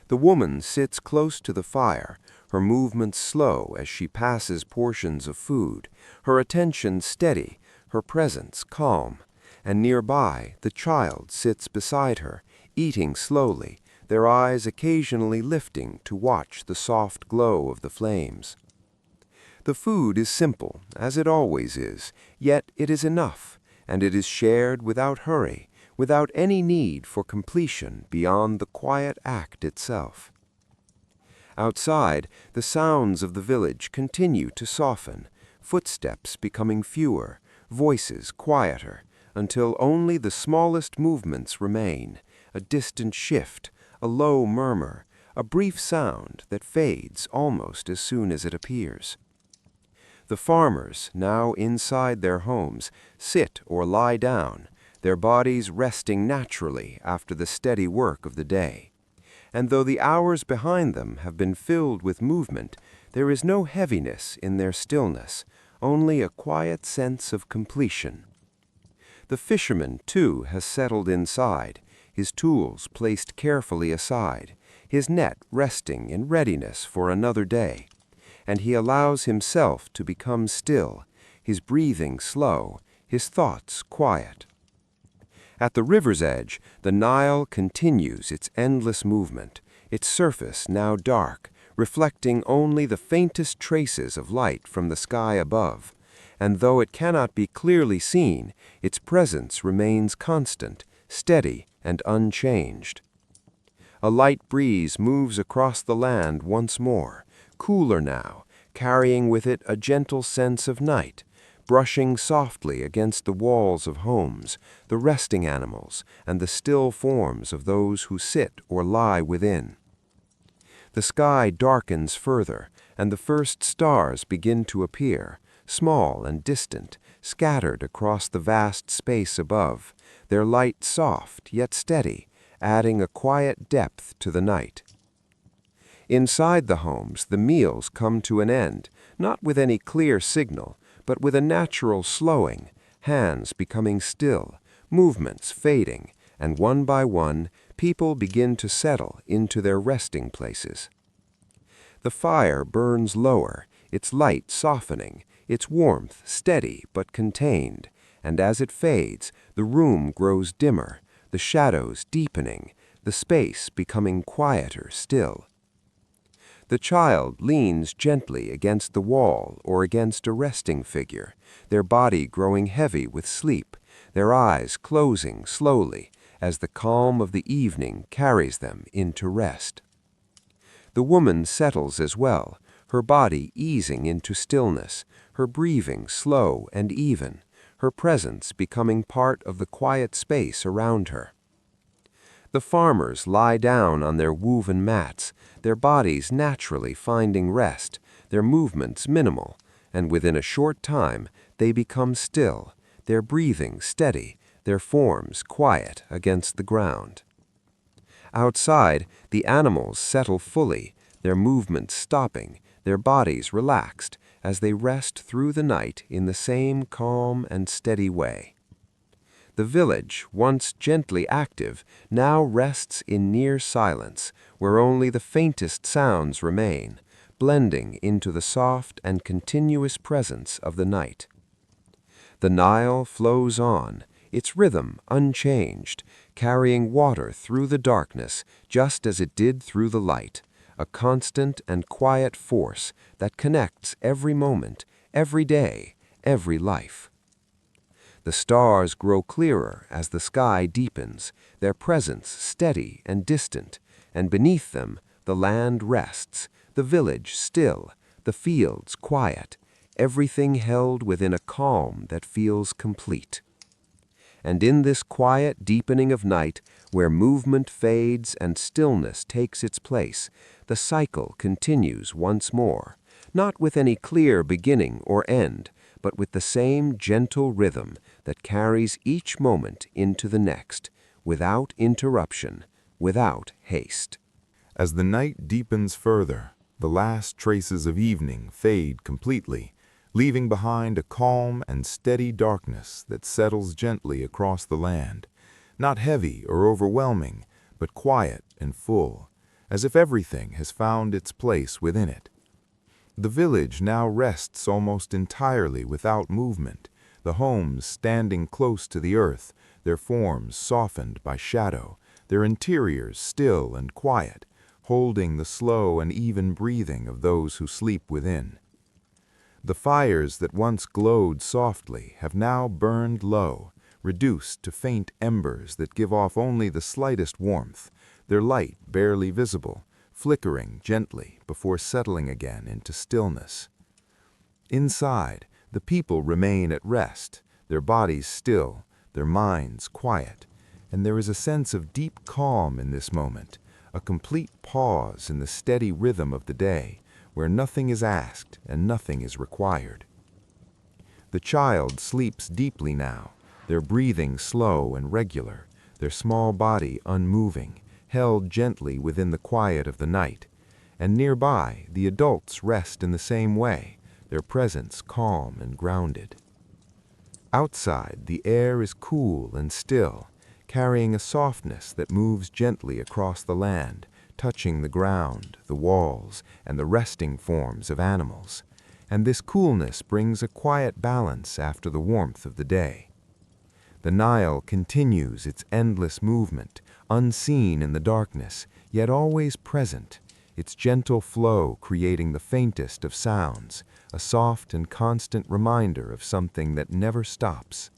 The woman sits close to the fire, her movements slow as she passes portions of food, her attention steady, her presence calm. And nearby, the child sits beside her, eating slowly, their eyes occasionally lifting to watch the soft glow of the flames. The food is simple, as it always is, yet it is enough, and it is shared without hurry, without any need for completion beyond the quiet act itself. Outside, the sounds of the village continue to soften, footsteps becoming fewer, voices quieter, until only the smallest movements remain, a distant shift, a low murmur, a brief sound that fades almost as soon as it appears. The farmers, now inside their homes, sit or lie down, their bodies resting naturally after the steady work of the day. And though the hours behind them have been filled with movement, there is no heaviness in their stillness, only a quiet sense of completion. The fisherman, too, has settled inside, his tools placed carefully aside, his net resting in readiness for another day, and he allows himself to become still, his breathing slow, his thoughts quiet. At the river's edge, the Nile continues its endless movement, its surface now dark, reflecting only the faintest traces of light from the sky above, and though it cannot be clearly seen, its presence remains constant, steady, and unchanged. A light breeze moves across the land once more, cooler now, carrying with it a gentle sense of night, brushing softly against the walls of homes, the resting animals, and the still forms of those who sit or lie within. The sky darkens further, and the first stars begin to appear, small and distant, scattered across the vast space above, their light soft yet steady, adding a quiet depth to the night. Inside the homes, the meals come to an end, not with any clear signal, but with a natural slowing, hands becoming still, movements fading, and one by one, people begin to settle into their resting places. The fire burns lower, its light softening, its warmth steady but contained, and as it fades, the room grows dimmer, the shadows deepening, the space becoming quieter still. The child leans gently against the wall or against a resting figure, their body growing heavy with sleep, their eyes closing slowly as the calm of the evening carries them into rest. The woman settles as well, her body easing into stillness, her breathing slow and even, her presence becoming part of the quiet space around her. The farmers lie down on their woven mats, their bodies naturally finding rest, their movements minimal, and within a short time they become still, their breathing steady, their forms quiet against the ground. Outside, the animals settle fully, their movements stopping, their bodies relaxed, as they rest through the night in the same calm and steady way. The village, once gently active, now rests in near silence, where only the faintest sounds remain, blending into the soft and continuous presence of the night. The Nile flows on, its rhythm unchanged, carrying water through the darkness just as it did through the light, a constant and quiet force that connects every moment, every day, every life. The stars grow clearer as the sky deepens, their presence steady and distant, and beneath them the land rests, the village still, the fields quiet, everything held within a calm that feels complete. And in this quiet deepening of night, where movement fades and stillness takes its place, the cycle continues once more, not with any clear beginning or end, but with the same gentle rhythm that carries each moment into the next, without interruption, without haste. As the night deepens further, the last traces of evening fade completely, leaving behind a calm and steady darkness that settles gently across the land, not heavy or overwhelming, but quiet and full, as if everything has found its place within it. The village now rests almost entirely without movement, the homes standing close to the earth, their forms softened by shadow, their interiors still and quiet, holding the slow and even breathing of those who sleep within. The fires that once glowed softly have now burned low, reduced to faint embers that give off only the slightest warmth, their light barely visible, flickering gently before settling again into stillness. Inside, the people remain at rest, their bodies still, their minds quiet, and there is a sense of deep calm in this moment, a complete pause in the steady rhythm of the day, where nothing is asked and nothing is required. The child sleeps deeply now, their breathing slow and regular, their small body unmoving, held gently within the quiet of the night, and nearby the adults rest in the same way, their presence calm and grounded. Outside, the air is cool and still, carrying a softness that moves gently across the land, touching the ground, the walls, and the resting forms of animals, and this coolness brings a quiet balance after the warmth of the day. The Nile continues its endless movement, unseen in the darkness, yet always present, its gentle flow creating the faintest of sounds, a soft and constant reminder of something that never stops.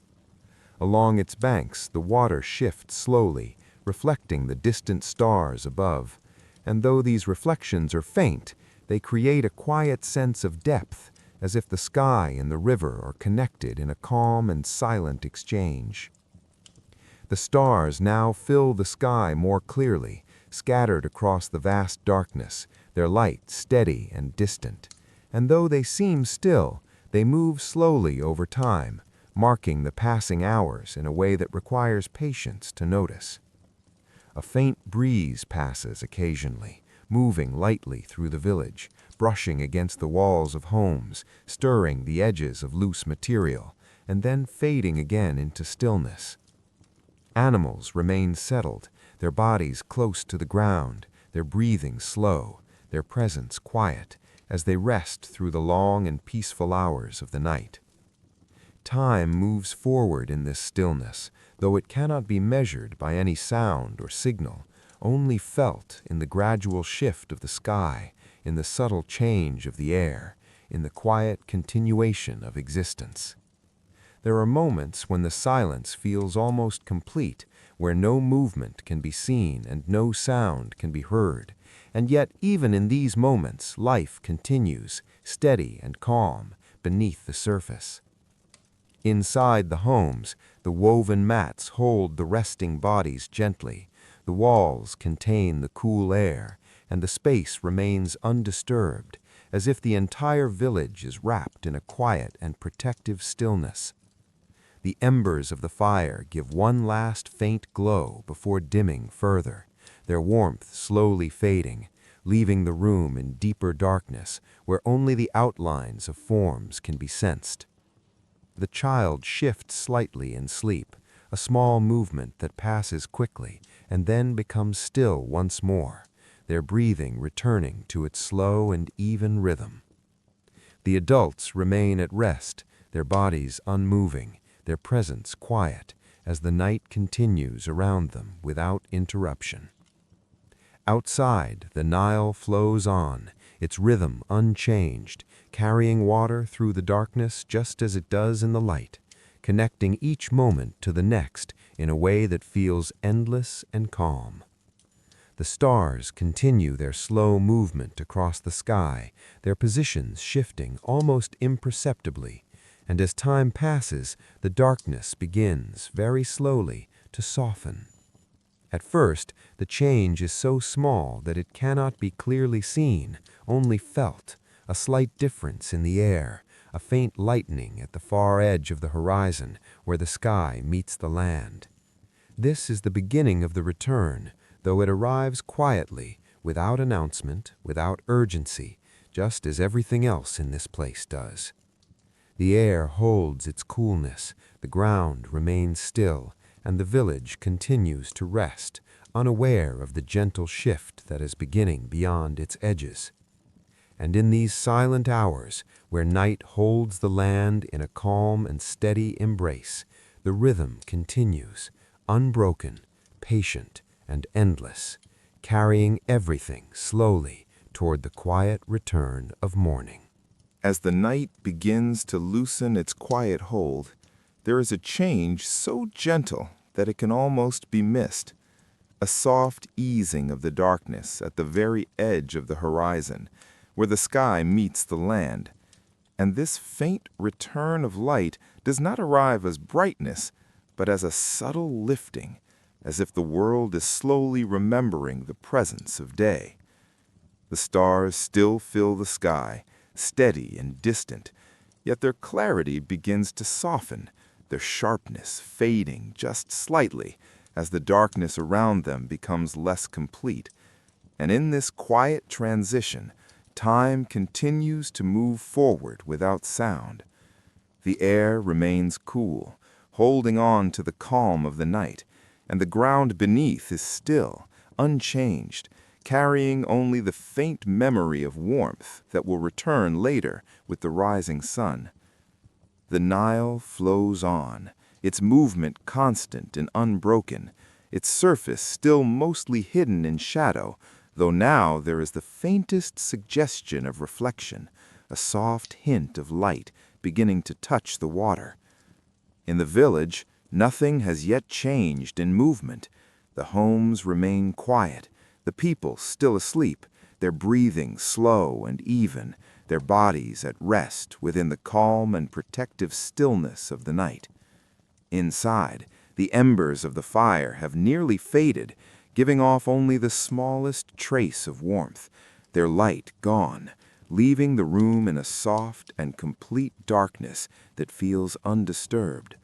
Along its banks, the water shifts slowly, reflecting the distant stars above, and though these reflections are faint, they create a quiet sense of depth, as if the sky and the river are connected in a calm and silent exchange. The stars now fill the sky more clearly, scattered across the vast darkness, their light steady and distant, and though they seem still, they move slowly over time, marking the passing hours in a way that requires patience to notice. A faint breeze passes occasionally, moving lightly through the village, brushing against the walls of homes, stirring the edges of loose material, and then fading again into stillness. Animals remain settled, their bodies close to the ground, their breathing slow, their presence quiet, as they rest through the long and peaceful hours of the night. Time moves forward in this stillness, though it cannot be measured by any sound or signal, only felt in the gradual shift of the sky, in the subtle change of the air, in the quiet continuation of existence. There are moments when the silence feels almost complete, where no movement can be seen and no sound can be heard, and yet even in these moments life continues, steady and calm, beneath the surface. Inside the homes, the woven mats hold the resting bodies gently, the walls contain the cool air, and the space remains undisturbed, as if the entire village is wrapped in a quiet and protective stillness. The embers of the fire give one last faint glow before dimming further, their warmth slowly fading, leaving the room in deeper darkness where only the outlines of forms can be sensed. The child shifts slightly in sleep, a small movement that passes quickly and then becomes still once more, their breathing returning to its slow and even rhythm. The adults remain at rest, their bodies unmoving, their presence quiet, as the night continues around them without interruption. Outside, the Nile flows on, its rhythm unchanged, carrying water through the darkness just as it does in the light, connecting each moment to the next in a way that feels endless and calm. The stars continue their slow movement across the sky, their positions shifting almost imperceptibly, and as time passes, the darkness begins, very slowly, to soften. At first, the change is so small that it cannot be clearly seen, only felt, a slight difference in the air, a faint lightening at the far edge of the horizon where the sky meets the land. This is the beginning of the return, though it arrives quietly, without announcement, without urgency, just as everything else in this place does. The air holds its coolness, the ground remains still, and the village continues to rest, unaware of the gentle shift that is beginning beyond its edges. And in these silent hours, where night holds the land in a calm and steady embrace, the rhythm continues, unbroken, patient, and endless, carrying everything slowly toward the quiet return of morning. As the night begins to loosen its quiet hold, there is a change so gentle that it can almost be missed. A soft easing of the darkness at the very edge of the horizon, where the sky meets the land. And this faint return of light does not arrive as brightness, but as a subtle lifting, as if the world is slowly remembering the presence of day. The stars still fill the sky, steady and distant, yet their clarity begins to soften, their sharpness fading just slightly as the darkness around them becomes less complete. And in this quiet transition, time continues to move forward without sound. The air remains cool, holding on to the calm of the night, and the ground beneath is still, unchanged, carrying only the faint memory of warmth that will return later with the rising sun. The Nile flows on, its movement constant and unbroken, its surface still mostly hidden in shadow, though now there is the faintest suggestion of reflection, a soft hint of light beginning to touch the water. In the village, nothing has yet changed in movement. The homes remain quiet, the people still asleep, their breathing slow and even, their bodies at rest within the calm and protective stillness of the night. Inside, the embers of the fire have nearly faded, giving off only the smallest trace of warmth, their light gone, leaving the room in a soft and complete darkness that feels undisturbed.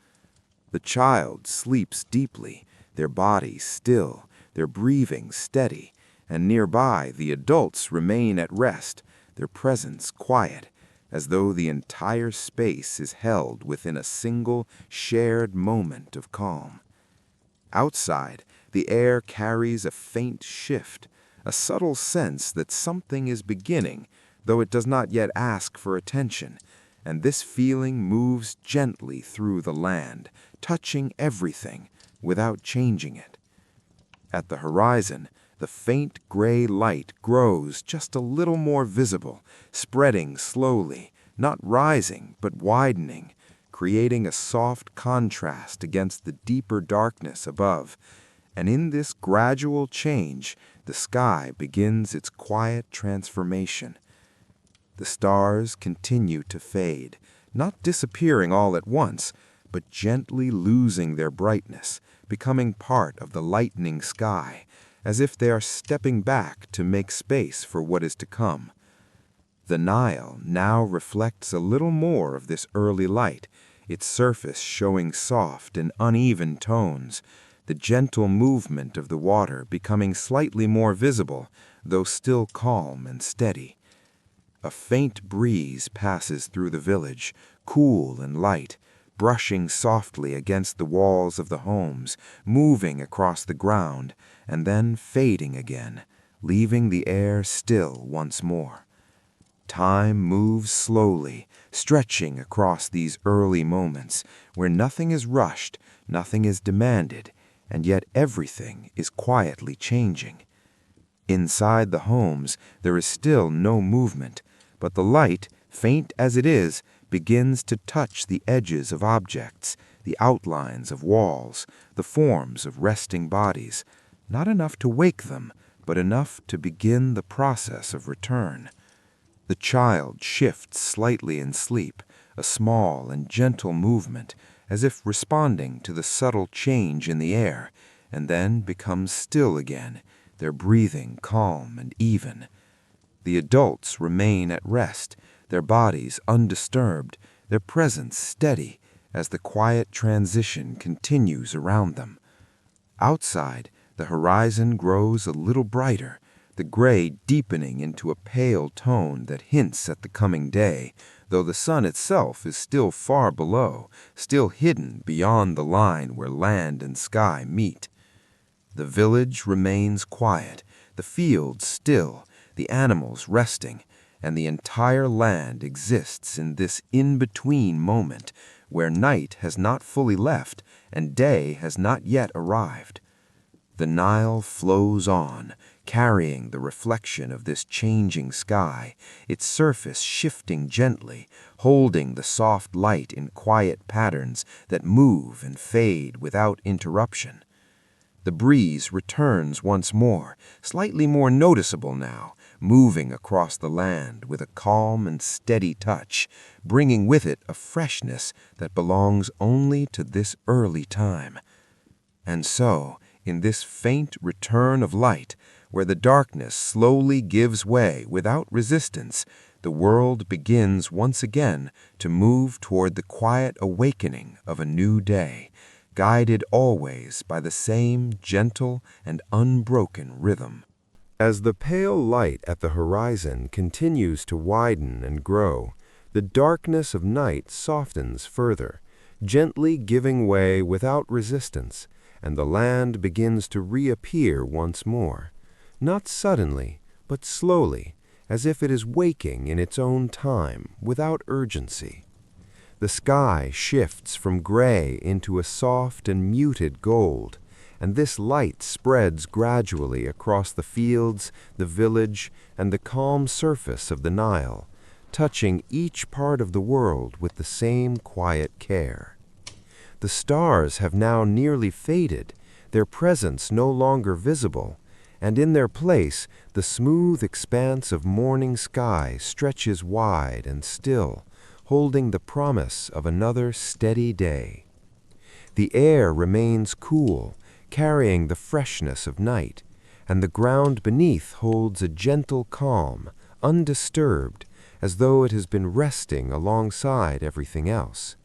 The child sleeps deeply, their body still, their breathing steady, and nearby the adults remain at rest, their presence quiet, as though the entire space is held within a single shared moment of calm. Outside, the air carries a faint shift, a subtle sense that something is beginning, though it does not yet ask for attention, and this feeling moves gently through the land, touching everything without changing it. At the horizon, the faint gray light grows just a little more visible, spreading slowly, not rising but widening, creating a soft contrast against the deeper darkness above. And in this gradual change, the sky begins its quiet transformation. The stars continue to fade, not disappearing all at once, but gently losing their brightness, becoming part of the lightening sky, as if they are stepping back to make space for what is to come. The Nile now reflects a little more of this early light, its surface showing soft and uneven tones, the gentle movement of the water becoming slightly more visible, though still calm and steady. A faint breeze passes through the village, cool and light, brushing softly against the walls of the homes, moving across the ground, and then fading again, leaving the air still once more. Time moves slowly, stretching across these early moments, where nothing is rushed, nothing is demanded, and yet everything is quietly changing. Inside the homes, there is still no movement, but the light, faint as it is, begins to touch the edges of objects, the outlines of walls, the forms of resting bodies, not enough to wake them, but enough to begin the process of return. The child shifts slightly in sleep, a small and gentle movement, as if responding to the subtle change in the air, and then becomes still again, their breathing calm and even. The adults remain at rest, their bodies undisturbed, their presence steady, as the quiet transition continues around them. Outside, the horizon grows a little brighter, the gray deepening into a pale tone that hints at the coming day, though the sun itself is still far below, still hidden beyond the line where land and sky meet. The village remains quiet, the fields still, the animals resting, and the entire land exists in this in-between moment where night has not fully left and day has not yet arrived. The Nile flows on, carrying the reflection of this changing sky, its surface shifting gently, holding the soft light in quiet patterns that move and fade without interruption. The breeze returns once more, slightly more noticeable now, moving across the land with a calm and steady touch, bringing with it a freshness that belongs only to this early time. And so, in this faint return of light, where the darkness slowly gives way without resistance, the world begins once again to move toward the quiet awakening of a new day, guided always by the same gentle and unbroken rhythm. As the pale light at the horizon continues to widen and grow, the darkness of night softens further, gently giving way without resistance, and the land begins to reappear once more, not suddenly, but slowly, as if it is waking in its own time, without urgency. The sky shifts from gray into a soft and muted gold, and this light spreads gradually across the fields, the village, and the calm surface of the Nile, touching each part of the world with the same quiet care. The stars have now nearly faded, their presence no longer visible, and in their place the smooth expanse of morning sky stretches wide and still, holding the promise of another steady day. The air remains cool, carrying the freshness of night, and the ground beneath holds a gentle calm, undisturbed, as though it has been resting alongside everything else.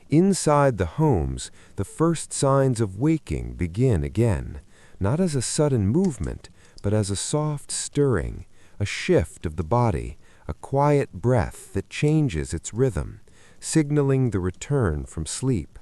Inside the homes, the first signs of waking begin again, not as a sudden movement, but as a soft stirring, a shift of the body, a quiet breath that changes its rhythm, signaling the return from sleep.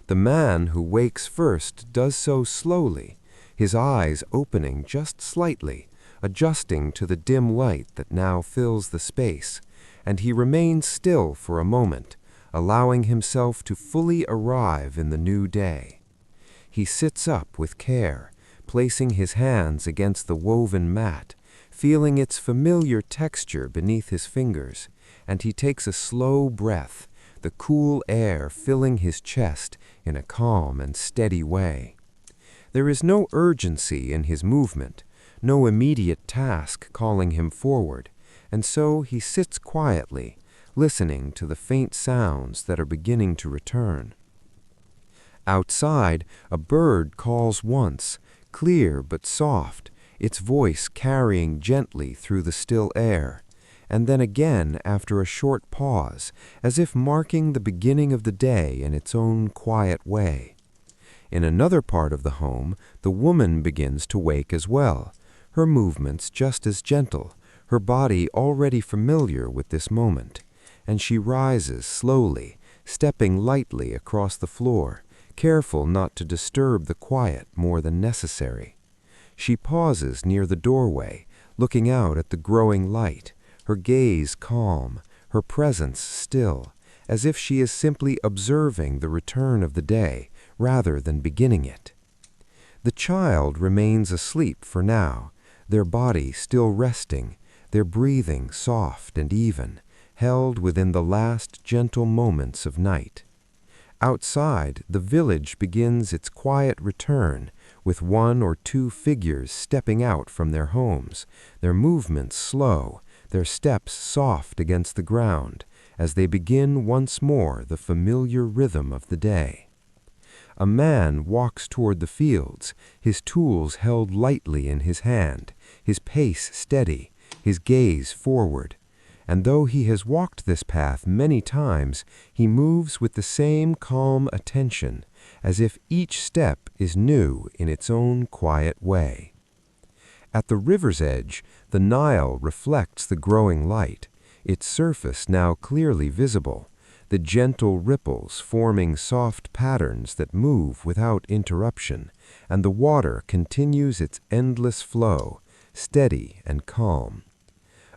The man who wakes first does so slowly, his eyes opening just slightly, adjusting to the dim light that now fills the space, and he remains still for a moment, allowing himself to fully arrive in the new day. He sits up with care, placing his hands against the woven mat, feeling its familiar texture beneath his fingers, and he takes a slow breath, the cool air filling his chest in a calm and steady way. There is no urgency in his movement, no immediate task calling him forward, and so he sits quietly, listening to the faint sounds that are beginning to return. Outside, a bird calls once, clear but soft, its voice carrying gently through the still air, and then again after a short pause, as if marking the beginning of the day in its own quiet way. In another part of the home, the woman begins to wake as well, her movements just as gentle, her body already familiar with this moment, and she rises slowly, stepping lightly across the floor, careful not to disturb the quiet more than necessary. She pauses near the doorway, looking out at the growing light, her gaze calm, her presence still, as if she is simply observing the return of the day rather than beginning it. The child remains asleep for now, their body still resting, their breathing soft and even, held within the last gentle moments of night. Outside, the village begins its quiet return, with one or two figures stepping out from their homes, their movements slow, their steps soft against the ground, as they begin once more the familiar rhythm of the day. A man walks toward the fields, his tools held lightly in his hand, his pace steady, his gaze forward. And though he has walked this path many times, he moves with the same calm attention, as if each step is new in its own quiet way. At the river's edge, the Nile reflects the growing light, its surface now clearly visible, the gentle ripples forming soft patterns that move without interruption, and the water continues its endless flow, steady and calm.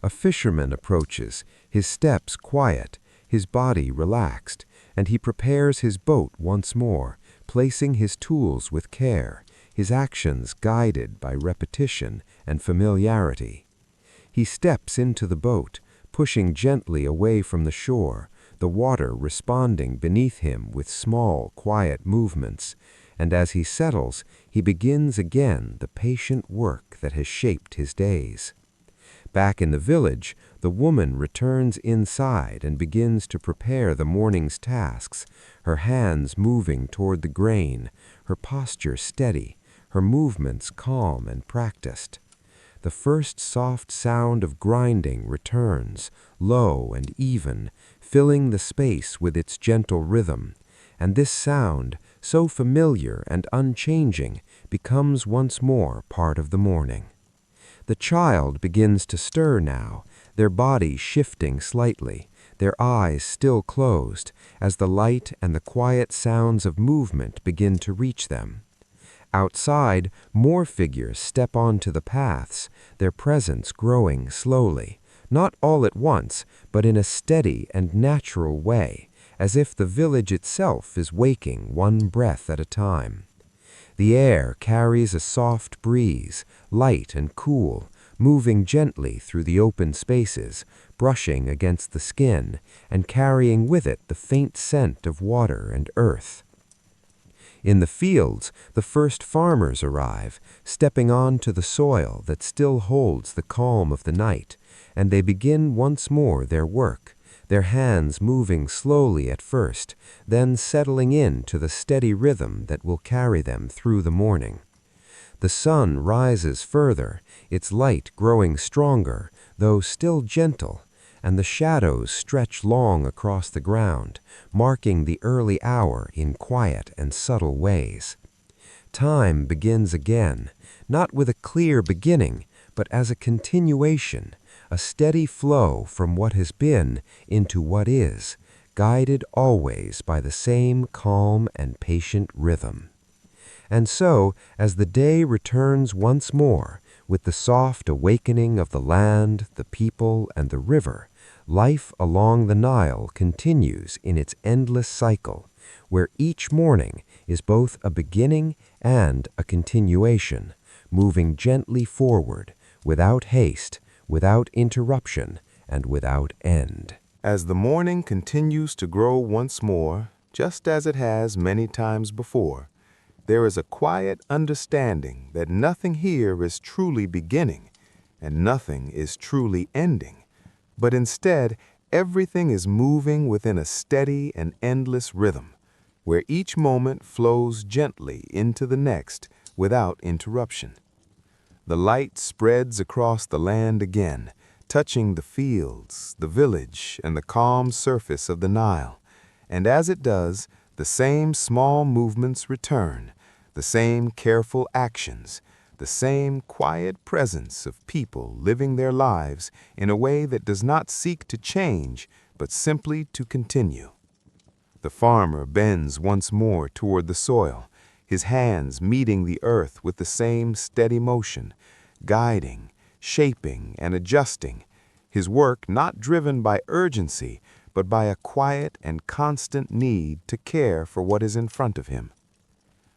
A fisherman approaches, his steps quiet, his body relaxed, and he prepares his boat once more, placing his tools with care, his actions guided by repetition and familiarity. He steps into the boat, pushing gently away from the shore, the water responding beneath him with small, quiet movements, and as he settles, he begins again the patient work that has shaped his days. Back in the village, the woman returns inside and begins to prepare the morning's tasks, her hands moving toward the grain, her posture steady, her movements calm and practiced. The first soft sound of grinding returns, low and even, filling the space with its gentle rhythm, and this sound, so familiar and unchanging, becomes once more part of the morning. The child begins to stir now, their body shifting slightly, their eyes still closed, as the light and the quiet sounds of movement begin to reach them. Outside, more figures step onto the paths, their presence growing slowly, not all at once, but in a steady and natural way, as if the village itself is waking one breath at a time. The air carries a soft breeze, light and cool, moving gently through the open spaces, brushing against the skin, and carrying with it the faint scent of water and earth. In the fields, the first farmers arrive, stepping onto the soil that still holds the calm of the night, and they begin once more their work, their hands moving slowly at first, then settling into the steady rhythm that will carry them through the morning. The sun rises further, its light growing stronger, though still gentle, and the shadows stretch long across the ground, marking the early hour in quiet and subtle ways. Time begins again, not with a clear beginning, but as a continuation, a steady flow from what has been into what is, guided always by the same calm and patient rhythm. And so, as the day returns once more, with the soft awakening of the land, the people, and the river, life along the Nile continues in its endless cycle, where each morning is both a beginning and a continuation, moving gently forward, without haste, without interruption, and without end. As the morning continues to grow once more, just as it has many times before, there is a quiet understanding that nothing here is truly beginning and nothing is truly ending, but instead everything is moving within a steady and endless rhythm, where each moment flows gently into the next without interruption. The light spreads across the land again, touching the fields, the village, and the calm surface of the Nile, and as it does, the same small movements return, the same careful actions, the same quiet presence of people living their lives in a way that does not seek to change, but simply to continue. The farmer bends once more toward the soil, his hands meeting the earth with the same steady motion, guiding, shaping, and adjusting, his work not driven by urgency, but by a quiet and constant need to care for what is in front of him.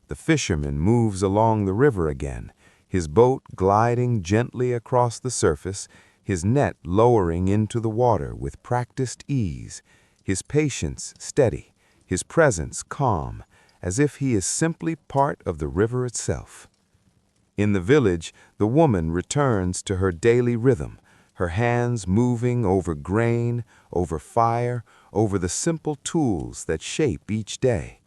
The fisherman moves along the river again, his boat gliding gently across the surface, his net lowering into the water with practiced ease, his patience steady, his presence calm, as if he is simply part of the river itself. In the village, the woman returns to her daily rhythm, her hands moving over grain, over fire, over the simple tools that shape each day.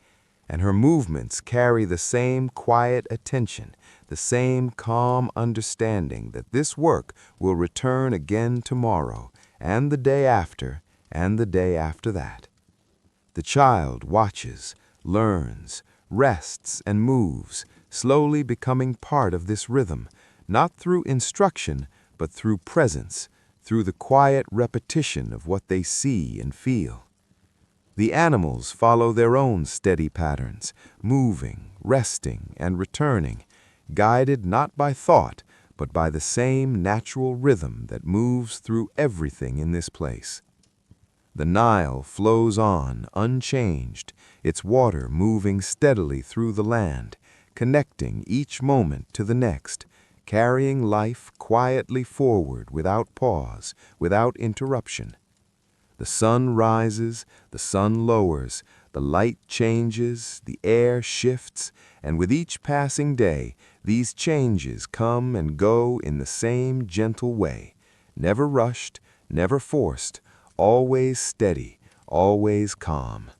And her movements carry the same quiet attention, the same calm understanding that this work will return again tomorrow, and the day after, and the day after that. The child watches, learns, rests, and moves, slowly becoming part of this rhythm, not through instruction, but through presence, through the quiet repetition of what they see and feel. The animals follow their own steady patterns, moving, resting, and returning, guided not by thought, but by the same natural rhythm that moves through everything in this place. The Nile flows on, unchanged, its water moving steadily through the land, connecting each moment to the next, carrying life quietly forward without pause, without interruption. The sun rises, the sun lowers, the light changes, the air shifts, and with each passing day, these changes come and go in the same gentle way, never rushed, never forced, always steady, always calm.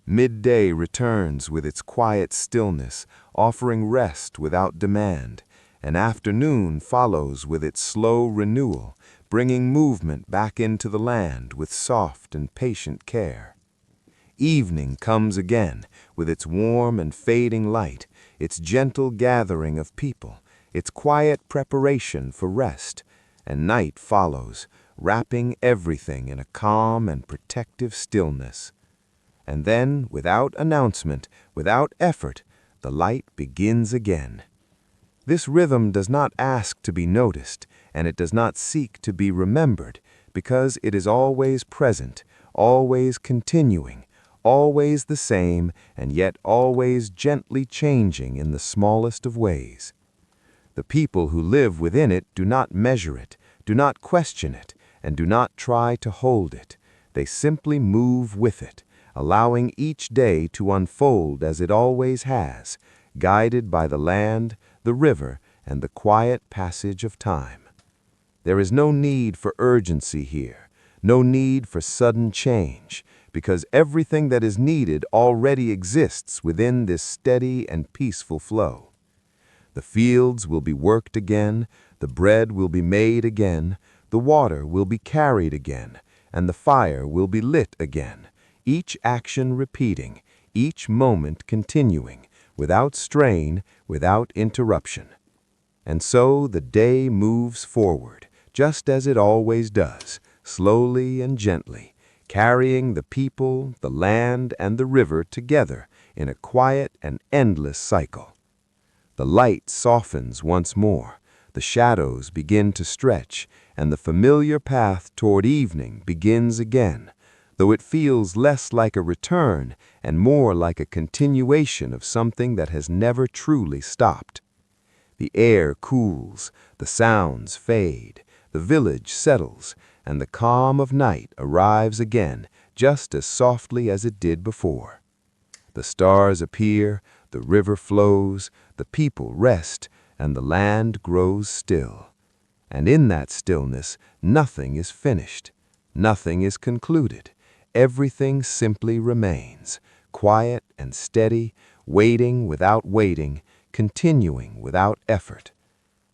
Midday returns with its quiet stillness, offering rest without demand, and afternoon follows with its slow renewal, bringing movement back into the land with soft and patient care. Evening comes again with its warm and fading light, its gentle gathering of people, its quiet preparation for rest, and night follows, wrapping everything in a calm and protective stillness. And then, without announcement, without effort, the light begins again. This rhythm does not ask to be noticed, and it does not seek to be remembered, because it is always present, always continuing, always the same, and yet always gently changing in the smallest of ways. The people who live within it do not measure it, do not question it, and do not try to hold it. They simply move with it, allowing each day to unfold as it always has, guided by the land, the river, and the quiet passage of time. There is no need for urgency here, no need for sudden change, because everything that is needed already exists within this steady and peaceful flow. The fields will be worked again, the bread will be made again, the water will be carried again, and the fire will be lit again, each action repeating, each moment continuing, without strain, without interruption. And so the day moves forward, just as it always does, slowly and gently, carrying the people, the land, and the river together in a quiet and endless cycle. The light softens once more, the shadows begin to stretch, and the familiar path toward evening begins again, though it feels less like a return and more like a continuation of something that has never truly stopped. The air cools, the sounds fade, the village settles, and the calm of night arrives again just as softly as it did before. The stars appear, the river flows, the people rest, and the land grows still. And in that stillness, nothing is finished, nothing is concluded. Everything simply remains, quiet and steady, waiting without waiting, continuing without effort.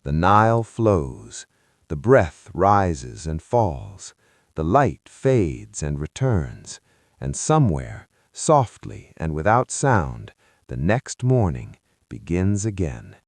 The Nile flows, the breath rises and falls, the light fades and returns, and somewhere, softly and without sound, the next morning begins again.